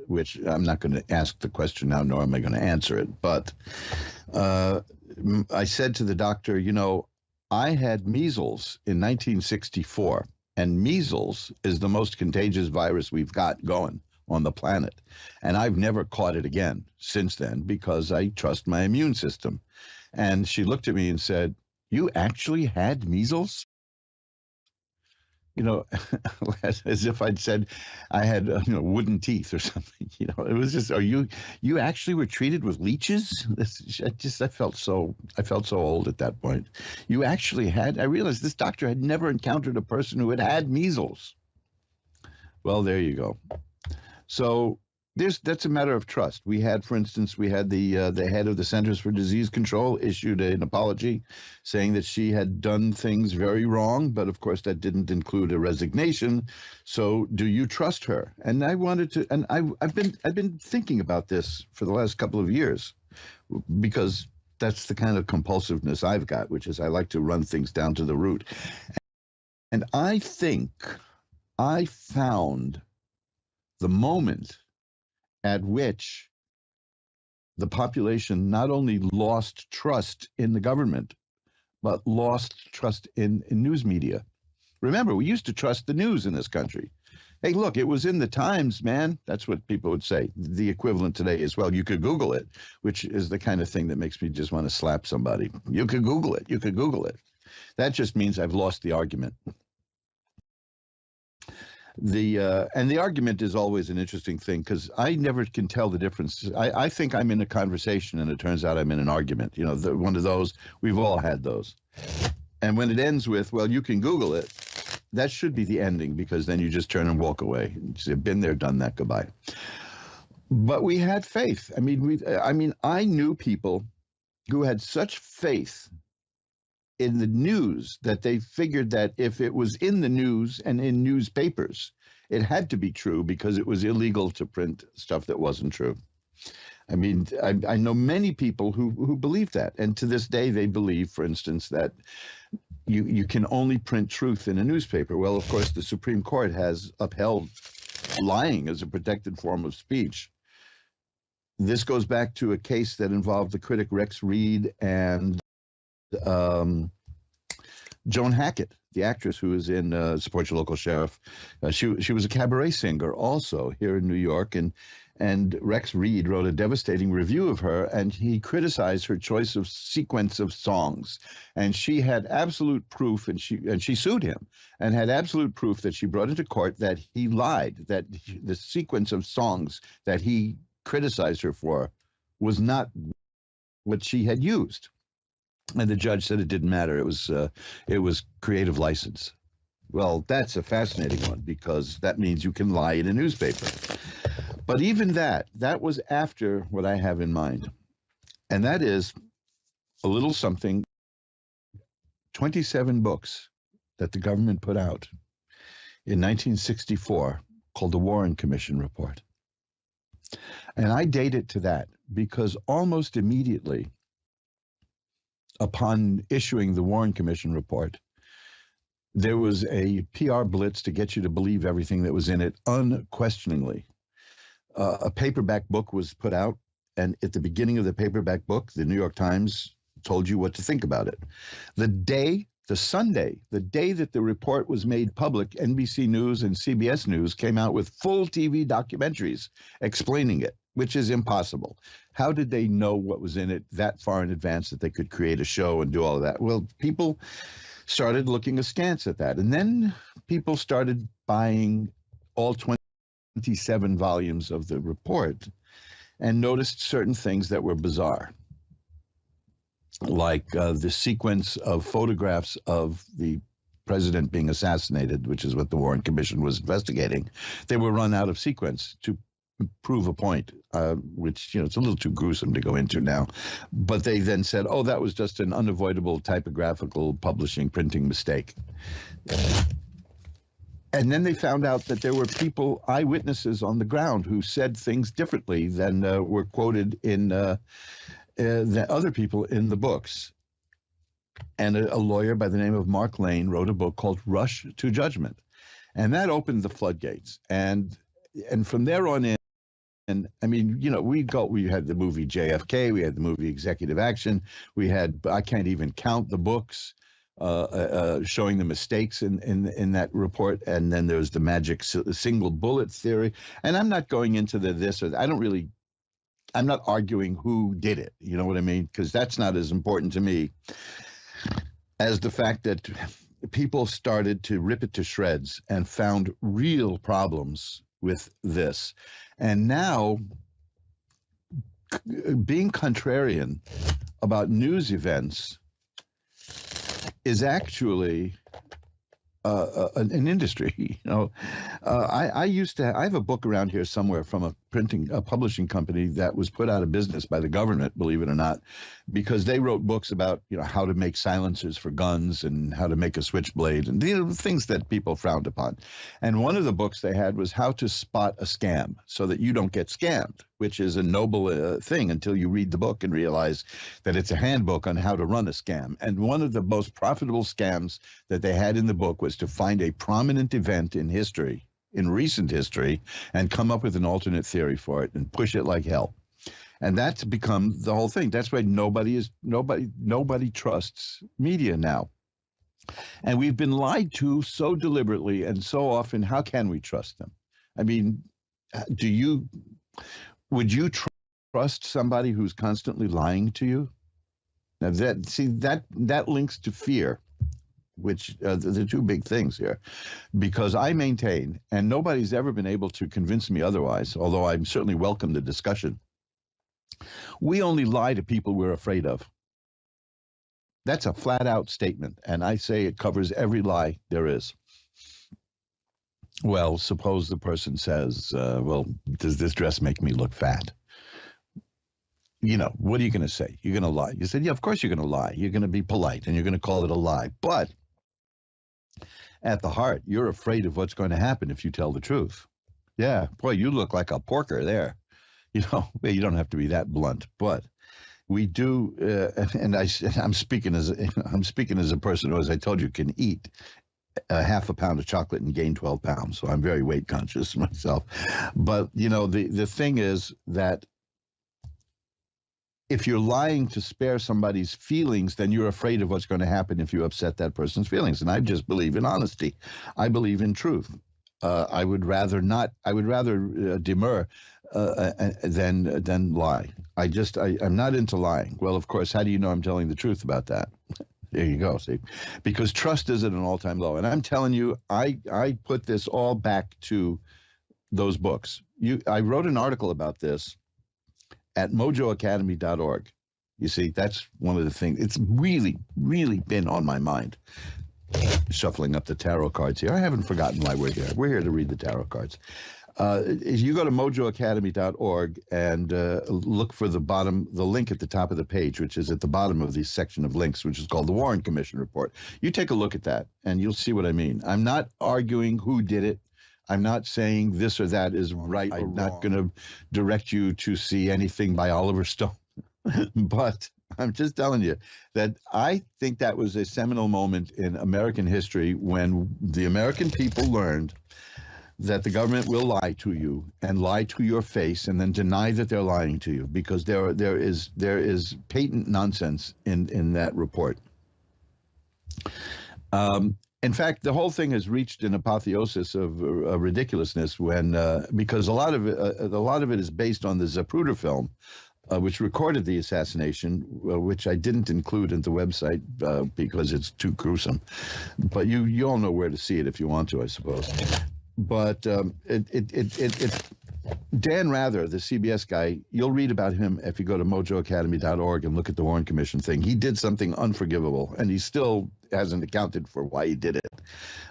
which I'm not going to ask the question now, nor am I going to answer it. But I said to the doctor, I had measles in 1964, and measles is the most contagious virus we've got going on the planet. And I've never caught it again since then because I trust my immune system. And she looked at me and said, "You actually had measles?" As if I'd said I had wooden teeth or something. It was just, you actually were treated with leeches? I felt so old at that point. You actually had, I realized this doctor had never encountered a person who had measles. Well, there you go. So that's a matter of trust. We had, for instance, the head of the Centers for Disease Control issued an apology saying that she had done things very wrong, but of course that didn't include a resignation. So do you trust her? And I wanted to, and I've been thinking about this for the last couple of years, because that's the kind of compulsiveness I've got, which is I like to run things down to the root. And I think I found the moment at which the population not only lost trust in the government, but lost trust in news media. Remember, we used to trust the news in this country. Hey, look, it was in the Times, man. That's what people would say. The equivalent today is, well, you could Google it, which is the kind of thing that makes me just want to slap somebody. You could Google it. You could Google it. That just means I've lost the argument. And the argument is always an interesting thing, because I never can tell the difference. I think I'm in a conversation, and it turns out I'm in an argument. One of those, we've all had those. And when it ends with, well, you can Google it, that should be the ending, because then you just turn and walk away. You've been there, done that, goodbye. But we had faith. I knew people who had such faith in the news that they figured that if it was in the news and in newspapers, it had to be true, because it was illegal to print stuff that wasn't true. I know many people who believe that. And to this day, they believe, for instance, that you can only print truth in a newspaper. Well, of course, the Supreme Court has upheld lying as a protected form of speech. This goes back to a case that involved the critic Rex Reed and Joan Hackett, the actress who is in Support Your Local Sheriff. She was a cabaret singer also here in New York, and Rex Reed wrote a devastating review of her, and he criticized her choice of sequence of songs. And she had absolute proof, and she sued him, and had absolute proof that she brought into court that he lied, that the sequence of songs that he criticized her for was not what she had used. And the judge said it didn't matter. It was creative license. Well, that's a fascinating one, because that means you can lie in a newspaper. But even that was after what I have in mind. And that is a little something 27 books that the government put out in 1964 called the Warren Commission Report. And I date it to that because almost immediately upon issuing the Warren Commission Report, there was a PR blitz to get you to believe everything that was in it unquestioningly. A paperback book was put out, and at the beginning of the paperback book, the New York Times told you what to think about it. The Sunday, the day that the report was made public, NBC News and CBS News came out with full TV documentaries explaining it, which is impossible. How did they know what was in it that far in advance that they could create a show and do all of that? Well, people started looking askance at that. And then people started buying all 27 volumes of the report and noticed certain things that were bizarre, like the sequence of photographs of the president being assassinated, which is what the Warren Commission was investigating. They were run out of sequence to prove a point, which, it's a little too gruesome to go into now. But they then said, oh, that was just an unavoidable typographical printing mistake. And then they found out that there were eyewitnesses on the ground who said things differently than were quoted in the other people in the books. And a lawyer by the name of Mark Lane wrote a book called Rush to Judgment. And that opened the floodgates. And from there on in, and I mean, we had the movie JFK, we had the movie Executive Action, we had, I can't even count the books showing the mistakes in that report. And then there's the magic single bullet theory. And I'm not going into this, or I'm not arguing who did it, you know what I mean? Because that's not as important to me as the fact that people started to rip it to shreds and found real problems with this. And now, being contrarian about news events is actually an industry. I have a book around here somewhere from a publishing company that was put out of business by the government, believe it or not, because they wrote books about how to make silencers for guns and how to make a switchblade and things that people frowned upon. And one of the books they had was how to spot a scam so that you don't get scammed, which is a noble thing until you read the book and realize that it's a handbook on how to run a scam. And one of the most profitable scams that they had in the book was to find a prominent event in history, in recent history, and come up with an alternate theory for it and push it like hell. And that's become the whole thing. That's why nobody trusts media now. And we've been lied to so deliberately and so often. How can we trust them? I mean, would you trust somebody who's constantly lying to you? Now that links to fear, which the two big things here, because I maintain, and nobody's ever been able to convince me otherwise, although I certainly welcome the discussion, we only lie to people we're afraid of. That's a flat out statement, and I say it covers every lie there is. Well, suppose the person says, well, does this dress make me look fat? What are you going to say? You're going to lie. You said, yeah, of course you're going to lie. You're going to be polite, and you're going to call it a lie. But at the heart, you're afraid of what's going to happen if you tell the truth. Yeah, boy, you look like a porker there. You don't have to be that blunt, but we do. And I'm speaking as a person who, as I told you, can eat half a pound of chocolate and gain 12 pounds. So I'm very weight conscious myself. But the thing is that if you're lying to spare somebody's feelings, then you're afraid of what's going to happen if you upset that person's feelings. And I just believe in honesty. I believe in truth. I would rather demur than lie. I'm not into lying. Well, of course, how do you know I'm telling the truth about that? There you go, see? Because trust is at an all-time low. And I'm telling you, I put this all back to those books. I wrote an article about this at mojoacademy.org. You see, that's one of the things. It's really, really been on my mind. Shuffling up the tarot cards here. I haven't forgotten why we're here. We're here to read the tarot cards. If you go to mojoacademy.org and look for the link at the top of the page, which is at the bottom of the section of links, which is called the Warren Commission Report. You take a look at that, and you'll see what I mean. I'm not arguing who did it. I'm not saying this or that is right. I'm not going to direct you to see anything by Oliver Stone. But I'm just telling you that I think that was a seminal moment in American history when the American people learned that the government will lie to you and lie to your face and then deny that they're lying to you, because there is patent nonsense in that report. In fact, the whole thing has reached an apotheosis of ridiculousness when because a lot of it is based on the Zapruder film, which recorded the assassination, which I didn't include in the website because it's too gruesome. But you all know where to see it if you want to, I suppose. But Dan Rather, the CBS guy, you'll read about him if you go to mojoacademy.org and look at the Warren Commission thing. He did something unforgivable, and he still hasn't accounted for why he did it.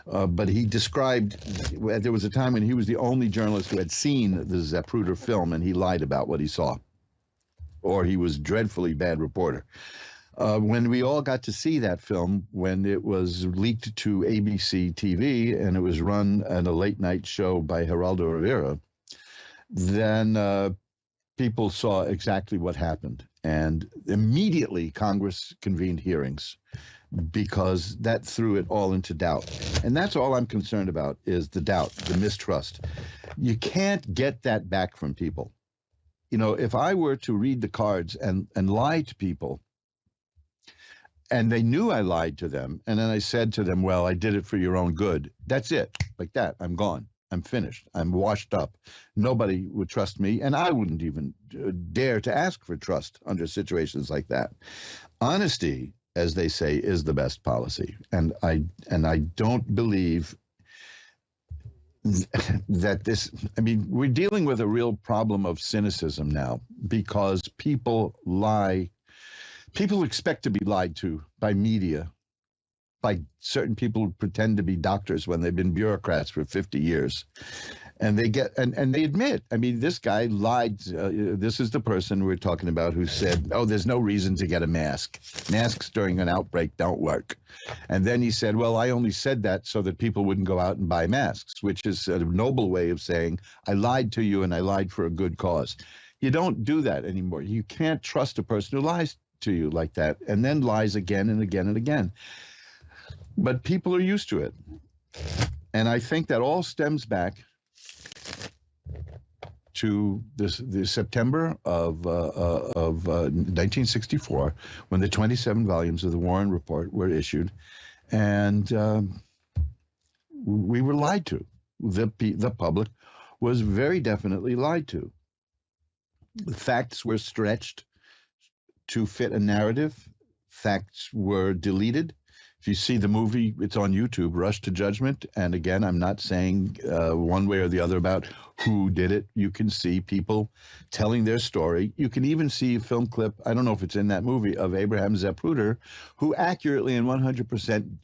But he described, there was a time when he was the only journalist who had seen the Zapruder film, and he lied about what he saw. Or he was a dreadfully bad reporter. When we all got to see that film, when it was leaked to ABC TV and it was run at a late night show by Geraldo Rivera, then people saw exactly what happened. And immediately Congress convened hearings because that threw it all into doubt. And that's all I'm concerned about is the doubt, the mistrust. You can't get that back from people. You know, if I were to read the cards and lie to people, and they knew I lied to them, and then I said to them, well, I did it for your own good. That's it. Like that. I'm gone. I'm finished. I'm washed up. Nobody would trust me, and I wouldn't even dare to ask for trust under situations like that. Honesty, as they say, is the best policy. And I don't believe that this, I mean, we're dealing with a real problem of cynicism now because people lie. People expect to be lied to by media, by certain people who pretend to be doctors when they've been bureaucrats for 50 years. And they get, and they admit, I mean, this guy lied. This is the person we're talking about who said, oh, there's no reason to get a mask. Masks during an outbreak don't work. And then he said, well, I only said that so that people wouldn't go out and buy masks, which is a noble way of saying, I lied to you and I lied for a good cause. You don't do that anymore. You can't trust a person who lies to you like that and then lies again and again and again. But people are used to it. And I think that all stems back to the September of 1964, when the 27 volumes of the Warren Report were issued, and we were lied to. The public was very definitely lied to. The facts were stretched to fit a narrative. Facts were deleted. If you see the movie, it's on YouTube, Rush to Judgment. And again, I'm not saying one way or the other about who did it. You can see people telling their story. You can even see a film clip, I don't know if it's in that movie, of Abraham Zapruder, who accurately and 100%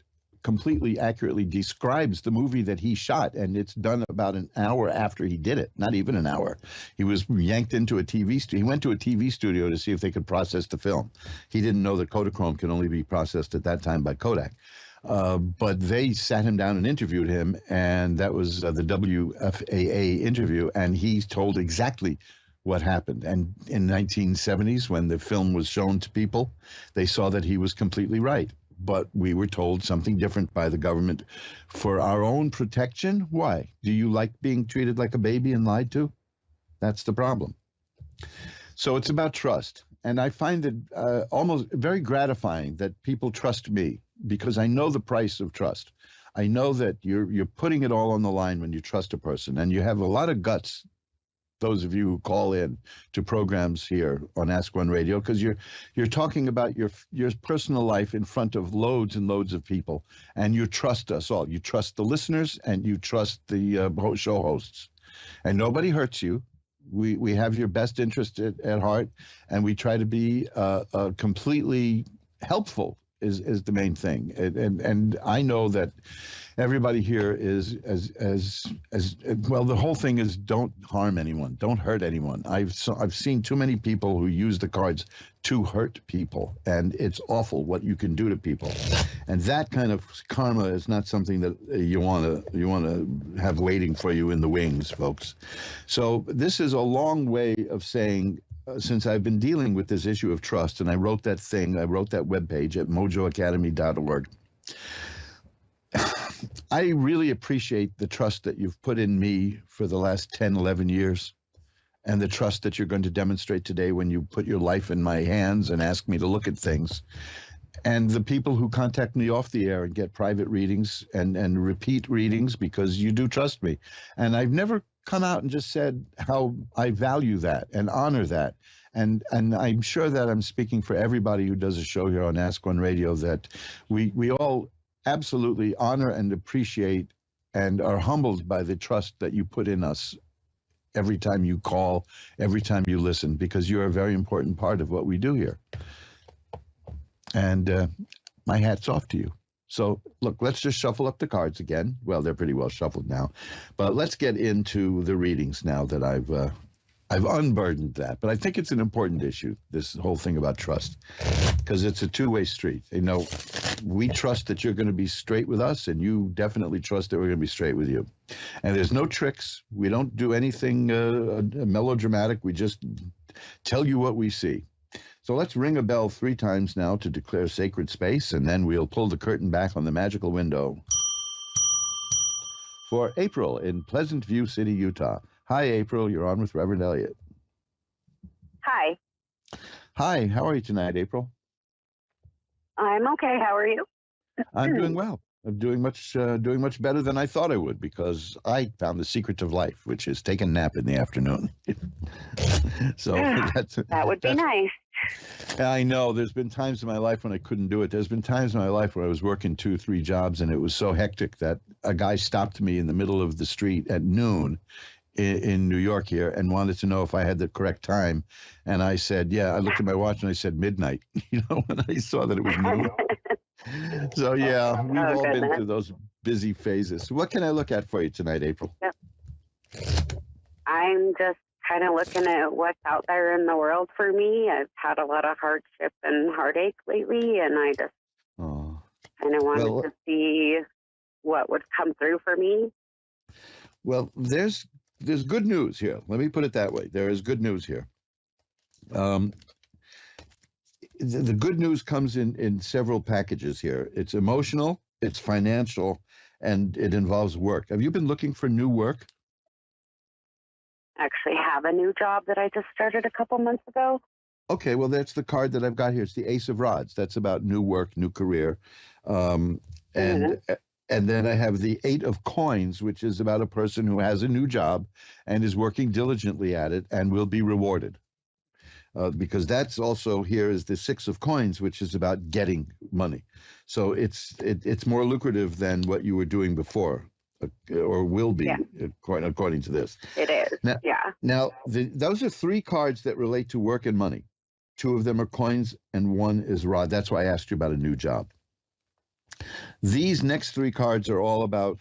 completely accurately describes the movie that he shot. And it's done about an hour after he did it, not even an hour. He was yanked into a TV studio. He went to a TV studio to see if they could process the film. He didn't know that Kodachrome can only be processed at that time by Kodak. But they sat him down and interviewed him, and that was the WFAA interview, and he told exactly what happened. And in 1970s, when the film was shown to people, they saw that he was completely right. But we were told something different by the government for our own protection. Why? Do you like being treated like a baby and lied to? That's the problem. So it's about trust. And I find it almost very gratifying that people trust me, because I know the price of trust. I know that you're putting it all on the line when you trust a person, and you have a lot of guts, those of you who call in to programs here on Ask One Radio, because you're talking about your personal life in front of loads and loads of people, and you trust us all. You trust the listeners, and you trust the show hosts, and nobody hurts you. We have your best interest at heart, and we try to be completely helpful is the main thing. And I know that everybody here is as well. The whole thing is don't harm anyone, don't hurt anyone. I've seen too many people who use the cards to hurt people, and it's awful what you can do to people. And that kind of karma is not something that you want to have waiting for you in the wings, folks. So this is a long way of saying, since I've been dealing with this issue of trust, and I wrote that webpage at mojoacademy.org. I really appreciate the trust that you've put in me for the last 10, 11 years, and the trust that you're going to demonstrate today when you put your life in my hands and ask me to look at things. And the people who contact me off the air and get private readings and repeat readings because you do trust me. And I've never come out and just said how I value that and honor that. And I'm sure that I'm speaking for everybody who does a show here on Ask One Radio, that we all absolutely honor and appreciate and are humbled by the trust that you put in us every time you call, every time you listen, because you're a very important part of what we do here. And my hat's off to you. So, look, let's just shuffle up the cards again. Well, they're pretty well shuffled now. But let's get into the readings now that I've unburdened that. But I think it's an important issue, this whole thing about trust, because it's a two-way street. You know, we trust that you're going to be straight with us, and you definitely trust that we're going to be straight with you. And there's no tricks. We don't do anything melodramatic. We just tell you what we see. So let's ring a bell 3 times now to declare sacred space, and then we'll pull the curtain back on the magical window for April in Pleasant View City, Utah. Hi, April. You're on with Reverend Elliot. Hi. Hi. How are you tonight, April? I'm okay. How are you? I'm doing well. I'm doing much better than I thought I would, because I found the secret of life, which is take a nap in the afternoon. So that would be nice. I know. There's been times in my life when I couldn't do it. There's been times in my life where I was working 2, 3 jobs, and it was so hectic that a guy stopped me in the middle of the street at noon in New York here and wanted to know if I had the correct time. And I said, yeah. I looked at my watch and I said midnight, when I saw that it was noon. So, yeah, we've all been through those busy phases. What can I look at for you tonight, April? Yep. I'm just kind of looking at what's out there in the world for me. I've had a lot of hardship and heartache lately, and I just kind of wanted to see what would come through for me. Well, there's good news here. Let me put it that way. There is good news here. The good news comes in several packages here. It's emotional, it's financial, and it involves work. Have you been looking for new work? Actually have a new job that I just started a couple months ago. Okay, well, that's the card that I've got here. It's the Ace of Rods. That's about new work, new career. And then I have the 8 of Coins, which is about a person who has a new job and is working diligently at it and will be rewarded. Because that's also here is the 6 of Coins, which is about getting money. So it's more lucrative than what you were doing before, or will be, according to this. It is, Now, those are 3 cards that relate to work and money. 2 of them are coins and 1 is rod. That's why I asked you about a new job. These next 3 cards are all about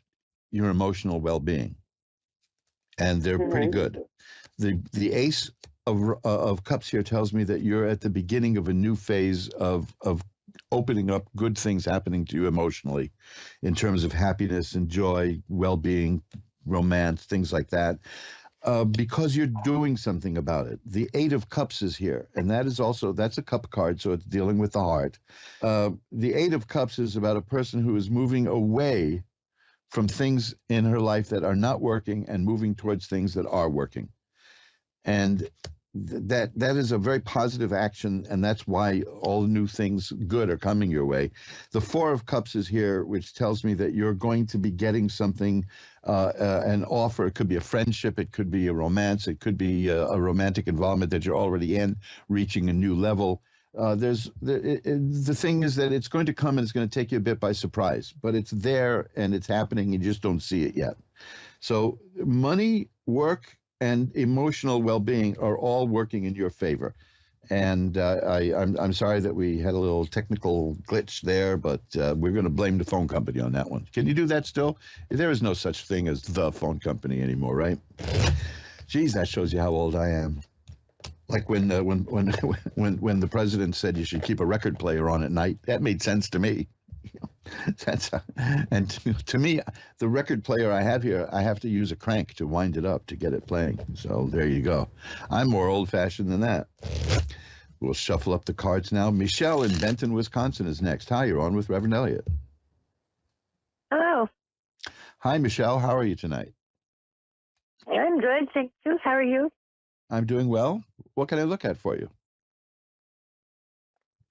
your emotional well-being, and they're pretty good. The Ace of Cups here tells me that you're at the beginning of a new phase of opening up, good things happening to you emotionally in terms of happiness and joy, well-being, romance, things like that, because you're doing something about it. The 8 of Cups is here, and that's a cup card, so it's dealing with the heart. The 8 of Cups is about a person who is moving away from things in her life that are not working and moving towards things that are working. And that is a very positive action, and that's why all new things good are coming your way. The 4 of Cups is here, which tells me that you're going to be getting something, an offer. It could be a friendship, it could be a romance, it could be a romantic involvement that you're already in, reaching a new level. The thing is that it's going to come and it's going to take you a bit by surprise, but it's there and it's happening. You just don't see it yet. So money, work, and emotional well-being are all working in your favor. And I'm sorry that we had a little technical glitch there, but we're going to blame the phone company on that one. Can you do that still? There is no such thing as the phone company anymore, right? Geez, that shows you how old I am. Like when the president said you should keep a record player on at night, that made sense to me. And to me, the record player I have here, I have to use a crank to wind it up to get it playing. So there you go. I'm more old-fashioned than that. We'll shuffle up the cards now. Michelle in Benton, Wisconsin is next. Hi, you're on with Reverend Elliott. Hello. Hi, Michelle. How are you tonight? I'm good, thank you. How are you? I'm doing well. What can I look at for you?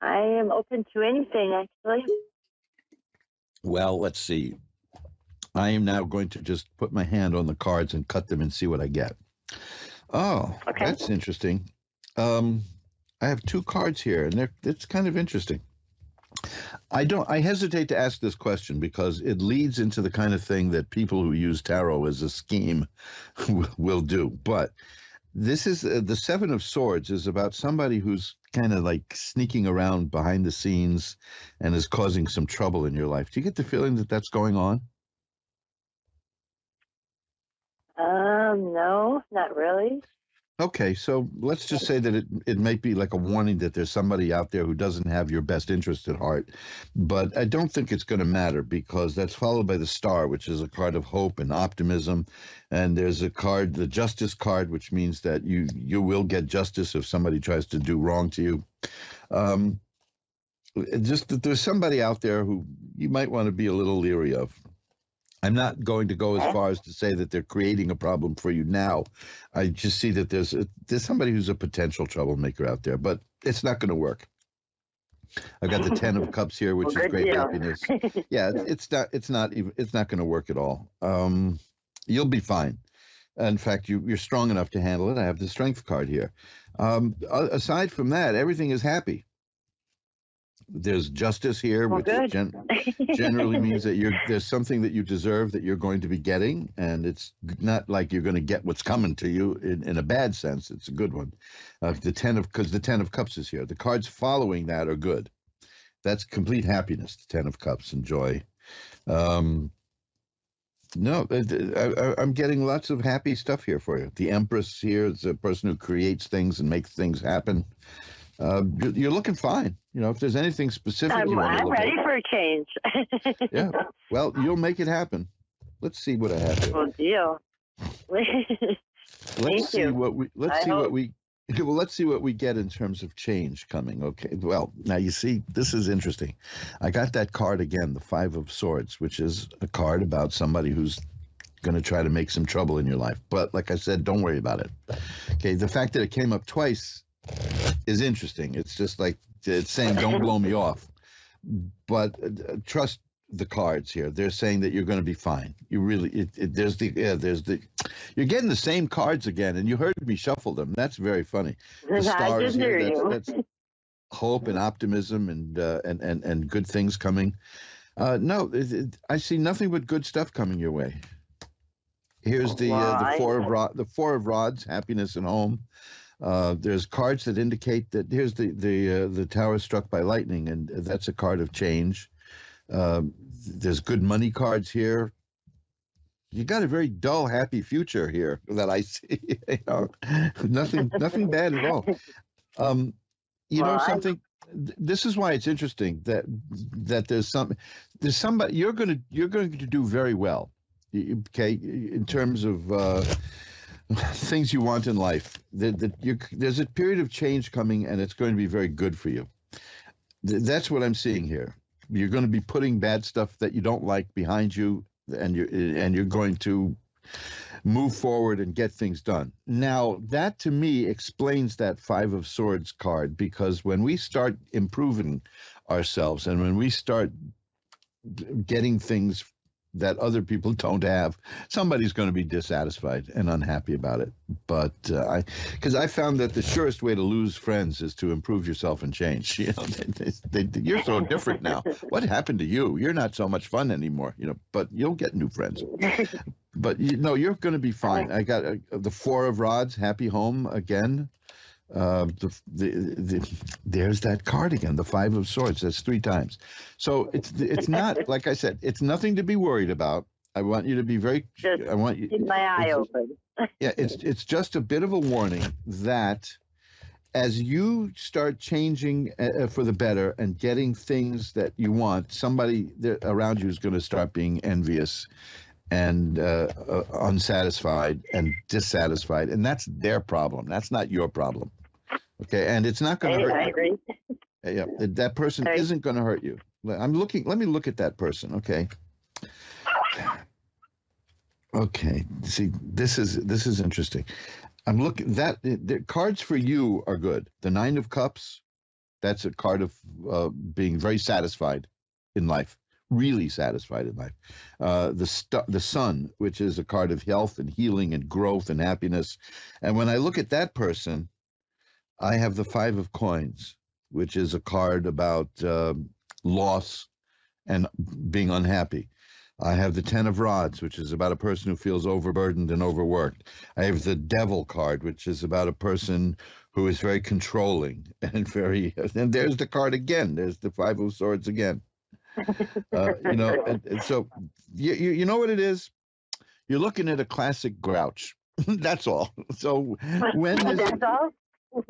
I am open to anything, actually. Well, let's see. I am now going to just put my hand on the cards and cut them and see what I get. Oh, okay. That's interesting. I have two cards here, and it's kind of interesting. I hesitate to ask this question because it leads into the kind of thing that people who use tarot as a scheme will do. But this is the Seven of Swords is about somebody who's kind of like sneaking around behind the scenes and is causing some trouble in your life. Do you get the feeling that that's going on? No, not really. Okay, so let's just say that it might be like a warning that there's somebody out there who doesn't have your best interest at heart. But I don't think it's going to matter because that's followed by the Star, which is a card of hope and optimism. And there's a card, the Justice card, which means that you will get justice if somebody tries to do wrong to you. Just that there's somebody out there who you might want to be a little leery of. I'm not going to go as far as to say that they're creating a problem for you now. I just see that there's somebody who's a potential troublemaker out there, but it's not going to work. I got the 10 of Cups here, which is great happiness. Yeah, it's not going to work at all. You'll be fine. In fact, you're strong enough to handle it. I have the Strength card here. Aside from that, everything is happy. There's justice here, which generally means that there's something that you deserve that you're going to be getting, and it's not like you're going to get what's coming to you in a bad sense. It's a good one. Because the 10 of Cups is here. The cards following that are good. That's complete happiness, the 10 of Cups and joy. No, I'm getting lots of happy stuff here for you. The Empress here is a person who creates things and makes things happen. You're looking fine. You know, if there's anything specific you want to look ready at. for a change. Yeah. Well, you'll make it happen. Let's see what I have here. Well, deal. Let's see what we get in terms of change coming. Okay. Well, now you see, this is interesting. I got that card again, the 5 of Swords, which is a card about somebody who's going to try to make some trouble in your life. But like I said, don't worry about it. Okay. The fact that it came up twice is interesting. It's just like it's saying, don't blow me off. But trust the cards here. They're saying that you're going to be fine. You really, you're getting the same cards again, and you heard me shuffle them. That's very funny. The Star is here. That's hope and optimism and good things coming. No, I see nothing but good stuff coming your way. Here's the Four of Rods, happiness and home. There's cards that indicate that here's the tower struck by lightning, and that's a card of change. There's good money cards here. You got a very dull, happy future here that I see. You know, nothing bad at all. You know something. This is why it's interesting that there's somebody you're going to do very well. Okay, in terms of things you want in life. There's a period of change coming, and it's going to be very good for you. That's what I'm seeing here. You're going to be putting bad stuff that you don't like behind you, and you're going to move forward and get things done. Now, that to me explains that 5 of Swords card, because when we start improving ourselves and when we start getting things that other people don't have, somebody's going to be dissatisfied and unhappy about it. But because I found that the surest way to lose friends is to improve yourself and change. You know, you're so different now. What happened to you? You're not so much fun anymore. You know, but you'll get new friends. But you're going to be fine. I got the 4 of Rods, happy home again. There's that card again, the Five of Swords. That's 3 times. So it's not, like I said, it's nothing to be worried about. I want you to be very. Just I want you. keep my eye open. Yeah, it's just a bit of a warning that as you start changing for the better and getting things that you want, somebody around you is going to start being envious and unsatisfied and dissatisfied, and that's their problem. That's not your problem. Okay, and it's not going to hurt you. I agree. Yeah, that person isn't going to hurt you. Let me look at that person. Okay. Okay. See, this is interesting. I'm looking that the cards for you are good. The 9 of Cups, that's a card of being very satisfied in life, really satisfied in life. The Sun, which is a card of health and healing and growth and happiness. And when I look at that person, I have the 5 of Coins, which is a card about loss and being unhappy. I have the 10 of Rods, which is about a person who feels overburdened and overworked. I have the Devil card, which is about a person who is very controlling and very. And there's the card again. There's the 5 of Swords again. And so you know what it is. You're looking at a classic grouch. That's all. So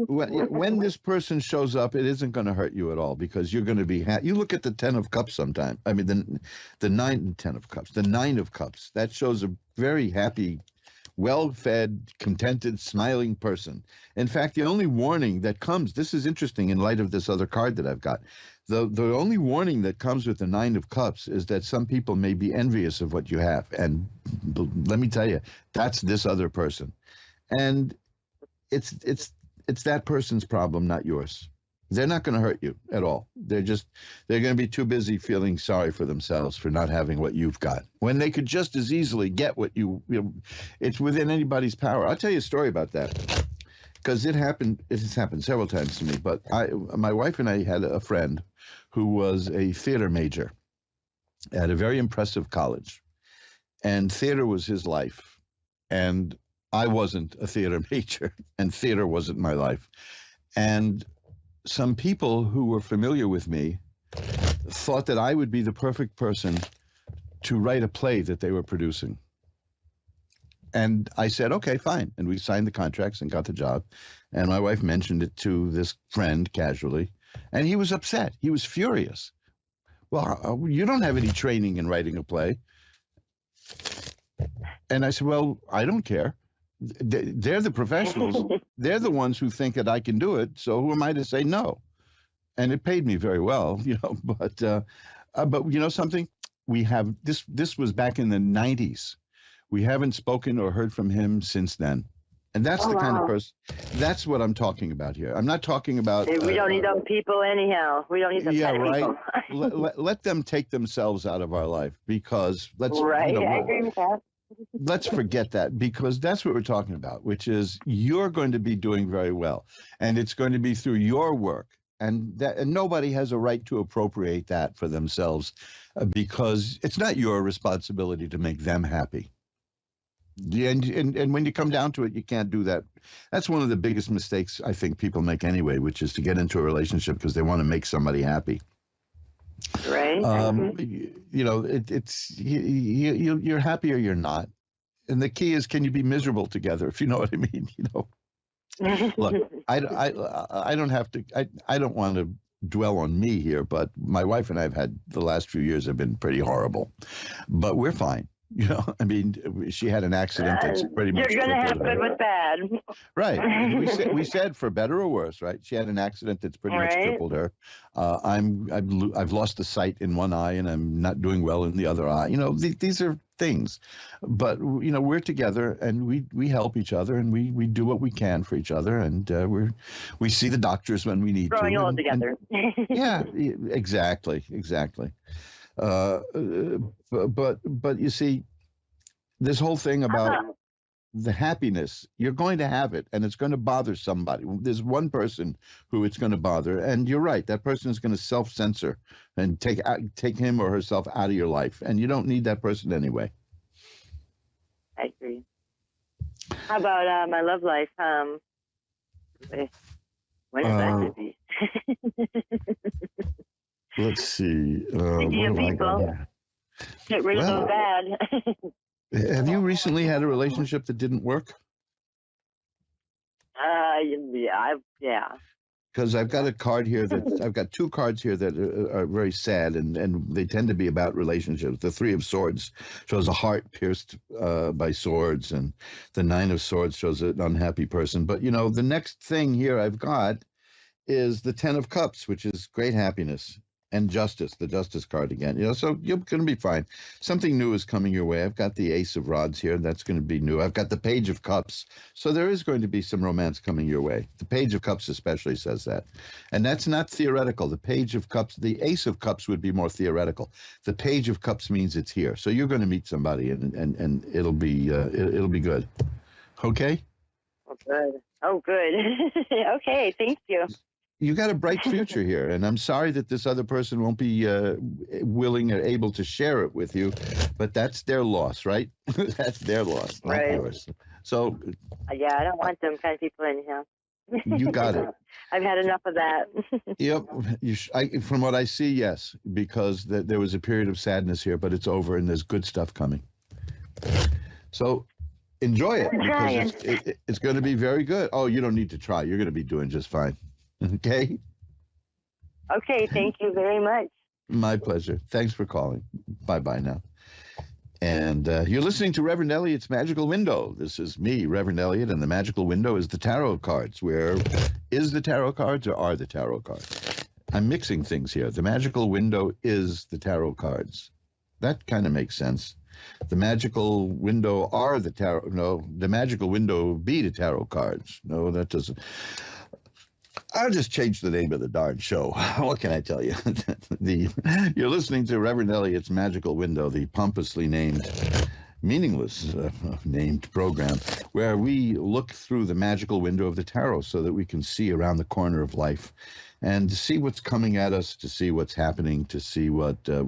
when this person shows up, it isn't going to hurt you at all because you're going to be you look at the 10 of Cups sometime. I mean, the 9 and 10 of Cups, the 9 of Cups, that shows a very happy, well-fed, contented, smiling person. In fact, the only warning that comes, this is interesting in light of this other card that I've got, the only warning that comes with the 9 of Cups is that some people may be envious of what you have. And let me tell you, that's this other person. And it's that person's problem, not yours. They're not going to hurt you at all. They're going to be too busy feeling sorry for themselves for not having what you've got when they could just as easily get what it's within anybody's power. I'll tell you a story about that because it has happened several times to me. But my wife and I had a friend who was a theater major at a very impressive college, and theater was his life. And I wasn't a theater major, and theater wasn't my life. And some people who were familiar with me thought that I would be the perfect person to write a play that they were producing. And I said, okay, fine. And we signed the contracts and got the job. And my wife mentioned it to this friend casually, and he was upset. He was furious. Well, you don't have any training in writing a play. And I said, well, I don't care. They're the professionals. They're the ones who think that I can do it. So who am I to say no? And it paid me very well, But you know something? We have this was back in the 90s. We haven't spoken or heard from him since then. And that's the kind of person. That's what I'm talking about here. I'm not talking about. We don't need those people anyhow. We don't need those kind of people. let them take themselves out of our life because let's. Right, I agree with that. Let's forget that because that's what we're talking about, which is you're going to be doing very well, and it's going to be through your work, and nobody has a right to appropriate that for themselves because it's not your responsibility to make them happy. And when you come down to it, you can't do that. That's one of the biggest mistakes I think people make anyway, which is to get into a relationship because they want to make somebody happy. Right. It's you're happy or you're not, and the key is can you be miserable together? If you know what I mean. Look, I don't have to. I don't want to dwell on me here, but my wife and I have had the last few years have been pretty horrible, but we're fine. I mean, she had an accident that's pretty much. You're going to have good with bad. Right. We said for better or worse, right? She had an accident that's pretty much crippled her. I've lost the sight in one eye and I'm not doing well in the other eye. These are things, but we're together and we help each other and we do what we can for each other and we see the doctors when we need growing to. Growing old together. Yeah, exactly. But you see, this whole thing about the happiness, you're going to have it, and it's going to bother somebody. There's one person who it's going to bother, and you're right. That person is going to self-censor and take him or herself out of your life, and you don't need that person anyway. I agree. How about my love life? When is that going to be? Let's see. What Idea do I got people. here? Get rid of those bad. Have you recently had a relationship that didn't work? Yeah. Because I've got a card here I've got two cards here that are very sad, and they tend to be about relationships. The Three of Swords shows a heart pierced by swords, and the Nine of Swords shows an unhappy person. But, the next thing here I've got is the Ten of Cups, which is great happiness and justice, the Justice card again. So you're going to be fine. Something new is coming your way. I've got the Ace of Rods here. That's going to be new. I've got the Page of Cups. So there is going to be some romance coming your way. The Page of Cups especially says that. And that's not theoretical. The Page of Cups, the Ace of Cups would be more theoretical. The Page of Cups means it's here. So you're going to meet somebody, and it'll be good. Okay? Oh, good. Okay, thank you. You got a bright future here, and I'm sorry that this other person won't be willing or able to share it with you, but that's their loss, right? That's their loss, not Right. yours. So Yeah, I don't want them kind of people in here. you got it. I've had enough of that. Yep. From what I see, yes, because there was a period of sadness here, but it's over, and there's good stuff coming. So enjoy it, I'm trying. because it's going to be very good. Oh, you don't need to try. You're going to be doing just fine. Okay? Okay, thank you very much. My pleasure. Thanks for calling. Bye-bye now. And you're listening to Reverend Elliot's Magical Window. This is me, Reverend Elliot, and the Magical Window is the tarot cards. Where is the tarot cards, or are the tarot cards? I'm mixing things here. The Magical Window is the tarot cards. That kind of makes sense. The Magical Window are the tarot. No, the Magical Window be the tarot cards. No, that doesn't. I'll just change the name of the darn show. What can I tell you? You're listening to Reverend Elliot's Magical Window, the pompously named, meaningless named program, where we look through the magical window of the tarot so that we can see around the corner of life and to see what's coming at us, to see what's happening, to see what's the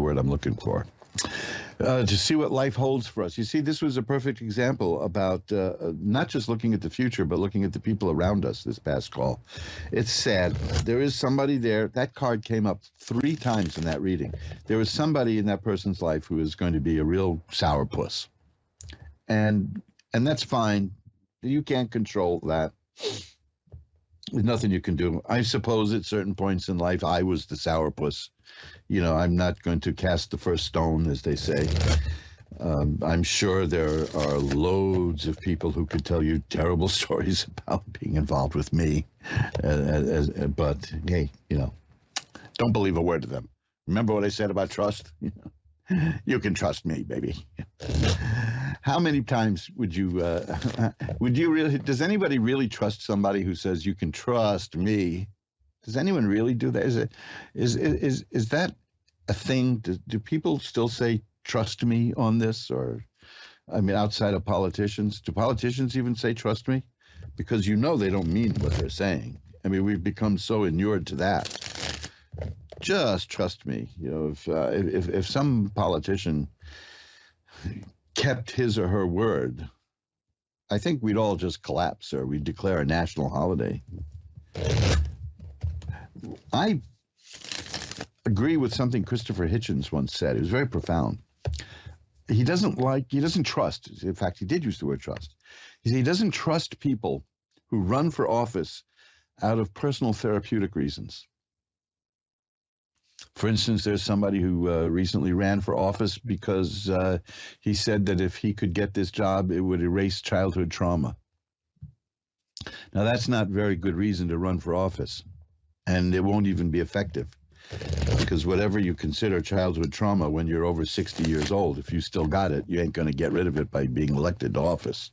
word I'm looking for? To see what life holds for us. You see, this was a perfect example about not just looking at the future, but looking at the people around us, this past call. It's sad. There is somebody there. That card came up 3 times in that reading. There was somebody in that person's life who is going to be a real sourpuss. And that's fine. You can't control that. There's nothing you can do. I suppose at certain points in life, I was the sourpuss. I'm not going to cast the first stone, as they say. I'm sure there are loads of people who could tell you terrible stories about being involved with me. But, hey, don't believe a word of them. Remember what I said about trust? You can trust me, baby. How many times would you really, does anybody really trust somebody who says you can trust me? Does anyone really do that? Is that a thing? Do people still say trust me on this? Or, outside of politicians, do politicians even say trust me? Because they don't mean what they're saying. We've become so inured to that. Just trust me. If some politician kept his or her word, I think we'd all just collapse, or we'd declare a national holiday. I agree with something Christopher Hitchens once said. It was very profound. He doesn't trust. In fact, he did use the word trust. He doesn't trust people who run for office out of personal therapeutic reasons. For instance, there's somebody who recently ran for office because he said that if he could get this job, it would erase childhood trauma. Now, that's not very good reason to run for office, and it won't even be effective, because whatever you consider childhood trauma when you're over 60 years old, if you still got it, you ain't going to get rid of it by being elected to office.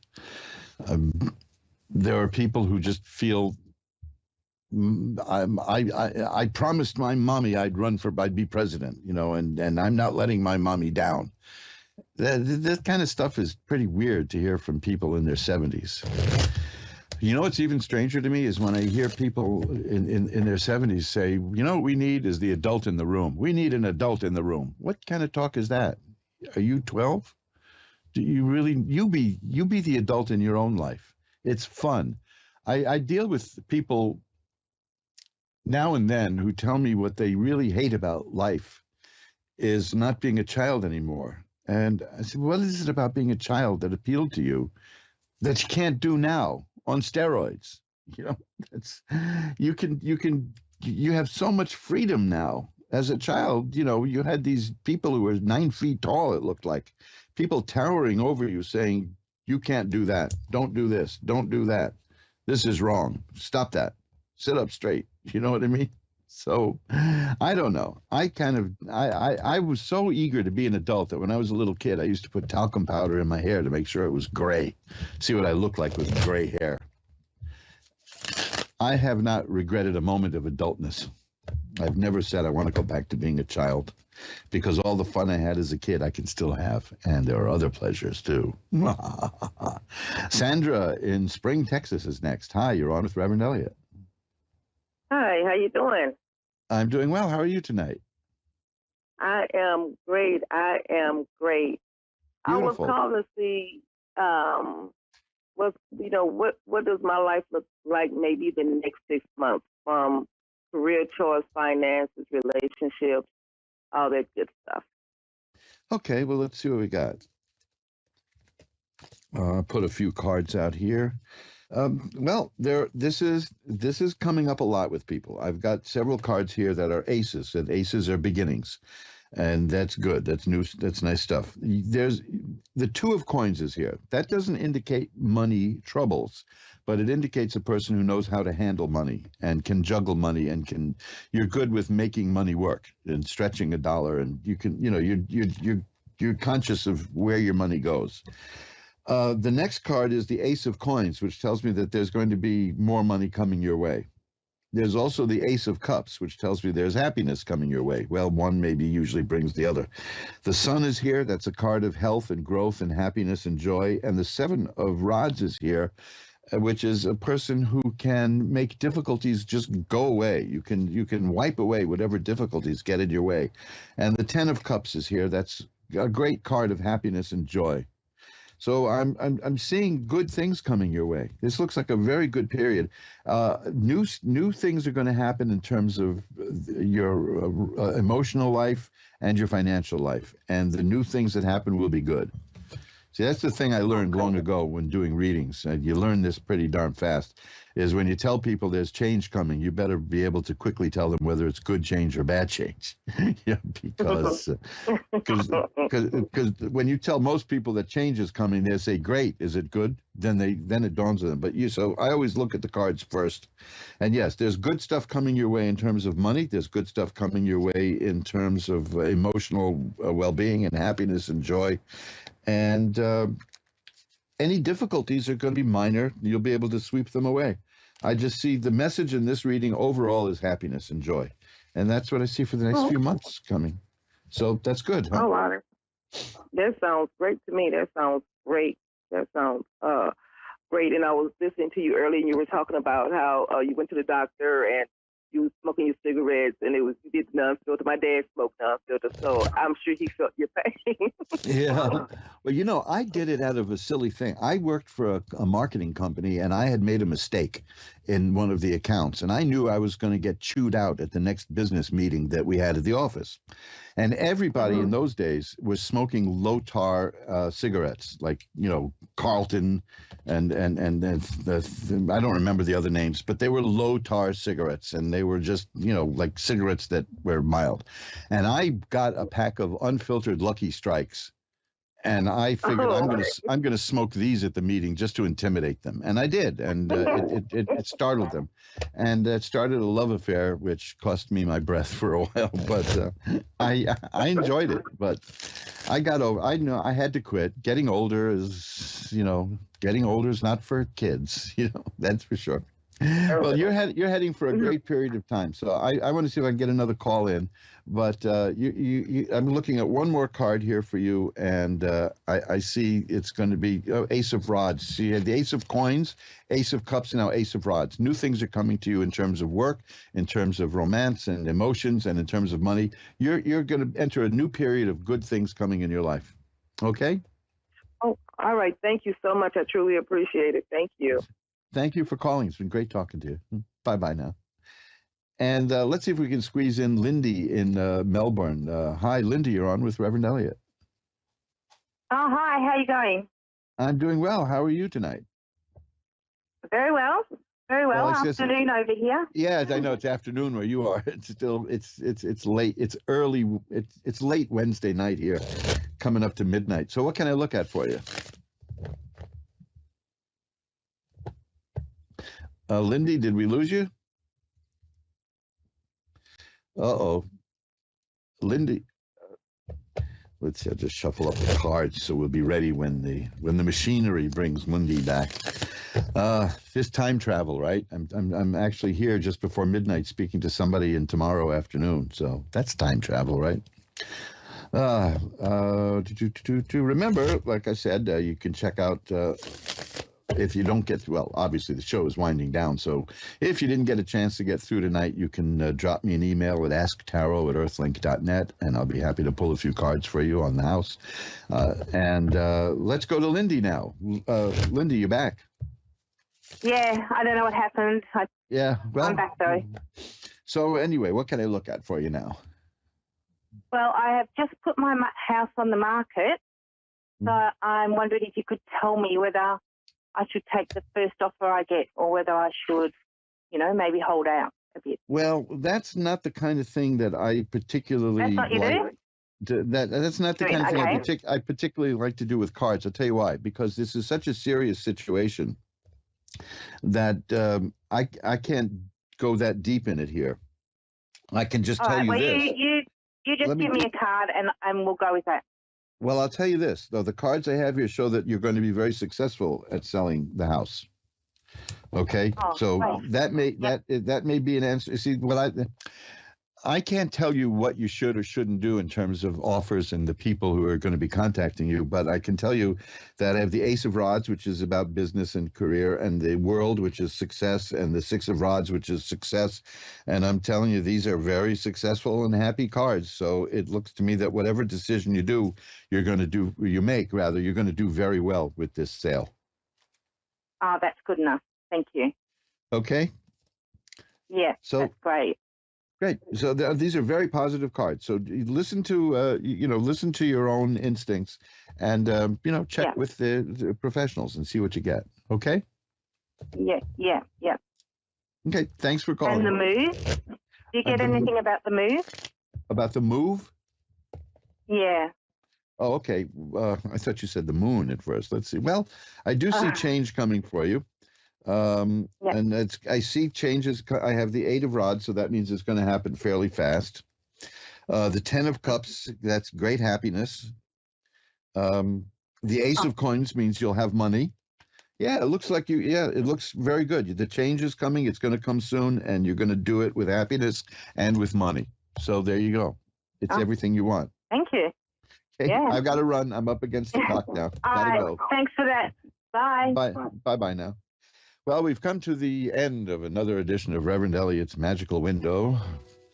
There are people who just feel, I promised my mommy I'd be president, and I'm not letting my mommy down. That kind of stuff is pretty weird to hear from people in their 70s. What's even stranger to me is when I hear people in their 70s say, what we need is the adult in the room. We need an adult in the room. What kind of talk is that? Are you 12? Do you really, you be the adult in your own life. It's fun. I deal with people now and then who tell me what they really hate about life is not being a child anymore. And I said, what is it about being a child that appealed to you that you can't do now on steroids? You know, it's you have so much freedom now. As a child, you know, you had these people who were 9 feet tall, it looked like. People towering over you saying, you can't do that. Don't do this. Don't do that. This is wrong. Stop that. Sit up straight. You know what I mean? So I don't know. I was so eager to be an adult that when I was a little kid, I used to put talcum powder in my hair to make sure it was gray. See what I looked like with gray hair. I have not regretted a moment of adultness. I've never said I want to go back to being a child because all the fun I had as a kid, I can still have. And there are other pleasures too. Sandra in Spring, Texas is next. Hi, you're on with Reverend Elliott. Hi, how you doing? I'm doing well. How are you tonight? I am great. I am great. Beautiful. I was calling to see what does my life look like maybe the next 6 months, from career choice, finances, relationships, all that good stuff. Okay, well, let's see what we got. Put a few cards out here. Well, this is coming up a lot with people. I've got several cards here that are aces, and aces are beginnings, and that's good. That's new. That's nice stuff. There's the Two of Coins is here. That doesn't indicate money troubles, but it indicates a person who knows how to handle money and can juggle money and you're good with making money work and stretching a dollar, and you're conscious of where your money goes. The next card is the Ace of Coins, which tells me that there's going to be more money coming your way. There's also the Ace of Cups, which tells me there's happiness coming your way. Well, one maybe usually brings the other. The Sun is here. That's a card of health and growth and happiness and joy. And the Seven of Rods is here, which is a person who can make difficulties just go away. You can wipe away whatever difficulties get in your way. And the Ten of Cups is here. That's a great card of happiness and joy. So I'm seeing good things coming your way. This looks like a very good period. New things are going to happen in terms of your emotional life and your financial life, and the new things that happen will be good. See, that's the thing I learned long ago when doing readings, and you learn this pretty darn fast, is when you tell people there's change coming, you better be able to quickly tell them whether it's good change or bad change. Because when you tell most people that change is coming, they say, great, is it good? Then it dawns on them. So I always look at the cards first. And yes, there's good stuff coming your way in terms of money. There's good stuff coming your way in terms of emotional well-being and happiness and joy. And any difficulties are going to be minor. You'll be able to sweep them away. I just see the message in this reading overall is happiness and joy. And that's what I see for the next few months coming. So that's good. Huh? Oh, wow. That sounds great to me. That sounds great. That sounds great. And I was listening to you earlier, and you were talking about how you went to the doctor and you were smoking your cigarettes, and you did non-filter. My dad smoked non-filter, so I'm sure he felt your pain. Yeah. Well, I did it out of a silly thing. I worked for a marketing company, and I had made a mistake in one of the accounts, and I knew I was going to get chewed out at the next business meeting that we had at the office. And everybody in those days was smoking low tar cigarettes, like, Carlton and I don't remember the other names, but they were low tar cigarettes, and they were just, like cigarettes that were mild. And I got a pack of unfiltered Lucky Strikes. And I figured I'm gonna smoke these at the meeting just to intimidate them, and I did, and it startled them, and it started a love affair, which cost me my breath for a while. But I enjoyed it. But I got over. I know I had to quit. Getting older is not for kids. That's for sure. Well, you're heading for a great period of time. So I want to see if I can get another call in. But I'm looking at one more card here for you, and I see it's going to be Ace of Rods. So you had the Ace of Coins, Ace of Cups, and now Ace of Rods. New things are coming to you in terms of work, in terms of romance and emotions, and in terms of money. You're going to enter a new period of good things coming in your life. Okay? Oh, all right. Thank you so much. I truly appreciate it. Thank you. Thank you for calling. It's been great talking to you. Bye-bye now. And let's see if we can squeeze in Lindy in Melbourne. Hi, Lindy, you're on with Reverend Elliot. Oh, hi. How are you going? I'm doing well. How are you tonight? Very well. Very well. Well, it's Afternoon over here. Yeah, I know it's afternoon where you are. It's still it's late. It's early. It's late Wednesday night here, coming up to midnight. So what can I look at for you? Lindy, did we lose you? Uh-oh. Lindy. Let's see, I'll just shuffle up the cards so we'll be ready when the machinery brings Lindy back. This time travel, right? I'm actually here just before midnight speaking to somebody in tomorrow afternoon. So that's time travel, right? Remember, like I said, you can check out if you don't get, well, obviously the show is winding down. So if you didn't get a chance to get through tonight, you can drop me an email at asktarot@earthlink.net, and I'll be happy to pull a few cards for you on the house. And let's go to Lindy now. Lindy, you back? Yeah, I don't know what happened. Yeah, well, I'm back though. So anyway, what can I look at for you now? Well, I have just put my house on the market, so I'm wondering if you could tell me whether I should take the first offer I get or whether I should, maybe hold out a bit. Well, that's not the kind of thing that I particularly That's what you like. That's not the kind of thing I particularly like to do with cards. I'll tell you why. Because this is such a serious situation that I can't go that deep in it here. I can just tell you this. You just give me a card and we'll go with that. Well, I'll tell you this, though. The cards I have here show that you're going to be very successful at selling the house. Okay? So right. that may be an answer. See, I can't tell you what you should or shouldn't do in terms of offers and the people who are going to be contacting you, but I can tell you that I have the Ace of Rods, which is about business and career, and the World, which is success, and the Six of Rods, which is success. And I'm telling you, these are very successful and happy cards. So it looks to me that whatever decision you're going to do very well with this sale. Oh, that's good enough. Thank you. Okay. Yeah, that's great. Great. So these are very positive cards. So listen to listen to your own instincts, and check with the professionals and see what you get. Okay. Yeah. Okay. Thanks for calling. And the move. Do you get anything about the move? About the move? Yeah. Oh, okay. I thought you said the moon at first. Let's see. Well, I do see change coming for you. And I see changes. I have the Eight of Rods, so that means it's going to happen fairly fast. The 10 of Cups, that's great happiness. The Ace of Coins means you'll have money. Yeah, it looks like it looks very good. The change is coming. It's going to come soon, and you're going to do it with happiness and with money. So there you go. It's everything you want. Thank you. Okay, yeah. I've got to run. I'm up against the clock now. Gotta go. Thanks for that. Bye. Bye now. Well, we've come to the end of another edition of Reverend Elliot's Magical Window,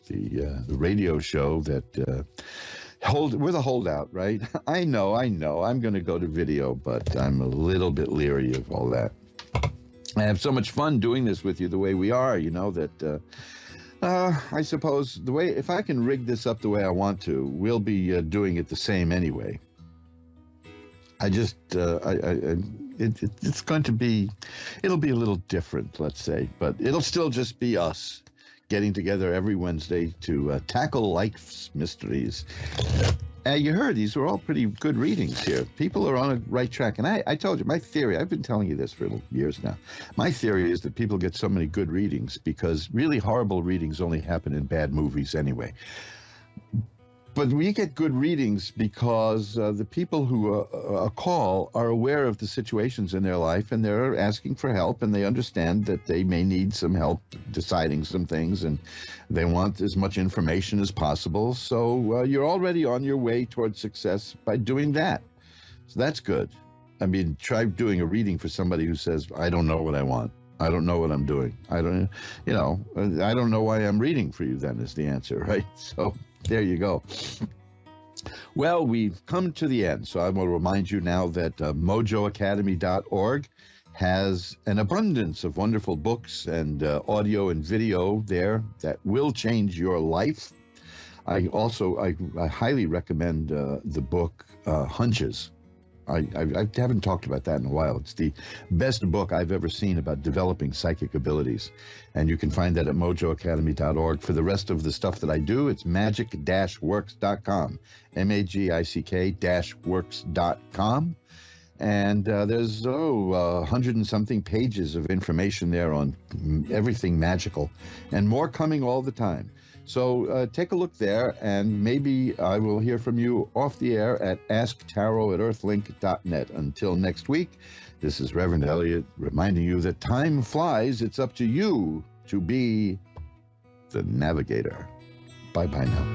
the radio show that we're the holdout, right? I know. I'm going to go to video, but I'm a little bit leery of all that. I have so much fun doing this with you the way we are, that I suppose if I can rig this up the way I want to, we'll be doing it the same anyway. It's going to be, it'll be a little different, let's say, but it'll still just be us getting together every Wednesday to tackle life's mysteries. You heard these were all pretty good readings here. People are on a right track. And I told you, my theory, I've been telling you this for years now. My theory is that people get so many good readings because really horrible readings only happen in bad movies anyway. But we get good readings because the people who call are aware of the situations in their life, and they're asking for help, and they understand that they may need some help deciding some things, and they want as much information as possible. So you're already on your way towards success by doing that. So that's good. I mean, try doing a reading for somebody who says, I don't know what I want. I don't know what I'm doing. I don't know why I'm reading for you then is the answer, right? So there you go. Well, we've come to the end, so I will remind you now that mojoacademy.org has an abundance of wonderful books and audio and video there that will change your life. I highly recommend the book Hunches. I haven't talked about that in a while. It's the best book I've ever seen about developing psychic abilities. And you can find that at mojoacademy.org. For the rest of the stuff that I do, it's magic-works.com, magic-works.com. And there's 100 and something pages of information there on everything magical, and more coming all the time. So take a look there, and maybe I will hear from you off the air at asktarot@earthlink.net. Until next week, this is Reverend Elliot reminding you that time flies. It's up to you to be the navigator. Bye-bye now.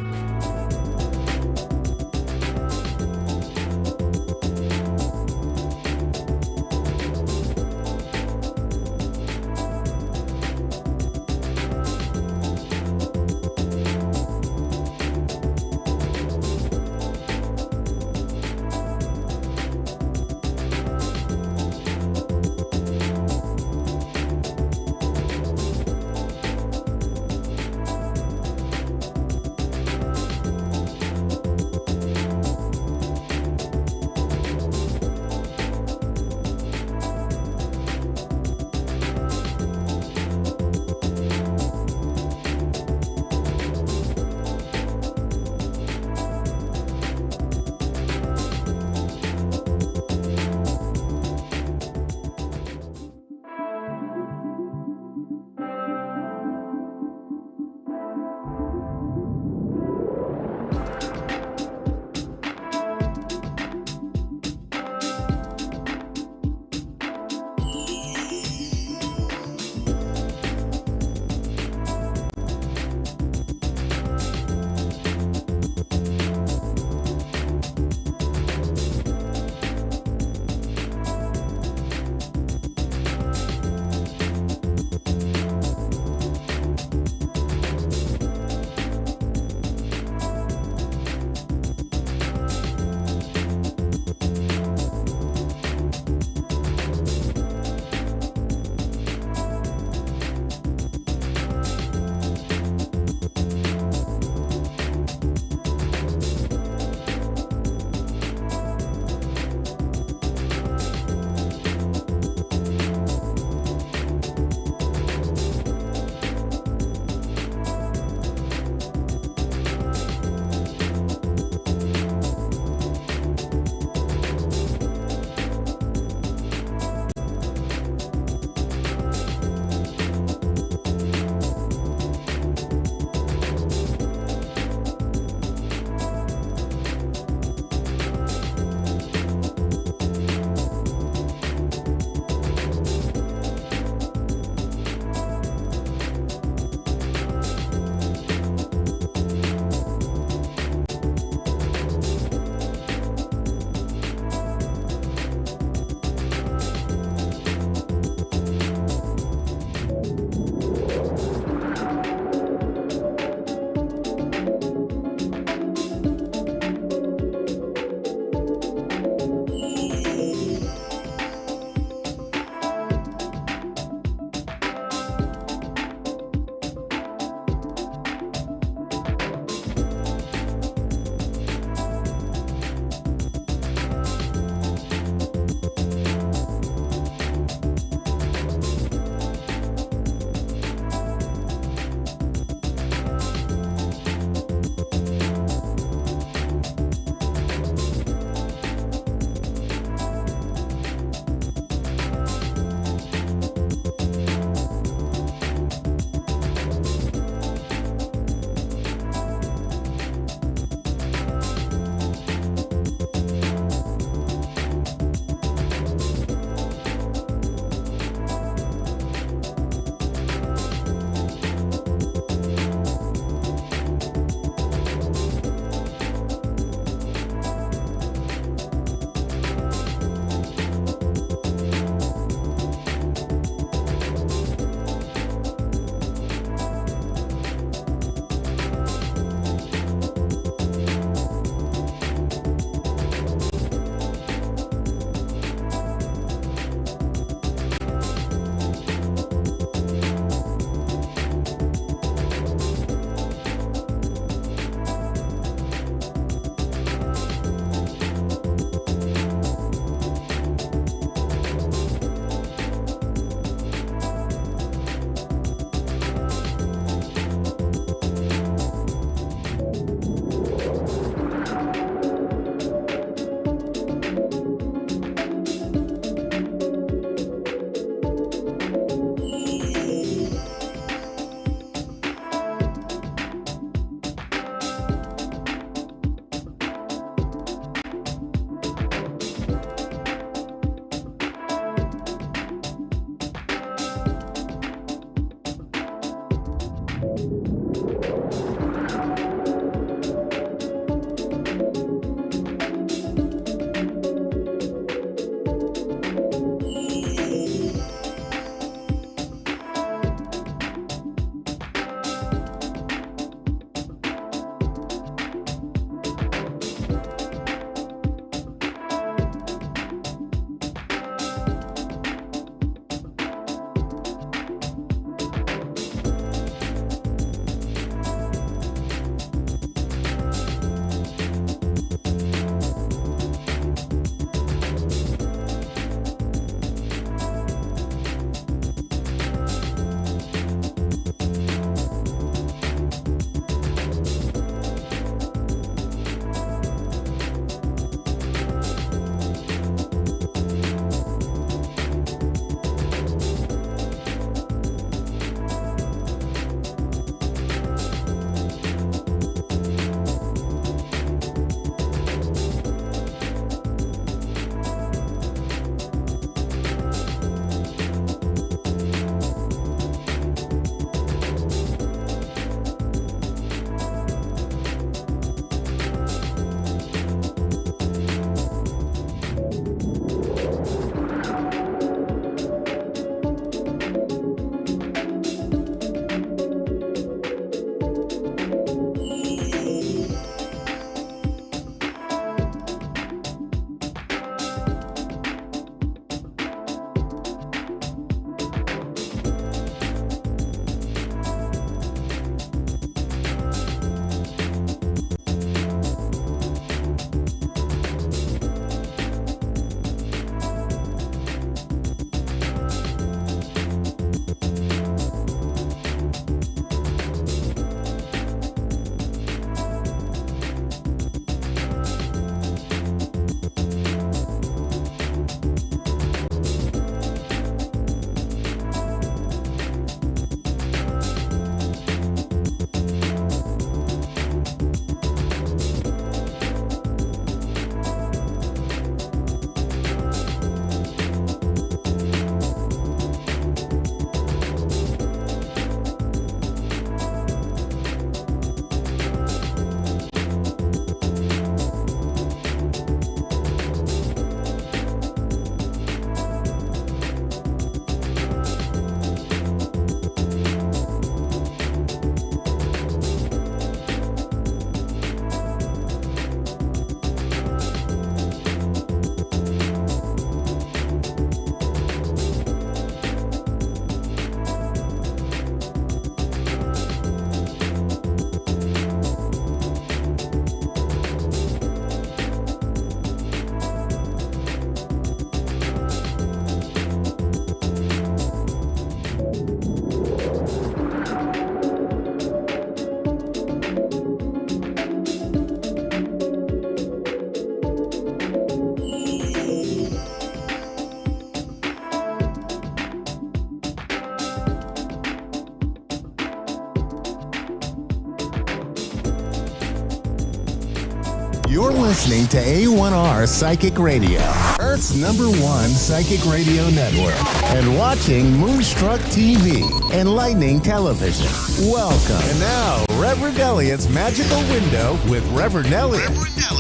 listening to A1R Psychic Radio, Earth's #1 psychic radio network, and watching Moonstruck TV, Enlightening Television. Welcome. And now, Reverend Elliot's Magical Window with Reverend Elliot.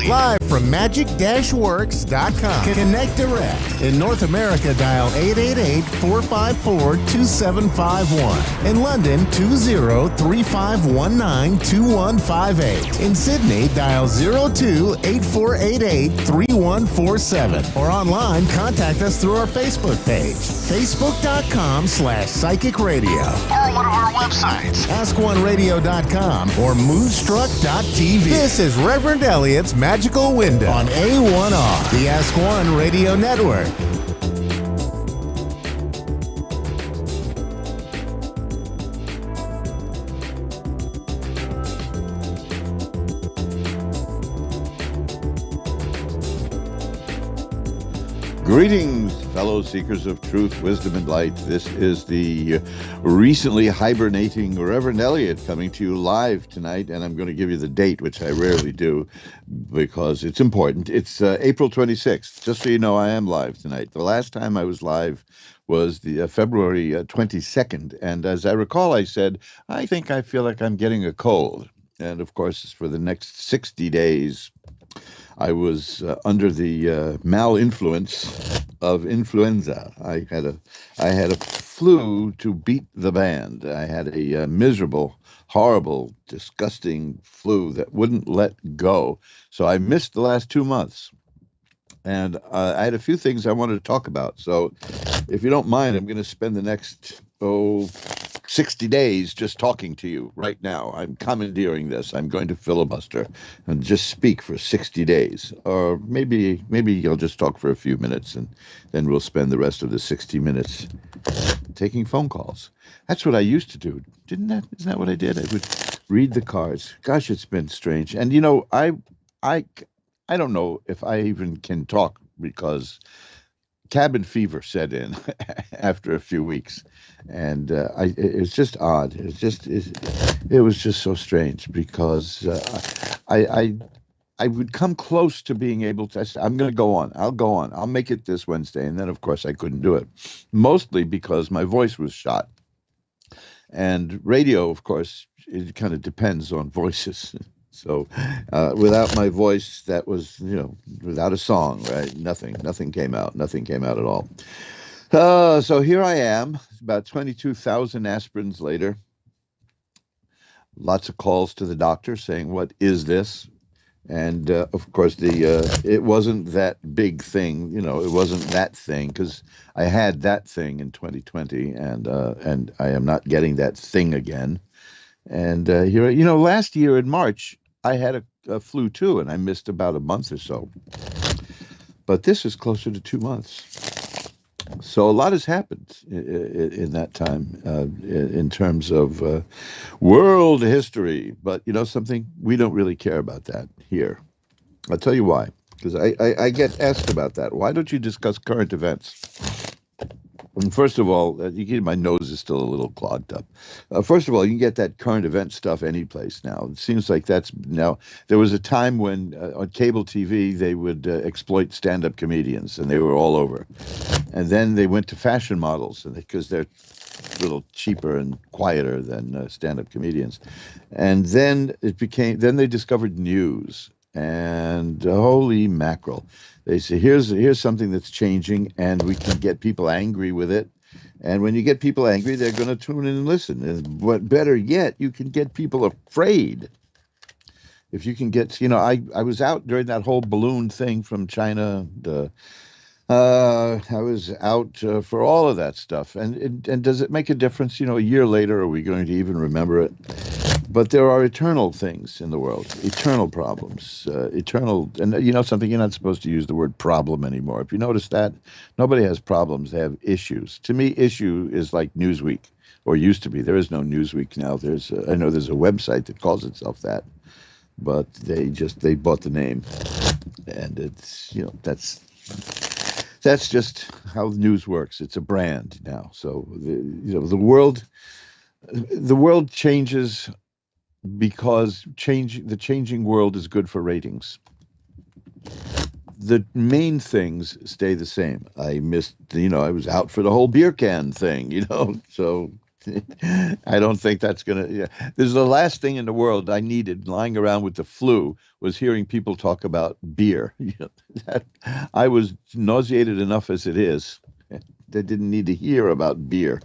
Live from magic-works.com. Connect direct. In North America, dial 888-454-2751. In London, 20-3519-2158. In Sydney, dial 02-8488-3147. Or online, contact us through our Facebook page, facebook.com/psychic radio. Or one of our websites, askoneradio.com or moonstruck.tv. This is Reverend Elliot's Magical Window on A1R, the Ask One Radio Network. Greetings, fellow seekers of truth, wisdom, and light. This is the recently hibernating Reverend Elliot coming to you live tonight, and I'm going to give you the date, which I rarely do because it's important. It's April 26th. Just so you know, I am live tonight. The last time I was live was the February 22nd, and as I recall, I said, I think I feel like I'm getting a cold. And of course, for the next 60 days, I was under the malinfluence of influenza. I had a flu to beat the band. I had a miserable, horrible, disgusting flu that wouldn't let go. So I missed the last 2 months. And I had a few things I wanted to talk about. So if you don't mind, I'm going to spend the next, 60 days just talking to you right now. I'm commandeering this. I'm going to filibuster and just speak for 60 days. Or maybe I'll just talk for a few minutes, and then we'll spend the rest of the 60 minutes taking phone calls. That's what I used to do. Isn't that what I did? I would read the cards. Gosh, it's been strange. And you know, I don't know if I even can talk because cabin fever set in after a few weeks, and it's just odd. It was just so strange because I would come close to being able to. I said, I'm going to go on. I'll go on. I'll make it this Wednesday, and then of course I couldn't do it, mostly because my voice was shot. And radio, of course, it kind of depends on voices. So without my voice, that was, without a song, right? Nothing came out. Nothing came out at all. So here I am, about 22,000 aspirins later. Lots of calls to the doctor saying, what is this? And of course, it wasn't that big thing. It wasn't that thing because I had that thing in 2020 and I am not getting that thing again. And here, last year in March, I had a flu too, and I missed about a month or so. But this is closer to 2 months. So a lot has happened in that time in terms of world history. But you know something? We don't really care about that here. I'll tell you why. Because I get asked about that. Why don't you discuss current events? And first of all, my nose is still a little clogged up. First of all, you can get that current event stuff any place now. It seems like that's now. There was a time when on cable TV they would exploit stand-up comedians, and they were all over. And then they went to fashion models, because they're a little cheaper and quieter than stand-up comedians. And then Then they discovered news, and holy mackerel. They say, here's something that's changing, and we can get people angry with it. And when you get people angry, they're going to tune in and listen. And what better yet, you can get people afraid. If you can get, I was out during that whole balloon thing from China. I was out for all of that stuff. And does it make a difference? A year later, are we going to even remember it? But there are eternal things in the world, eternal problems, eternal. And something, you're not supposed to use the word problem anymore. If you notice that, nobody has problems. They have issues. To me, issue is like Newsweek, or used to be. There is no Newsweek now. I know there's a website that calls itself that, but they bought the name. And it's, that's just how news works. It's a brand now. So, the world changes because the changing world is good for ratings. the main things stay the same. I missed, I was out for the whole beer can thing, so I don't think that's going to, This is the last thing in the world I needed lying around with the flu was hearing people talk about beer. I was nauseated enough as it is. They didn't need to hear about beer.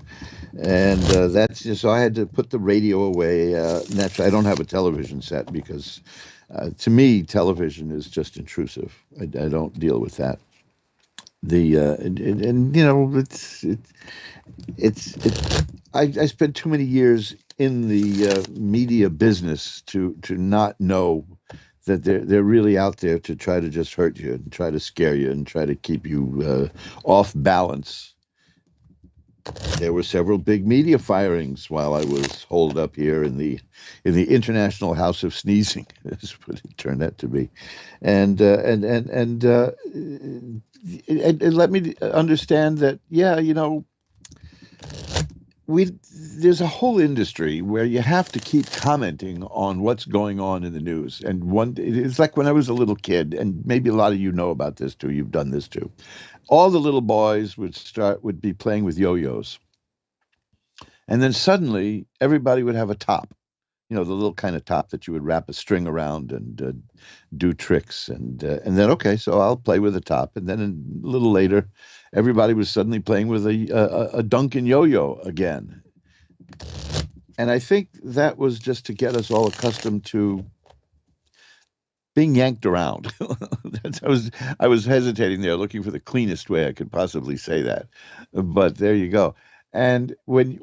And that's just, so I had to put the radio away. Naturally, I don't have a television set because to me, television is just intrusive. I don't deal with that. I spent too many years in the media business to not know that they're really out there to try to just hurt you and try to scare you and try to keep you off balance. There were several big media firings while I was holed up here in the International House of Sneezing. That's what it turned out to be, and let me understand that. There's a whole industry where you have to keep commenting on what's going on in the news. And it's like when I was a little kid, and maybe a lot of you know about this too. You've done this too. All the little boys would be playing with yo-yos. And then suddenly everybody would have a top, the little kind of top that you would wrap a string around and do tricks. And then, okay, so I'll play with a top. And then a little later, everybody was suddenly playing with a Duncan yo-yo again. And I think that was just to get us all accustomed to being yanked around. I was hesitating there, looking for the cleanest way I could possibly say that. But there you go. And when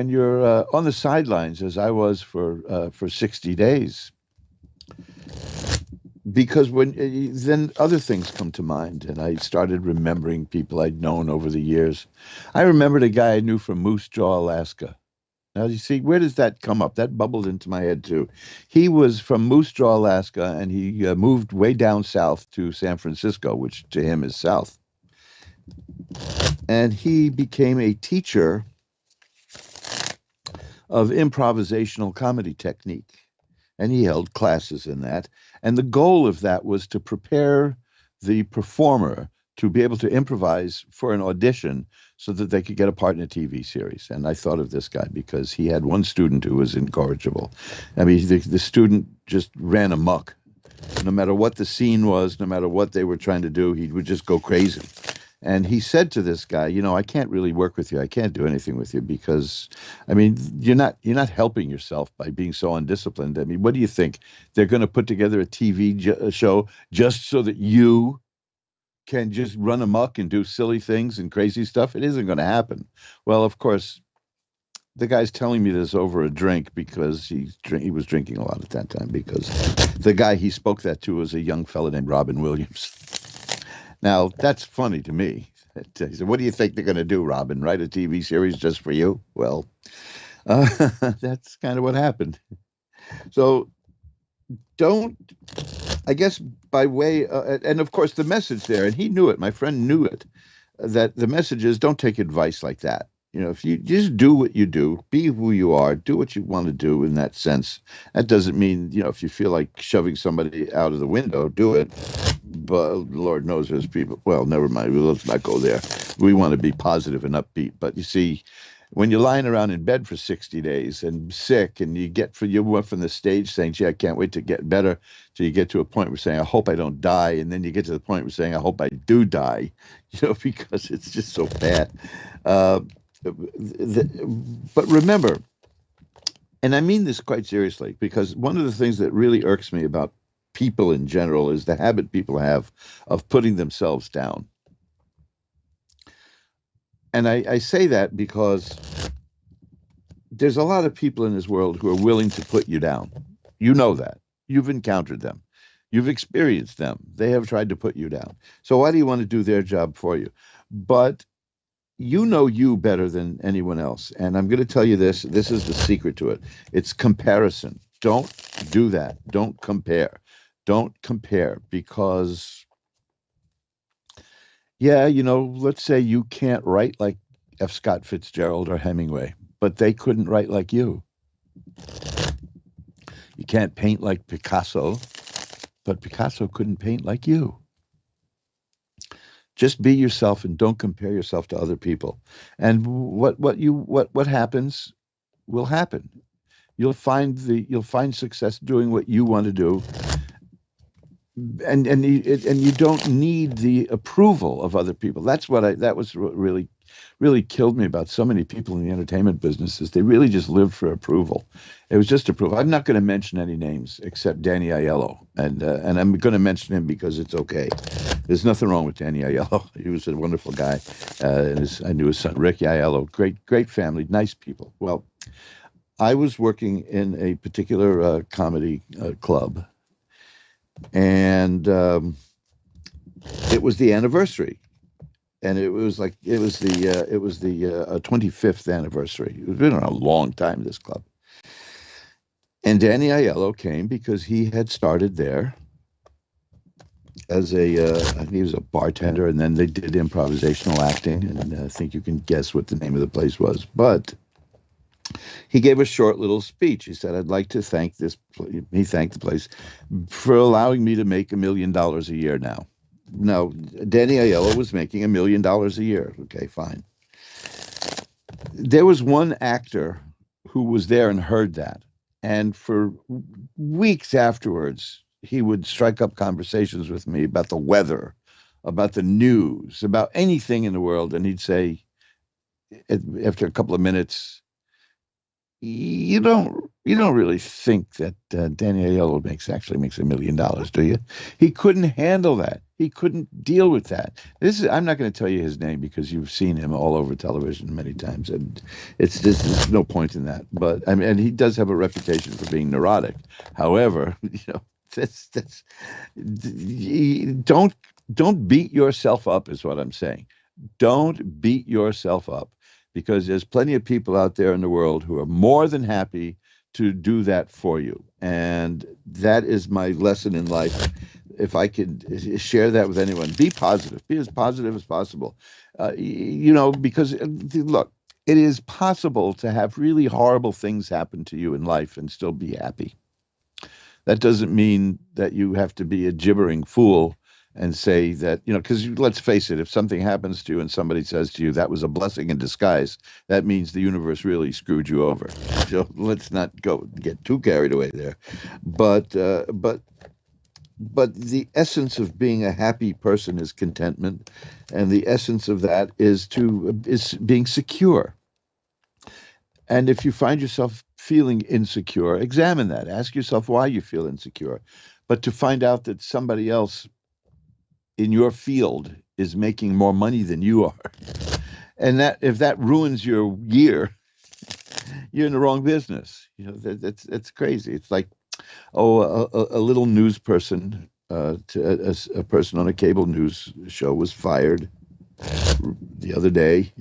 you're on the sidelines, as I was for 60 days, because then other things come to mind, and I started remembering people I'd known over the years. I remembered a guy I knew from Moose Jaw, Alaska. Now, you see, where does that come up? That bubbled into my head, too. He was from Moose Jaw, Alaska, and he moved way down south to San Francisco, which to him is south. And he became a teacher of improvisational comedy technique. And he held classes in that. And the goal of that was to prepare the performer to be able to improvise for an audition so that they could get a part in a TV series. And I thought of this guy because he had one student who was incorrigible. I mean, the student just ran amok. No matter what the scene was, no matter what they were trying to do, he would just go crazy. And he said to this guy, I can't really work with you. I can't do anything with you because, I mean, you're not helping yourself by being so undisciplined. I mean, what do you think? They're going to put together a TV show just so that you can just run amok and do silly things and crazy stuff? It isn't going to happen. Well, of course, the guy's telling me this over a drink because he was drinking a lot at that time, because the guy he spoke that to was a young fella named Robin Williams. Now, that's funny to me. He said, what do you think they're going to do, Robin? Write a TV series just for you? Well, that's kind of what happened. So I guess by way, and of course the message there, and he knew it, my friend knew it, that the message is don't take advice like that. If you just do what you do, be who you are, do what you want to do in that sense. That doesn't mean, if you feel like shoving somebody out of the window, do it. But Lord knows there's people, well, never mind. Let's not go there. We want to be positive and upbeat. But you see, when you're lying around in bed for 60 days and sick, and you went from the stage saying, gee, I can't wait to get better, till you get to a point where saying, I hope I don't die. And then you get to the point where saying, I hope I do die, because it's just so bad. But remember, and I mean this quite seriously, because one of the things that really irks me about people in general is the habit people have of putting themselves down. And I say that because there's a lot of people in this world who are willing to put you down. You know that. You've encountered them. You've experienced them. They have tried to put you down. So why do you want to do their job for you? But you know you better than anyone else. And I'm going to tell you this. This is the secret to it. It's comparison. Don't do that. Don't compare. Don't compare, because, let's say you can't write like F. Scott Fitzgerald or Hemingway, but they couldn't write like you. You can't paint like Picasso, but Picasso couldn't paint like you. Just be yourself and don't compare yourself to other people. And what happens will happen. You'll find success doing what you want to do, and you don't need the approval of other people. That was what really killed me about so many people in the entertainment business, is they really just lived for approval. It was just approval. I'm not going to mention any names except Danny Aiello, and I'm going to mention him because it's okay. There's nothing wrong with Danny Aiello. He was a wonderful guy. I knew his son Ricky Aiello. Great family, nice people. Well, I was working in a particular comedy club, and it was the anniversary, and it was the 25th anniversary. It was been a long time, this club. And Danny Aiello came because he had started there as he was a bartender, and then they did improvisational acting, and I think you can guess what the name of the place was. But he gave a short little speech. He said, "I'd like to thank he thanked the place for allowing me to make $1 million a year now." Now, Danny Aiello was making $1 million a year. Okay, fine. There was one actor who was there and heard that. And for weeks afterwards, he would strike up conversations with me about the weather, about the news, about anything in the world. And he'd say, after a couple of minutes, you don't really think that Danny Aiello actually makes $1 million, do you? He couldn't handle that. He couldn't deal with that. I'm not going to tell you his name because you've seen him all over television many times, and there's no point in that. But I mean, and he does have a reputation for being neurotic. However, don't beat yourself up, is what I'm saying. Don't beat yourself up, because there's plenty of people out there in the world who are more than happy to do that for you. And that is my lesson in life. If I could share that with anyone, be positive, be as positive as possible. Because look, it is possible to have really horrible things happen to you in life and still be happy. That doesn't mean that you have to be a gibbering fool and say that, because let's face it, if something happens to you and somebody says to you, that was a blessing in disguise, that means the universe really screwed you over. So let's not get too carried away there. But the essence of being a happy person is contentment. And the essence of that is being secure. And if you find yourself feeling insecure, examine that. Ask yourself why you feel insecure. But to find out that somebody else in your field is making more money than you are, and that if that ruins your year, you're in the wrong business. That's crazy. It's like, a little news person, a person on a cable news show was fired the other day,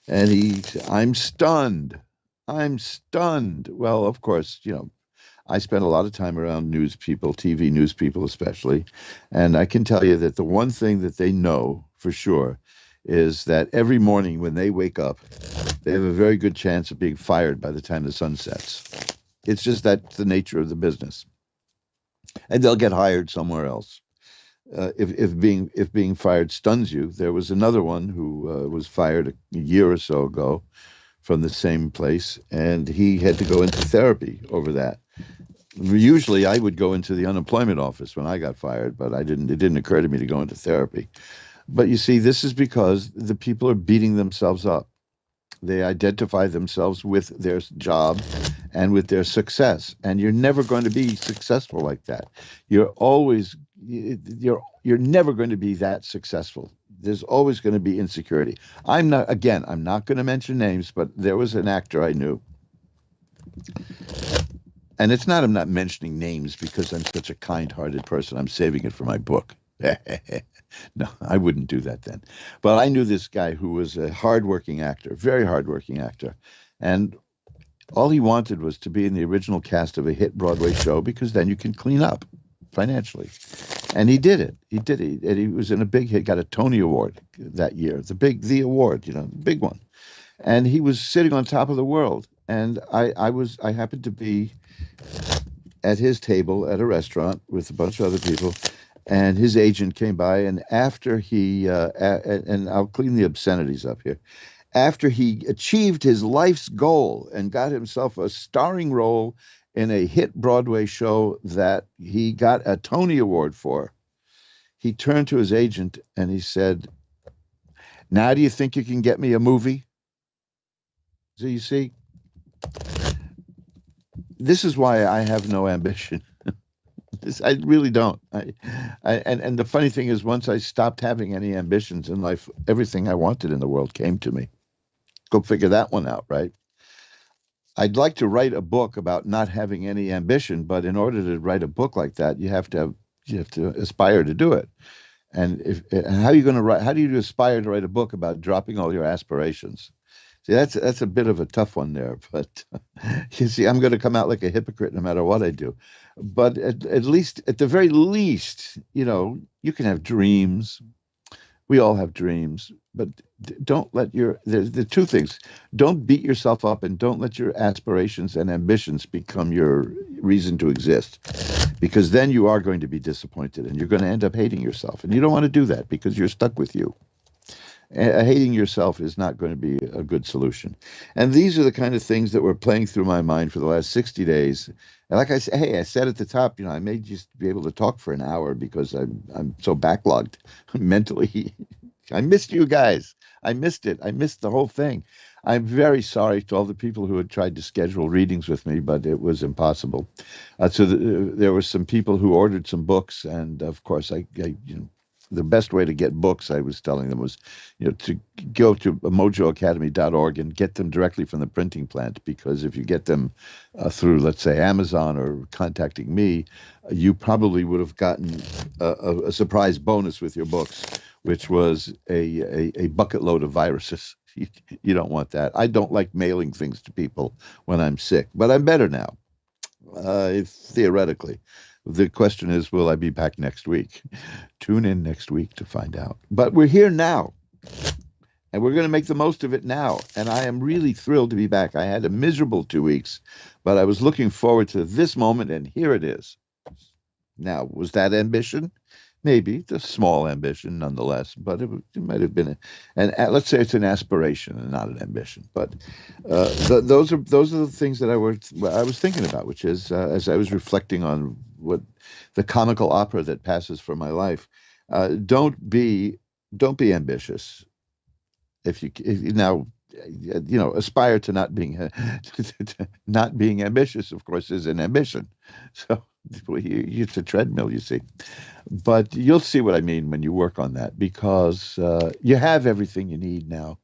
and I'm stunned. Well, of course, I spend a lot of time around news people, TV news people especially, and I can tell you that the one thing that they know for sure is that every morning when they wake up, they have a very good chance of being fired by the time the sun sets. It's just that's the nature of the business, and they'll get hired somewhere else. If being fired stuns you, there was another one who was fired a year or so ago from the same place, and he had to go into therapy over that. Usually I would go into the unemployment office when I got fired, but it didn't occur to me to go into therapy. But you see, this is because the people are beating themselves up. They identify themselves with their job and with their success, and you're never going to be successful like that. You're never going to be that successful. There's always going to be insecurity. I'm not going to mention names, but there was an actor I knew. And I'm not mentioning names because I'm such a kind-hearted person. I'm saving it for my book. No, I wouldn't do that then. But I knew this guy who was a hardworking actor, very hardworking actor. And all he wanted was to be in the original cast of a hit Broadway show, because then you can clean up financially. And he did it. And he was in a big hit, got a Tony Award that year, the award, the big one. And he was sitting on top of the world. And I happened to be at his table at a restaurant with a bunch of other people, and his agent came by, and after he and I'll clean the obscenities up here. After he achieved his life's goal and got himself a starring role in a hit Broadway show that he got a Tony Award for, he turned to his agent and he said, "Now do you think you can get me a movie?" So you see, this is why I have no ambition. I really don't. And the funny thing is, once I stopped having any ambitions in life, everything I wanted in the world came to me. Go figure that one out, right? I'd like to write a book about not having any ambition, but in order to write a book like that, you have to aspire to do it. And how are you going to write? How do you aspire to write a book about dropping all your aspirations? See, that's a bit of a tough one there. But you see, I'm going to come out like a hypocrite no matter what I do. But at least, at the very least, you can have dreams. We all have dreams, but don't let the two things. Don't beat yourself up, and don't let your aspirations and ambitions become your reason to exist, because then you are going to be disappointed and you're going to end up hating yourself. And you don't want to do that because you're stuck with you. Hating yourself is not going to be a good solution. And these are the kind of things that were playing through my mind for the last 60 days. And like I said, I said at the top, I may just be able to talk for an hour because I'm so backlogged mentally. I missed you guys. I missed it. I missed the whole thing. I'm very sorry to all the people who had tried to schedule readings with me, but it was impossible. There were some people who ordered some books, and of course, the best way to get books, I was telling them, was, to go to mojoacademy.org and get them directly from the printing plant, because if you get them through, let's say, Amazon or contacting me, you probably would have gotten a surprise bonus with your books, which was a bucket load of viruses. You don't want that. I don't like mailing things to people when I'm sick, but I'm better now, theoretically. The question is, will I be back next week? Tune in next week to find out. But we're here now, and we're going to make the most of it now. And I am really thrilled to be back. I had a miserable 2 weeks, but I was looking forward to this moment, and here it is. Now, was that ambition? Maybe. It's a small ambition nonetheless, but it might have been let's say it's an aspiration and not an ambition. But those are the things that I was thinking about, which is, as I was reflecting on what the comical opera that passes for my life, don't be ambitious. If you now, aspire to not being ambitious, of course, is an ambition. So it's a treadmill, you see. But you'll see what I mean when you work on that, because you have everything you need now.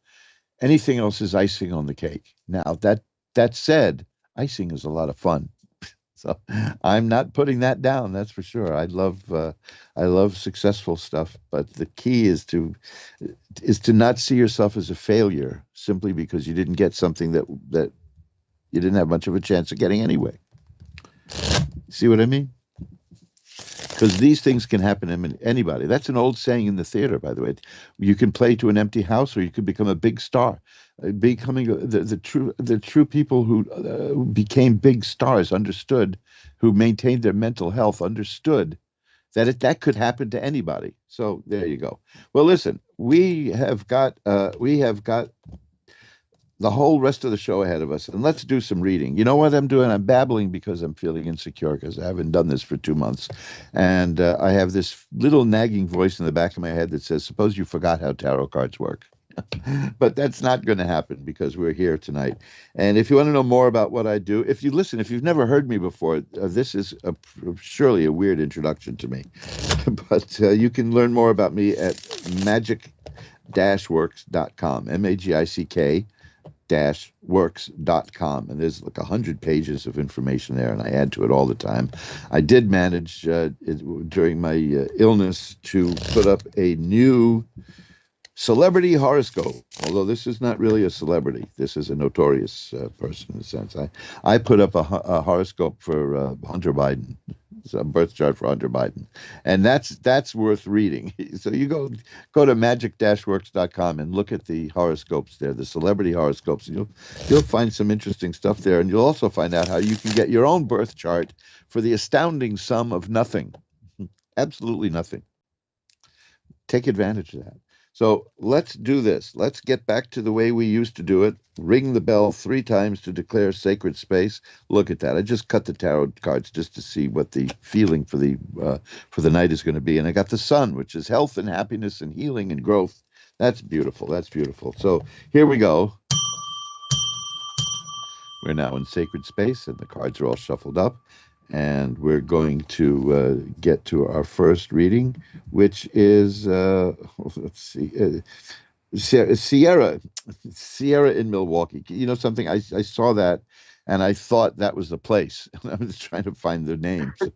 Anything else is icing on the cake. Now, that said, icing is a lot of fun. So I'm not putting that down, that's for sure. I love successful stuff, but the key is to not see yourself as a failure simply because you didn't get something that you didn't have much of a chance of getting anyway. See what I mean? Because these things can happen to anybody. That's an old saying in the theater, by the way. You can play to an empty house, or you could become a big star. Becoming the true people who became big stars understood, who maintained their mental health, understood that that could happen to anybody. So there you go. Well, listen, we have got the whole rest of the show ahead of us, and let's do some reading. You know what I'm doing? I'm babbling because I'm feeling insecure, because I haven't done this for 2 months, and I have this little nagging voice in the back of my head that says, suppose you forgot how tarot cards work. But that's not going to happen, because we're here tonight. And if you want to know more about what I do, if you've never heard me before, this is surely a weird introduction to me. But you can learn more about me at magic-works.com, MAGICK works.com, and there's like 100 pages of information there, and I add to it all the time. I did manage during my illness to put up a new celebrity horoscope, although this is not really a celebrity. This is a notorious person in a sense. I put up a horoscope for Hunter Biden. It's a birth chart for Hunter Biden, and that's worth reading. So you go to magic-works.com and look at the horoscopes there, the celebrity horoscopes. And you'll find some interesting stuff there, and you'll also find out how you can get your own birth chart for the astounding sum of nothing. Absolutely nothing. Take advantage of that. So let's do this. Let's get back to the way we used to do it. Ring the bell 3 times to declare sacred space. Look at that. I just cut the tarot cards just to see what the feeling for the night is going to be. And I got the sun, which is health and happiness and healing and growth. That's beautiful. That's beautiful. So here we go. We're now in sacred space, and the cards are all shuffled up. And we're going to get to our first reading, which is, let's see, Sierra in Milwaukee. You know something? I saw that, and I thought that was the place. I was trying to find the name. So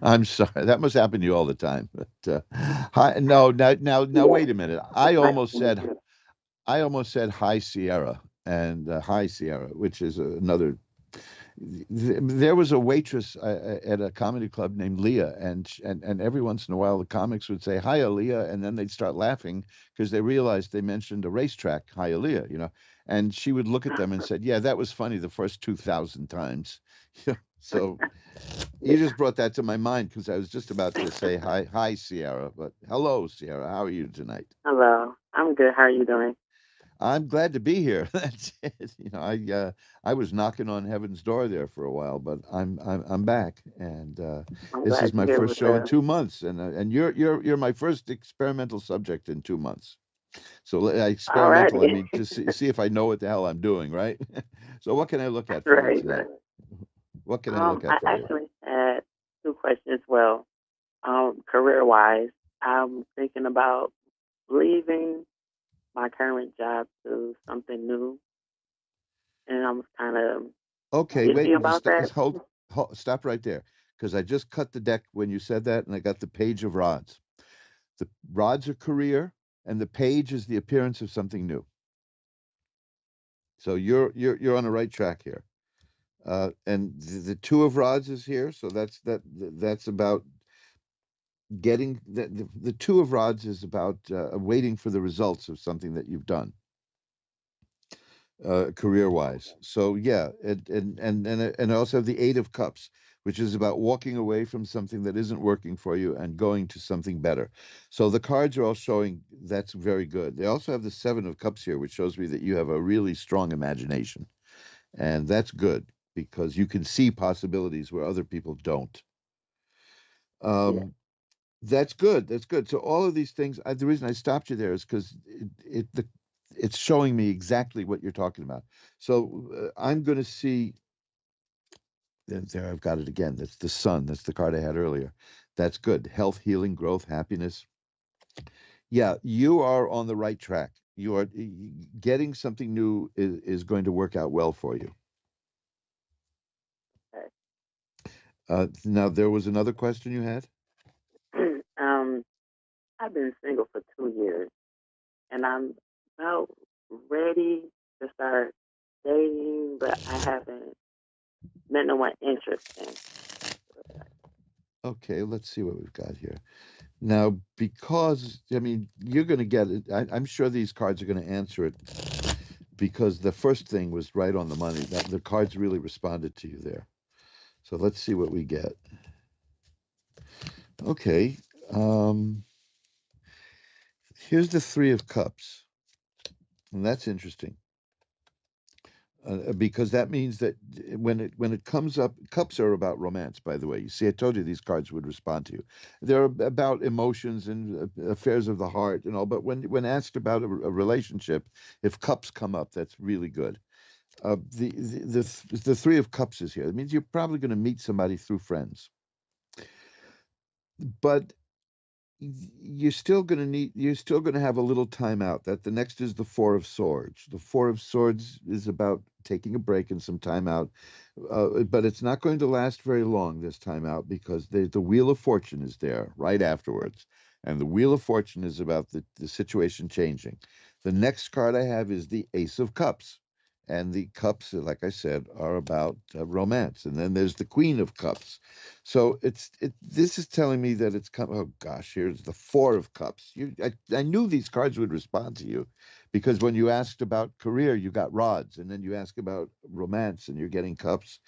I'm sorry. That must happen to you all the time. But hi, no, now, wait a minute. I almost said hi Sierra and hi Sierra, which is another. There was a waitress at a comedy club named Leah, and every once in a while the comics would say hi Leah, and then they'd start laughing because they realized they mentioned a racetrack, hi Leah, and she would look at them and said, yeah, that was funny the first 2,000 times. So you just brought that to my mind because I was just about to say hi Sierra, but hello Sierra, how are you tonight? Hello, I'm good. How are you doing? I'm glad to be here. That's it. I was knocking on heaven's door there for a while, but I'm back, and this is my first show in 2 months, and you're my first experimental subject in 2 months. So experimental, I mean, to see if I know what the hell I'm doing, right? So what can I look at for you tonight? What can I look at for you? I actually had 2 questions. Well, career-wise, I'm thinking about leaving my current job to something new, and I'm kind of okay. Wait, about that. Hold, stop right there, because I just cut the deck when you said that, and I got the page of rods. The rods are career, and the page is the appearance of something new. So you're on the right track here, and the 2 of rods is here, so that's about getting the 2 of rods is about waiting for the results of something that you've done. Career-wise, so yeah, and I also have the 8 of Cups, which is about walking away from something that isn't working for you and going to something better. So the cards are all showing that's very good. They also have the 7 of Cups here, which shows me that you have a really strong imagination, and that's good because you can see possibilities where other people don't. That's good. That's good. So all of these things, the reason I stopped you there is because it's showing me exactly what you're talking about. So I'm going to see. There, I've got it again. That's the sun. That's the card I had earlier. That's good. Health, healing, growth, happiness. Yeah, you are on the right track. You are getting something new is going to work out well for you. Now, there was another question you had? I've been single for 2 years, and I'm about ready to start dating, but I haven't met no one interesting. Okay, let's see what we've got here. Now, because, I mean, you're going to get it. I'm sure these cards are going to answer it because the first thing was right on the money. The cards really responded to you there. So let's see what we get. Okay. Here's the 3 of Cups. And that's interesting. Because that means that when it comes up, cups are about romance, by the way. You see, I told you these cards would respond to you. They're about emotions and affairs of the heart and all. But when asked about a relationship, if cups come up, that's really good. The 3 of Cups is here. It means you're probably going to meet somebody through friends. But you're still going to have a little time out. That the next is the 4 of Swords. The 4 of Swords is about taking a break and some time out, but it's not going to last very long this time out because the Wheel of Fortune is there right afterwards, and the Wheel of Fortune is about the situation changing. The next card I have is the Ace of Cups. And the cups, like I said, are about romance. And then there's the Queen of Cups. So this is telling me that it's come. Oh gosh, here's the 4 of Cups. I knew these cards would respond to you, because when you asked about career, you got rods, and then you ask about romance, and you're getting cups.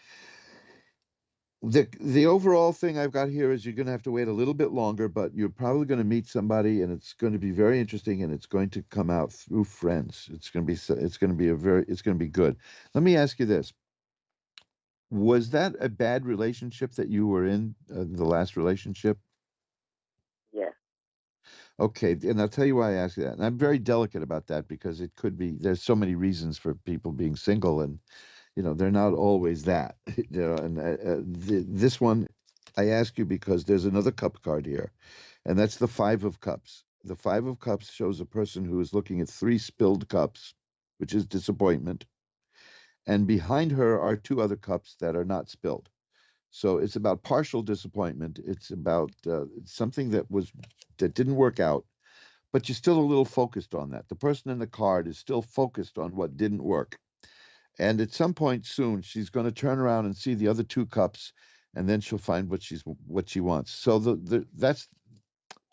The overall thing I've got here is you're going to have to wait a little bit longer, but you're probably going to meet somebody, and it's going to be very interesting, and it's going to come out through friends. It's going to be it's going to be good. Let me ask you this: was that a bad relationship that you were in, the last relationship? Yes. Okay, and I'll tell you why I ask you that. And I'm very delicate about that because it could be there's so many reasons for people being single, and they're not always that. And this one, I ask you because there's another cup card here, and that's the Five of Cups. The Five of Cups shows a person who is looking at three spilled cups, which is disappointment, and behind her are two other cups that are not spilled. So it's about partial disappointment. It's about something that didn't work out, but you're still a little focused on that. The person in the card is still focused on what didn't work. And at some point soon, she's going to turn around and see the other two cups, and then she'll find what she wants. So that's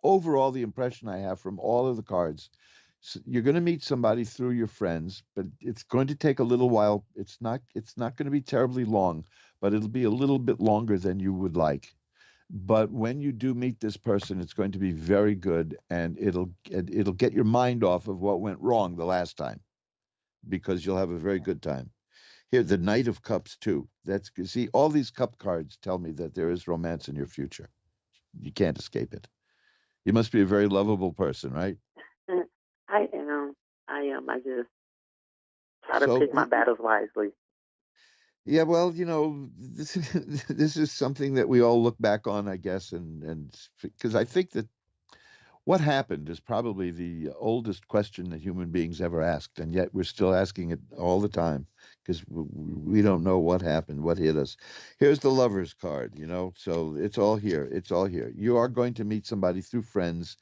overall the impression I have from all of the cards. So you're going to meet somebody through your friends, but it's going to take a little while. It's not going to be terribly long, but it'll be a little bit longer than you would like. But when you do meet this person, it's going to be very good, and it'll get your mind off of what went wrong the last time, because you'll have a very good time. Here, the Knight of Cups too. See, all these cup cards tell me that there is romance in your future. You can't escape it. You must be a very lovable person, right? I am. I am. I just try to So, pick my battles wisely. yeah, well, this is something that we all look back on, I guess, and because I think that what happened is probably the oldest question that human beings ever asked, and yet we're still asking it all the time because we don't know what happened, what hit us. Here's the Lover's card, so it's all here. It's all here. You are going to meet somebody through friends,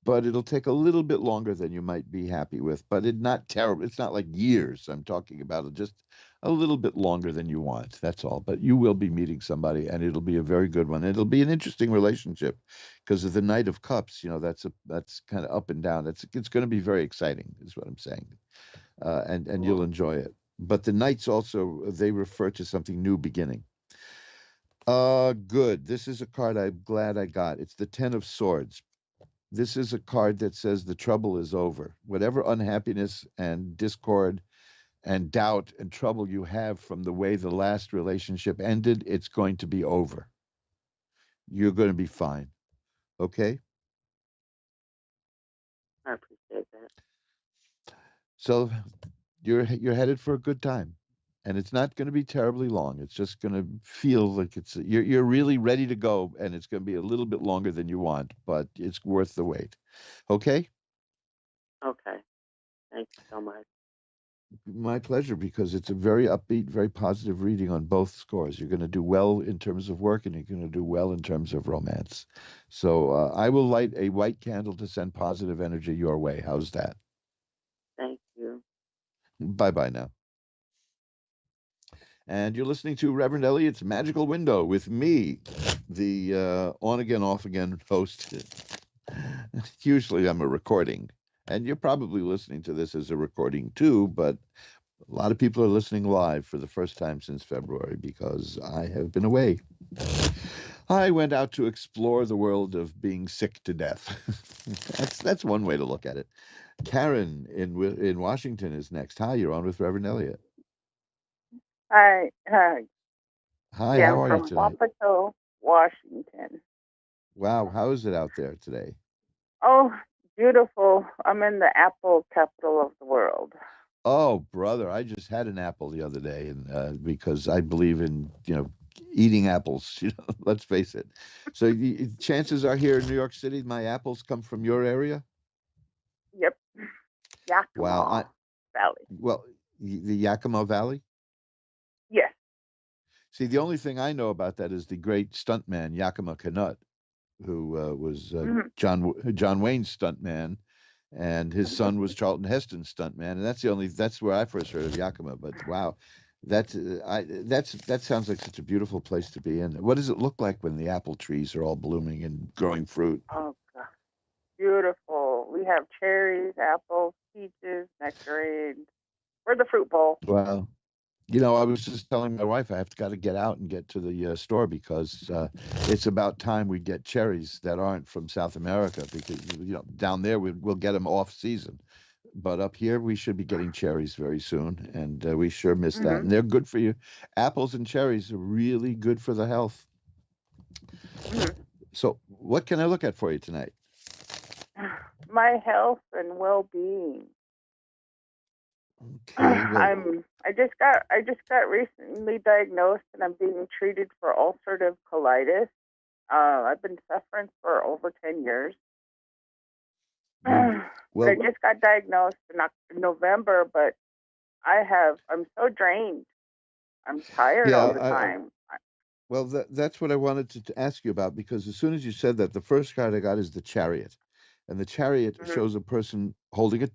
but it'll take a little bit longer than you might be happy with. But it's not terrible. It's not like years. I'm talking about just a little bit longer than you want. That's all. But you will be meeting somebody, and it'll be a very good one. It'll be an interesting relationship because of the Knight of Cups. That's kind of up and down. It's going to be very exciting, is what I'm saying, and you'll enjoy it. But the Knights also they refer to something new beginning. Good. This is a card I'm glad I got. It's the Ten of Swords. This is a card that says the trouble is over. Whatever unhappiness and discord and doubt and trouble you have from the way the last relationship ended, it's going to be over. You're going to be fine. Okay? I appreciate that. So you're headed for a good time. And it's not going to be terribly long. It's just going to feel like you're really ready to go, and it's going to be a little bit longer than you want, but it's worth the wait. Okay? Okay. Thank you so much. My pleasure, because it's a very upbeat, very positive reading on both scores. You're going to do well in terms of work, and you're going to do well in terms of romance. So I will light a white candle to send positive energy your way. How's that? Thank you. Bye-bye now. And you're listening to Reverend Elliot's Magical Window with me, the on-again, off-again host. Usually I'm a recording, and you're probably listening to this as a recording too, but a lot of people are listening live for the first time since February because I have been away. I went out to explore the world of being sick to death. That's one way to look at it. Karen in Washington is next. Hi, you're on with Reverend Elliot. Hi. Hi, Yeah, how I'm are you from tonight? Wapato, Washington. Wow, how is it out there today? Oh, beautiful. I'm in the apple capital of the world. Oh, brother, I just had an apple the other day, and because I believe in eating apples. Let's face it. So chances are here in New York City, my apples come from your area. Yep. Yakima Wow, Valley. well, the Yakima Valley. Yes. See, the only thing I know about that is the great stuntman Yakima Canutt, who was John Wayne's stuntman, and his son was Charlton Heston's stuntman, and that's where I first heard of Yakima. But wow, that sounds like such a beautiful place to be in. What does it look like when the apple trees are all blooming and growing fruit? Oh, God. Beautiful. We have cherries, apples, peaches, nectarines. We're the fruit bowl. Wow. I was just telling my wife I have got to get out and get to the store because it's about time we get cherries that aren't from South America because down there we'll get them off season, but up here we should be getting cherries very soon, and we sure miss that. And they're good for you. Apples and cherries are really good for the health. So, what can I look at for you tonight? My health and well-being. Okay, well, I just got recently diagnosed, and I'm being treated for ulcerative colitis. I've been suffering for over 10 years. well, I just got diagnosed in November, but I'm so drained. I'm tired all the time. Well, that's what I wanted to ask you about, because as soon as you said that, the first card I got is the Chariot. And the Chariot shows a person holding it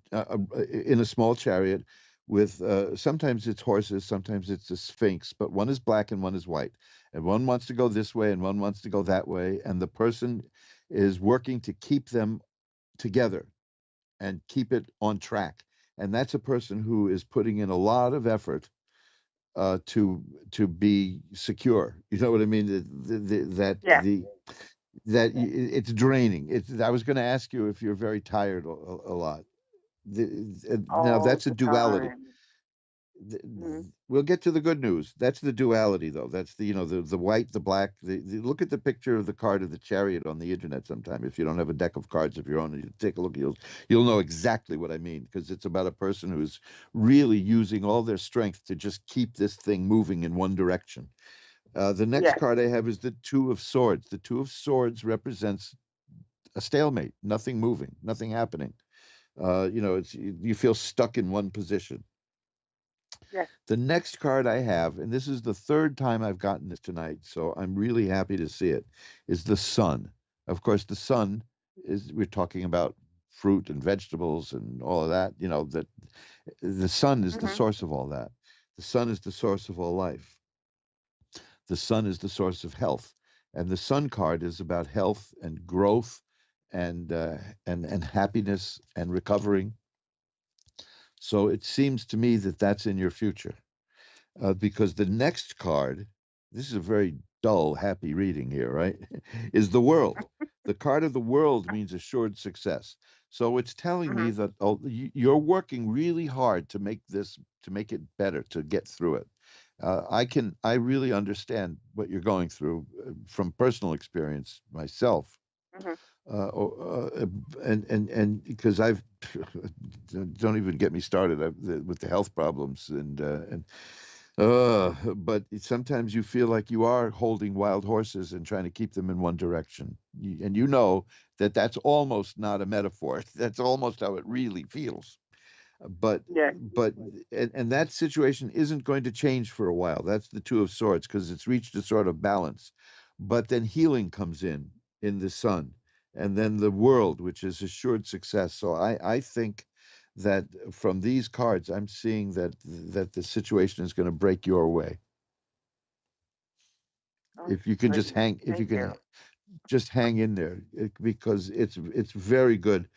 in a small chariot with sometimes it's horses, sometimes it's a sphinx, but one is black and one is white. And one wants to go this way and one wants to go that way. And the person is working to keep them together and keep it on track. And that's a person who is putting in a lot of effort to be secure. You know what I mean? It's draining. I was going to ask you if you're very tired a lot. Now that's a duality. We'll get to the good news. That's the duality, though. That's the white, the black. Look at the picture of the card of the Chariot on the internet sometime. If you don't have a deck of cards of your own, you take a look. You'll know exactly what I mean, because it's about a person who's really using all their strength to just keep this thing moving in one direction. The next card I have is the Two of Swords. The Two of Swords represents a stalemate, nothing moving, nothing happening. You feel stuck in one position. The next card I have, and this is the third time I've gotten this tonight, so I'm really happy to see it, is the Sun. Of course, the Sun we're talking about fruit and vegetables and all of that. That the Sun is the source of all that. The Sun is the source of all life. The Sun is the source of health, and the Sun card is about health and growth and happiness and recovering. So it seems to me that that's in your future, because the next card, this is a very dull, happy reading here, right? Is the World. The card of the World means assured success. So it's telling me that you're working really hard to make it better, to get through it. I really understand what you're going through from personal experience myself. And because don't even get me started with the health problems but sometimes you feel like you are holding wild horses and trying to keep them in one direction, and that's almost not a metaphor. That's almost how it really feels. But that situation isn't going to change for a while. That's the Two of Swords, because it's reached a sort of balance. But then healing comes in the Sun, and then the World, which is assured success. So I think that from these cards, I'm seeing that the situation is going to break your way. If you can just hang in there, because it's very good.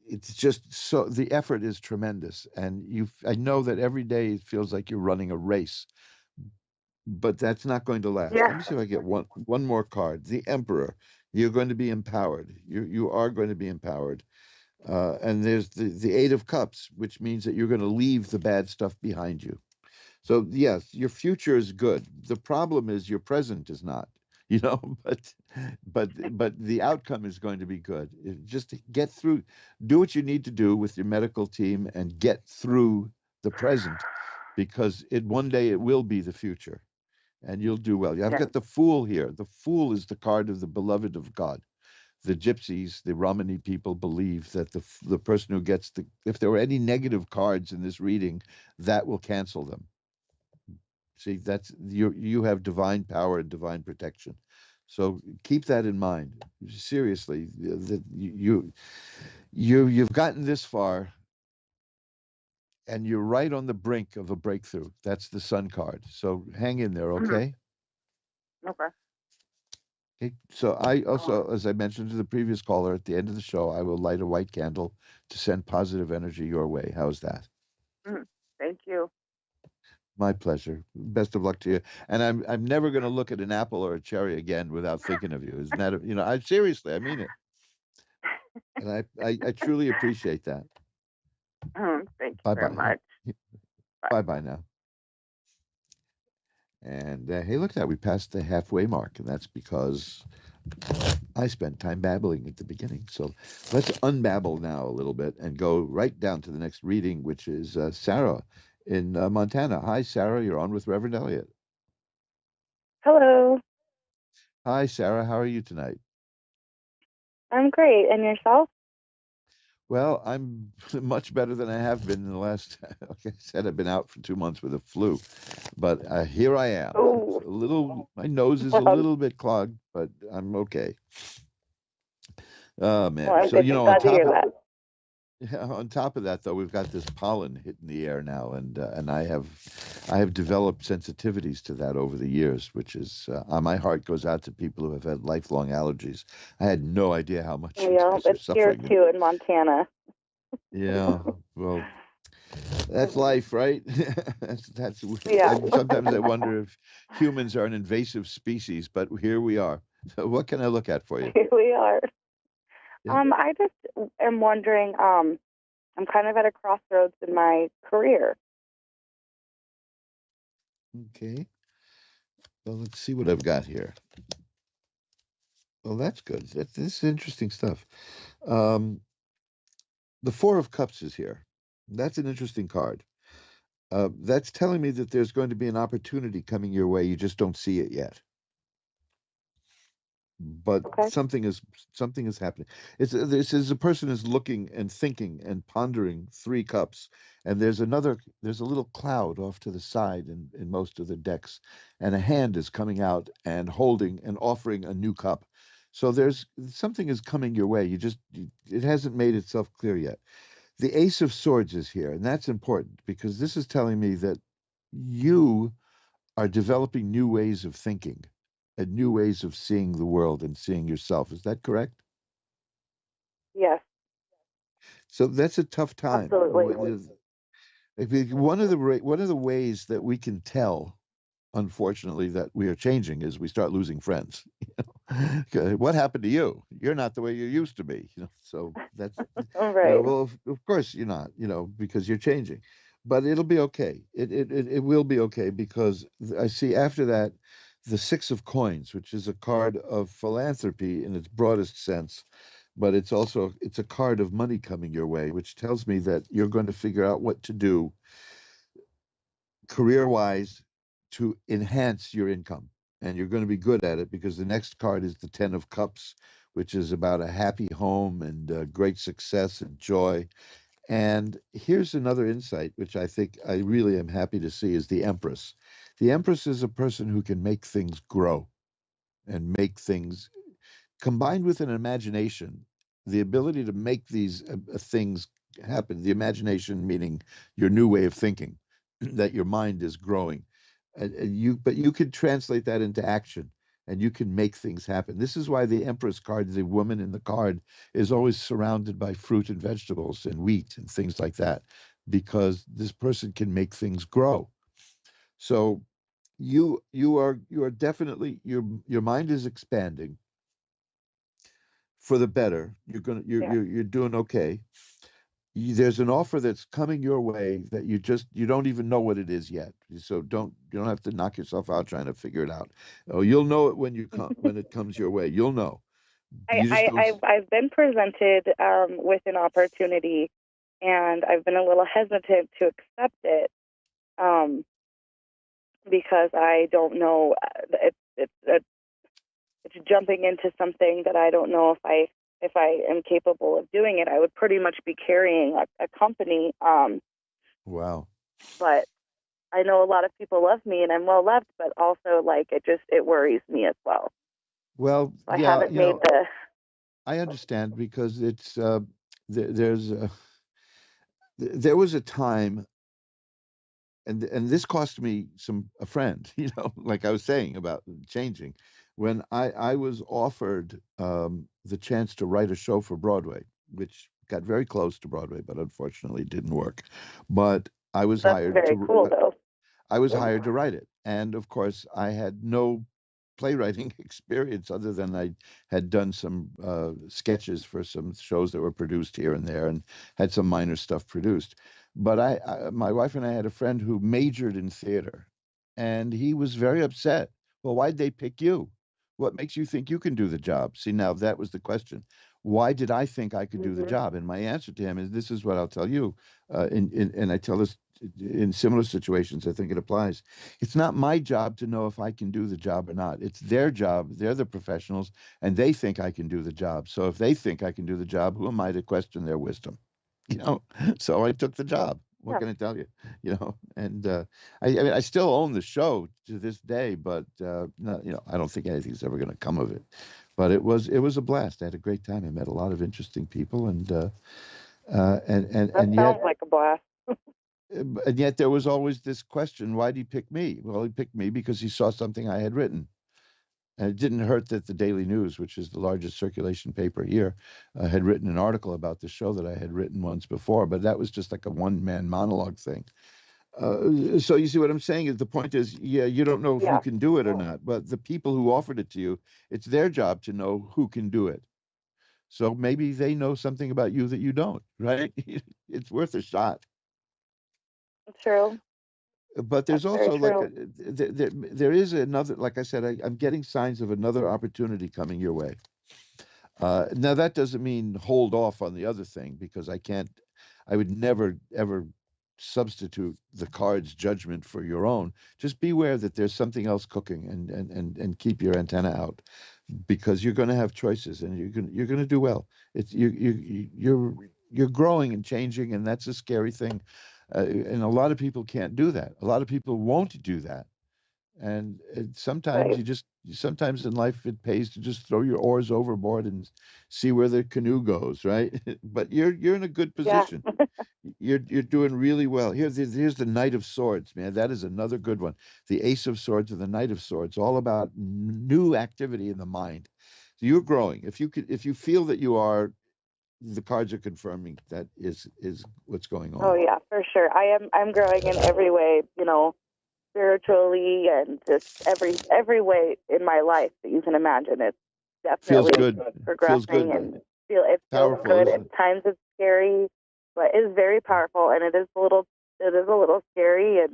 It's just so the effort is tremendous, and I know that every day it feels like you're running a race, but that's not going to last. Let me see if I get one more card. The Emperor. You're going to be empowered. You are going to be empowered. And there's the Eight of Cups, which means that you're going to leave the bad stuff behind you. So yes, your future is good. The problem is your present is not. But the outcome is going to be good. Just get through, do what you need to do with your medical team and get through the present, because one day it will be the future, and you'll do well. I've got the Fool here. The Fool is the card of the beloved of God. The Gypsies, the Romani people, believe that the person who gets if there were any negative cards in this reading, that will cancel them. See, that's you have divine power and divine protection. So keep that in mind. Seriously, that you've gotten this far, and you're right on the brink of a breakthrough. That's the Sun card. So hang in there, okay? Okay. Okay. So I also, as I mentioned to the previous caller, at the end of the show, I will light a white candle to send positive energy your way. How's that? Thank you. My pleasure. Best of luck to you. And I'm never going to look at an apple or a cherry again without thinking of you. Isn't that, I seriously, I mean it. And I truly appreciate that. Thank you Bye very bye. much. Bye bye now. And hey, look at that. We passed the halfway mark, and that's because I spent time babbling at the beginning. So let's unbabble now a little bit and go right down to the next reading, which is Sarah in Montana. Hi, Sarah. You're on with Reverend Elliot. Hello. Hi, Sarah. How are you tonight? I'm great. And yourself? Well, I'm much better than I have been in the last, like I said, I've been out for 2 months with a flu, but here I am. Oh. My nose is a little bit clogged, but I'm okay. Oh man. Well, So, I'm glad to hear that. yeah, on top of that, though, we've got this pollen hitting the air now, and I have developed sensitivities to that over the years, which is my heart goes out to people who have had lifelong allergies. I had no idea how much you Yeah, guys are it's here suffering. too in Montana. Yeah, well, that's life, right? that's. Yeah. Sometimes I wonder if humans are an invasive species, but here we are. So what can I look at for you? Here we are. Yeah. I just am wondering, I'm kind of at a crossroads in my career. Okay. Well, let's see what I've got here. Well, that's good. This is interesting stuff. The Four of Cups is here. That's an interesting card. That's telling me that there's going to be an opportunity coming your way. You just don't see it yet. But Okay. something is happening. This is a person is looking and thinking and pondering 3 cups, and there's a little cloud off to the side in most of the decks, and a hand is coming out and holding and offering a new cup. So there's something is coming your way. It hasn't made itself clear yet. The Ace of Swords is here, and that's important because this is telling me that you are developing new ways of thinking and new ways of seeing the world and seeing yourself. Is that correct? Yes. So that's a tough time. Absolutely. One of the ways that we can tell, unfortunately, that we are changing is we start losing friends. What happened to you? You're not the way you used to be. So that's Right. well, of course you're not. Because you're changing, but it'll be okay. It will be okay because I see after that the Six of Coins, which is a card of philanthropy in its broadest sense, but it's a card of money coming your way, which tells me that you're going to figure out what to do career-wise to enhance your income. And you're going to be good at it because the next card is the Ten of Cups, which is about a happy home and great success and joy. And here's another insight, which I think I really am happy to see, is the Empress. The Empress is a person who can make things grow and make things combined with an imagination, the ability to make these things happen. The imagination meaning your new way of thinking, that your mind is growing, but you could translate that into action, and you can make things happen. This is why the Empress card, the woman in the card, is always surrounded by fruit and vegetables and wheat and things like that, because this person can make things grow. So you are definitely your mind is expanding for the better. You're doing okay. There's an offer that's coming your way that you don't even know what it is yet. So you don't have to knock yourself out trying to figure it out. Oh, you'll know it when when it comes your way. You'll know. I've been presented with an opportunity, and I've been a little hesitant to accept it because I don't know. It's jumping into something that I don't know if I am capable of doing it. I would pretty much be carrying a company. Wow. But I know a lot of people love me, and I'm well loved, but also it worries me as well. Well, I haven't made the. I understand because it's there was a time, and this cost me a friend, like I was saying about changing, when I was offered the chance to write a show for Broadway, which got very close to Broadway, but unfortunately didn't work. But I was That's hired very cool, though. I was hired to write it. And of course, I had no playwriting experience other than I had done some sketches for some shows that were produced here and there and had some minor stuff produced. But my wife and I had a friend who majored in theater, and he was very upset. Well, why'd they pick you? What makes you think you can do the job? See, now that was the question. Why did I think I could do the job? And my answer to him is, this is what I'll tell you. And I tell this in similar situations. I think it applies. It's not my job to know if I can do the job or not. It's their job. They're the professionals, and they think I can do the job. So if they think I can do the job, who am I to question their wisdom? You know, so I took the job. What can I tell you? You know, and I mean, I still own the show to this day, but no, you know, I don't think anything's ever going to come of it. But it was a blast. I had a great time. I met a lot of interesting people, and That yet, sounds like a blast. and yet there was always this question: why did he pick me? Well, he picked me because he saw something I had written. And it didn't hurt that the Daily News, which is the largest circulation paper here, had written an article about the show that I had written once before, but that was just like a one-man monologue thing. So you see what I'm saying is the point is, yeah, you don't know if you can do it or not, but the people who offered it to you, it's their job to know who can do it. So maybe they know something about you that you don't, right? It's worth a shot. True. But there's That's very also like true. there is another, like I said, I'm getting signs of another opportunity coming your way. Now that doesn't mean hold off on the other thing, because I would never ever substitute the card's judgment for your own. Just beware that there's something else cooking, and keep your antenna out, because you're going to have choices, and you're going to do well. It's you're growing and changing, and that's a scary thing. And a lot of people can't do that. A lot of people won't do that. And sometimes sometimes in life it pays to just throw your oars overboard and see where the canoe goes, right? But you're in a good position. You're doing really well. Here's the Knight of Swords, man. That is another good one. The Ace of Swords and the Knight of Swords, all about new activity in the mind. So you're growing. If you feel that you are, the cards are confirming that is what's going on. Oh yeah, for sure. I'm growing in every way, you know, spiritually and just every way in my life that you can imagine. It's Feels definitely good. progressing Feels good. and it feels Powerful, good. isn't At times it's scary, but it's very powerful, and it is a little scary,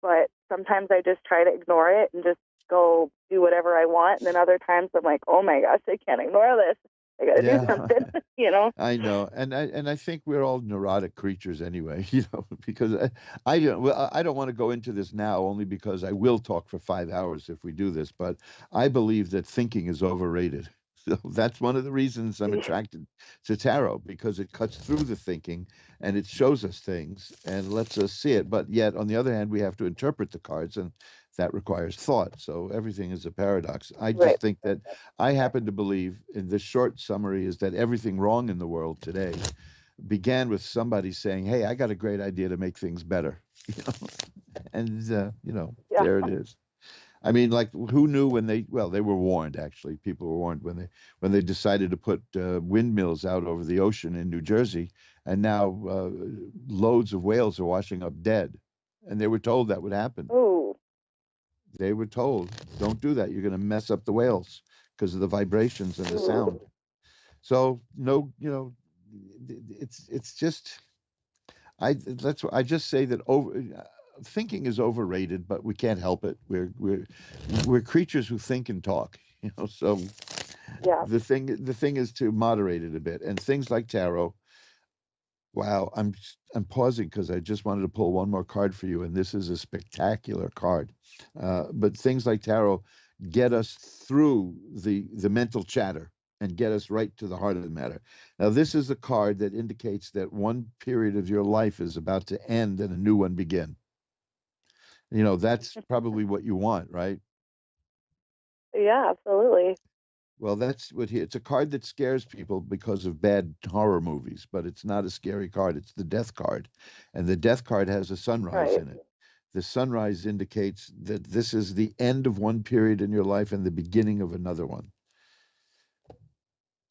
but sometimes I just try to ignore it and just go do whatever I want, and then other times I'm like, oh my gosh, I can't ignore this. I got to do something, you know. I know, and I think we're all neurotic creatures anyway, you know, because I don't want to go into this now, only because I will talk for 5 hours if we do this, but I believe that thinking is overrated. So that's one of the reasons I'm attracted to tarot, because it cuts through the thinking and it shows us things and lets us see it. But yet, on the other hand, we have to interpret the cards, and that requires thought. So everything is a paradox. I just think that I happen to believe, in this short summary, is that everything wrong in the world today began with somebody saying, "Hey, I got a great idea to make things better," you know, and you know, there it is. I mean, like, who knew when they were warned, actually. People were warned when they decided to put windmills out over the ocean in New Jersey, and now loads of whales are washing up dead, and they were told that would happen. Ooh. They were told, don't do that. You're going to mess up the whales because of the vibrations and the sound. So no, you know, it's just I just say that thinking is overrated, but we can't help it. We're creatures who think and talk, you know. So the thing is to moderate it a bit, and things like tarot. Wow, I'm pausing because I just wanted to pull one more card for you, and this is a spectacular card. But things like tarot get us through the mental chatter and get us right to the heart of the matter. Now, this is a card that indicates that one period of your life is about to end and a new one begin. You know, that's probably what you want, right? Yeah, absolutely. Well, that's what it's a card that scares people because of bad horror movies, but it's not a scary card. It's the death card. And the death card has a sunrise in it. The sunrise indicates that this is the end of one period in your life and the beginning of another one.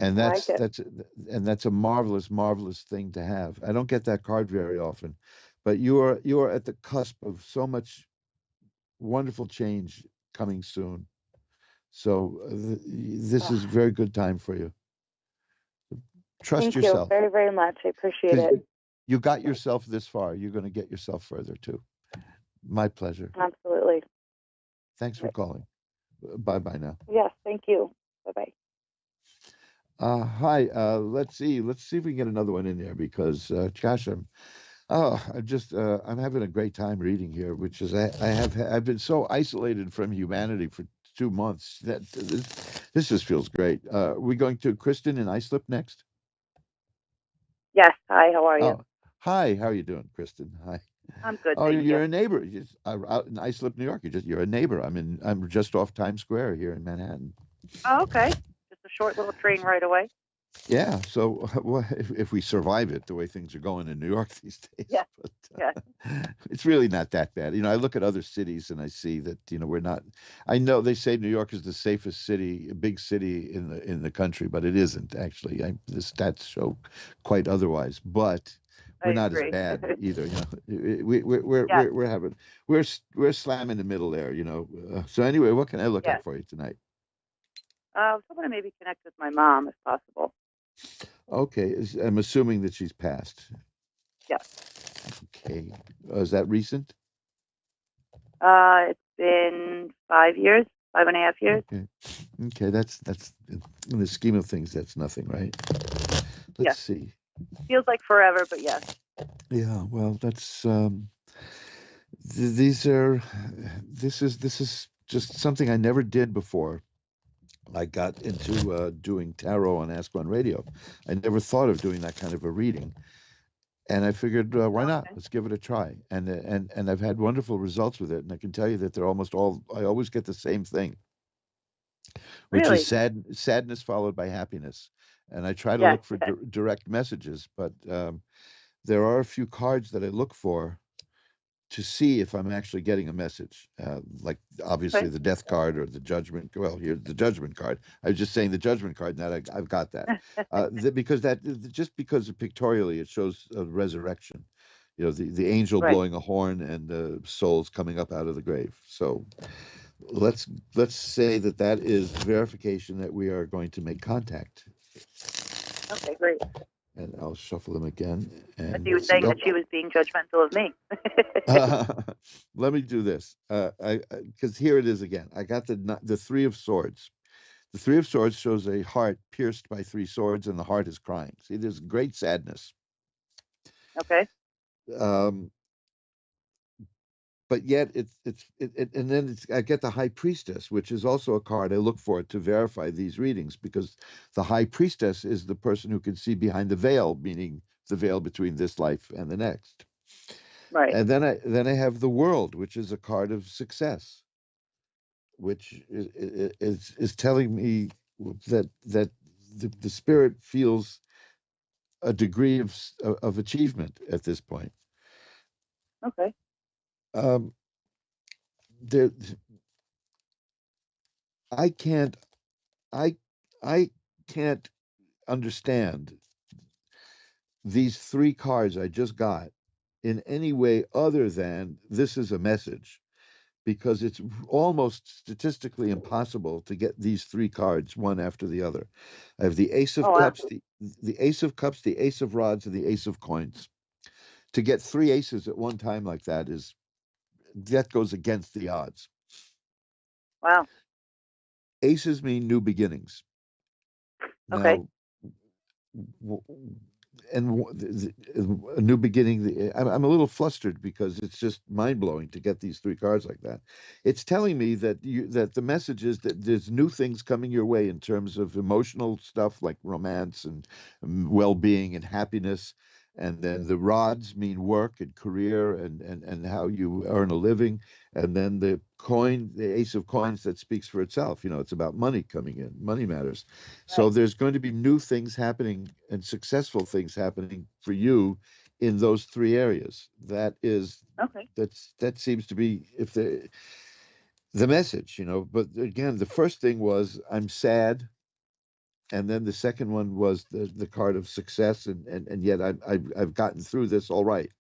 And that's a marvelous, marvelous thing to have. I don't get that card very often, but you are at the cusp of so much wonderful change coming soon. So this is a very good time for you. Trust Thank yourself. you very, very much. I appreciate it. You got yourself this far. You're going to get yourself further too. My pleasure. Absolutely. Thanks for calling. Bye-bye now. Yes, thank you. Bye-bye. Hi. Let's see if we can get another one in there because, gosh, I'm having a great time reading here, which is I've been so isolated from humanity for 2 months that this just feels great. We're going to Kristen in Islip next. Yes. Hi, how are you? Oh, hi. How are you doing, Kristen? Hi. I'm good. Oh, Thank you're you. a neighbor. Out in Islip, New York. You're a neighbor. I'm just off Times Square here in Manhattan. Oh, okay. Just a short little train right away. Yeah. So well, if we survive it, the way things are going in New York these days. Yeah. But, Yeah. it's really not that bad. I look at other cities and I see that, we're not. I know they say New York is the safest city, a big city in the country, but it isn't actually. The stats show quite otherwise. But we're not as agree. bad either. Yes. We're slam in the middle there. So anyway, what can I look Yes. at for you tonight? I was hoping to maybe connect with my mom if possible. Okay, I'm assuming that she's passed. Yes. Okay, is that recent? It's been 5 years, 5.5 years. Okay, that's in the scheme of things, that's nothing, right? Let's see. Feels like forever, but yes. Yeah, well, that's this is just something I never did before. I got into doing tarot on Ask One Radio. I never thought of doing that kind of a reading, and I figured, why not? Let's give it a try. And I've had wonderful results with it, and I can tell you that they're almost all. I always get the same thing, which Really? is sadness followed by happiness. And I try to Yes, look for yes. direct messages, but there are a few cards that I look for to see if I'm actually getting a message. Like obviously the death card or the judgment. Well, here's the judgment card. I was just saying the judgment card. Now I've got that because because pictorially it shows a resurrection. The angel blowing a horn and the souls coming up out of the grave. So let's say that is verification that we are going to make contact. Okay, great. And I'll shuffle them again. And But she was saying that she was being judgmental of me. let me do this. Because here it is again. I got the Three of Swords. The Three of Swords shows a heart pierced by 3 swords, and the heart is crying. See, there's great sadness. Okay. But yet and then I get the High Priestess, which is also a card I look for to verify these readings, because the High Priestess is the person who can see behind the veil, meaning the veil between this life and the next. Right. And then I have the World, which is a card of success, which is telling me that the spirit feels a degree of achievement at this point. Okay. There, I can't understand these 3 cards I just got in any way other than this is a message, because it's almost statistically impossible to get these 3 cards one after the other. I have the Ace of Cups, the Ace of Cups, the Ace of Rods, and the Ace of Coins. To get 3 aces at one time like that goes against the odds. Wow. Aces mean new beginnings. Okay. Now, and a new beginning. I'm a little flustered because it's just mind-blowing to get these 3 cards like that. It's telling me that the message is that there's new things coming your way in terms of emotional stuff like romance and well-being and happiness. And then the rods mean work and career and how you earn a living. And then the Ace of Coins, that speaks for itself. It's about money coming in. Money matters. Right. So there's going to be new things happening and successful things happening for you in those 3 areas. That seems to be the message, But again, the first thing was I'm sad. And then the second one was the card of success, and yet I've gotten through this all right.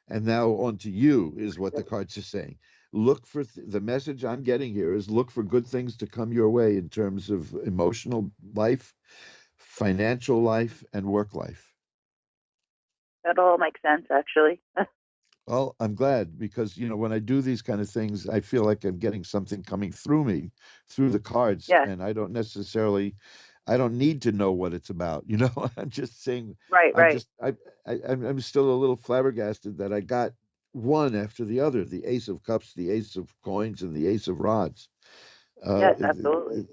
And now on to you is what the cards are saying. look for the message I'm getting here is look for good things to come your way in terms of emotional life, financial life, and work life. That all makes sense, actually. Well, I'm glad because, when I do these kind of things, I feel like I'm getting something coming through me, through the cards, Yes. and I don't need to know what it's about. I'm just saying, Right, right. I'm still a little flabbergasted that I got one after the other, the Ace of Cups, the Ace of Coins, and the Ace of Rods. Yes, absolutely.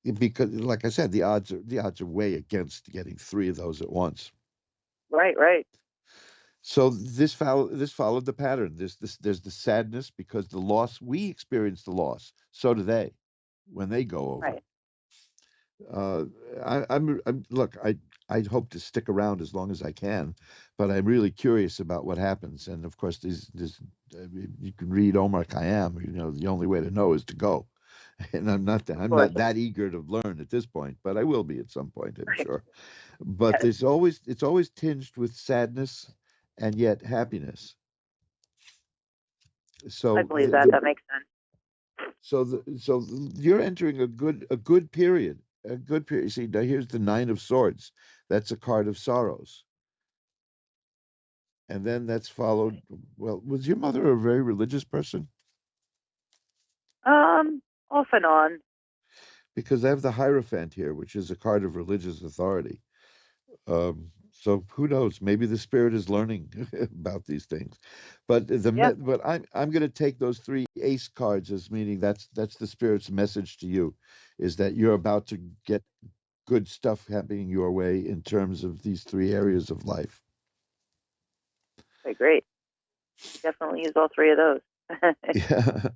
Because, like I said, the odds are way against getting three of those at once. Right, right. So this followed the pattern. There's the sadness because we experience the loss. So do they when they go over. Right. Look, I hope to stick around as long as I can, but I'm really curious about what happens. And of course, you can read Omar Khayyam. The only way to know is to go. And I'm not that eager to learn at this point, but I will be at some point, I'm sure. But it's always tinged with sadness and yet happiness. So I believe that. That makes sense. So you're entering a good period. A good period. See, now here's the Nine of Swords. That's a card of sorrows. And then that's followed. Well, was your mother a very religious person? Off and on. Because I have the Hierophant here, which is a card of religious authority. So who knows? Maybe the spirit is learning about these things. But but I'm going to take those three ace cards as meaning that's the spirit's message to you, is that you're about to get good stuff happening your way in terms of these three areas of life. Okay, great. Definitely use all three of those. Yeah.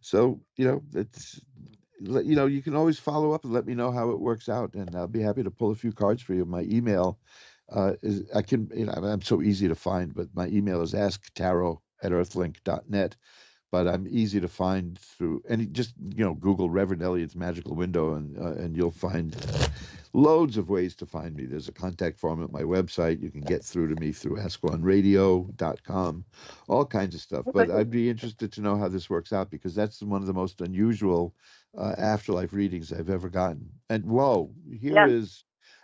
So, you can always follow up and let me know how it works out, and I'll be happy to pull a few cards for you. My email I'm so easy to find, but my email is asktarot@earthlink.net. But I'm easy to find through just Google Reverend Elliot's Magical Window, and you'll find loads of ways to find me. There's a contact form at my website. You can get through to me through askonradio.com, all kinds of stuff. But I'd be interested to know how this works out, because that's one of the most unusual afterlife readings I've ever gotten. And whoa,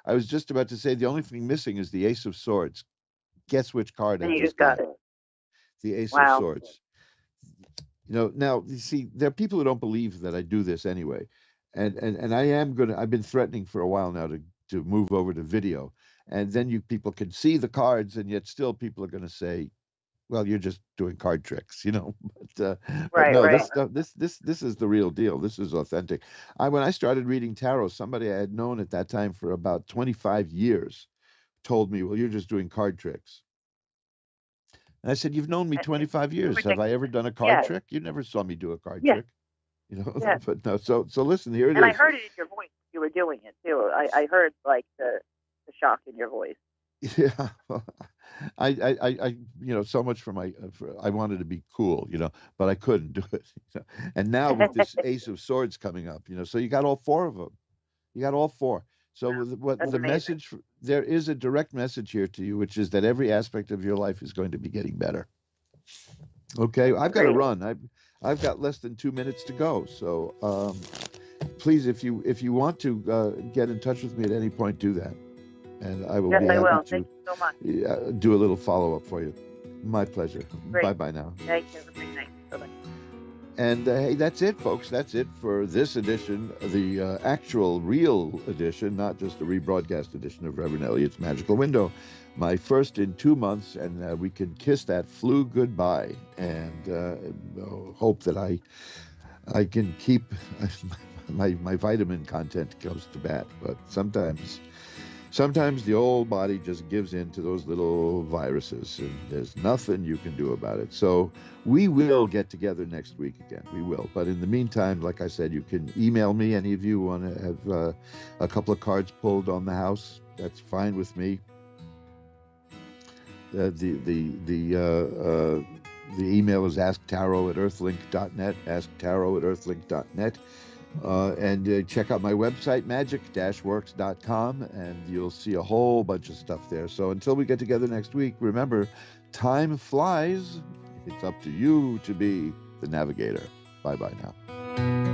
I was just about to say the only thing missing is the Ace of Swords. Guess which card I just got? The Ace of Swords. Now you see, there are people who don't believe that I do this anyway, and I've been threatening for a while now to move over to video, and then people can see the cards, and yet still people are going to say, well, you're just doing card tricks, But no, this is the real deal. This is authentic. When I started reading tarot, somebody I had known at that time for about 25 years told me, well, you're just doing card tricks. And I said, you've known me 25 years. Have I ever done a card trick? You never saw me do a card trick. But no. So listen, here it is. And I heard it in your voice. You were doing it too. I heard like the shock in your voice. Yeah. I so much I wanted to be cool, but I couldn't do it. And now with this Ace of Swords coming up, so you got all four of them. You got all four. So message, there is a direct message here to you, which is that every aspect of your life is going to be getting better. Okay, I've got to run. I've got less than 2 minutes to go. So please, if you want to get in touch with me at any point, do that, and I will be happy to Thank you so much. Do a little follow up for you. My pleasure. Bye bye now. Thank you. Have a great night. Bye-bye. And hey, that's it, folks. That's it for this edition, the actual, real edition, not just a rebroadcast edition of Reverend Elliot's Magical Window. My first in 2 months, and we can kiss that flu goodbye, and hope that I can keep my vitamin content goes to bat. But sometimes the old body just gives in to those little viruses, and there's nothing you can do about it. So we will get together next week again. We will. But in the meantime, like I said, you can email me. Any of you want to have a couple of cards pulled on the house, that's fine with me. The email is asktarot@earthlink.net, asktarot@earthlink.net. And check out my website, magic-works.com, and you'll see a whole bunch of stuff there. So until we get together next week, remember, time flies. It's up to you to be the navigator. Bye-bye now.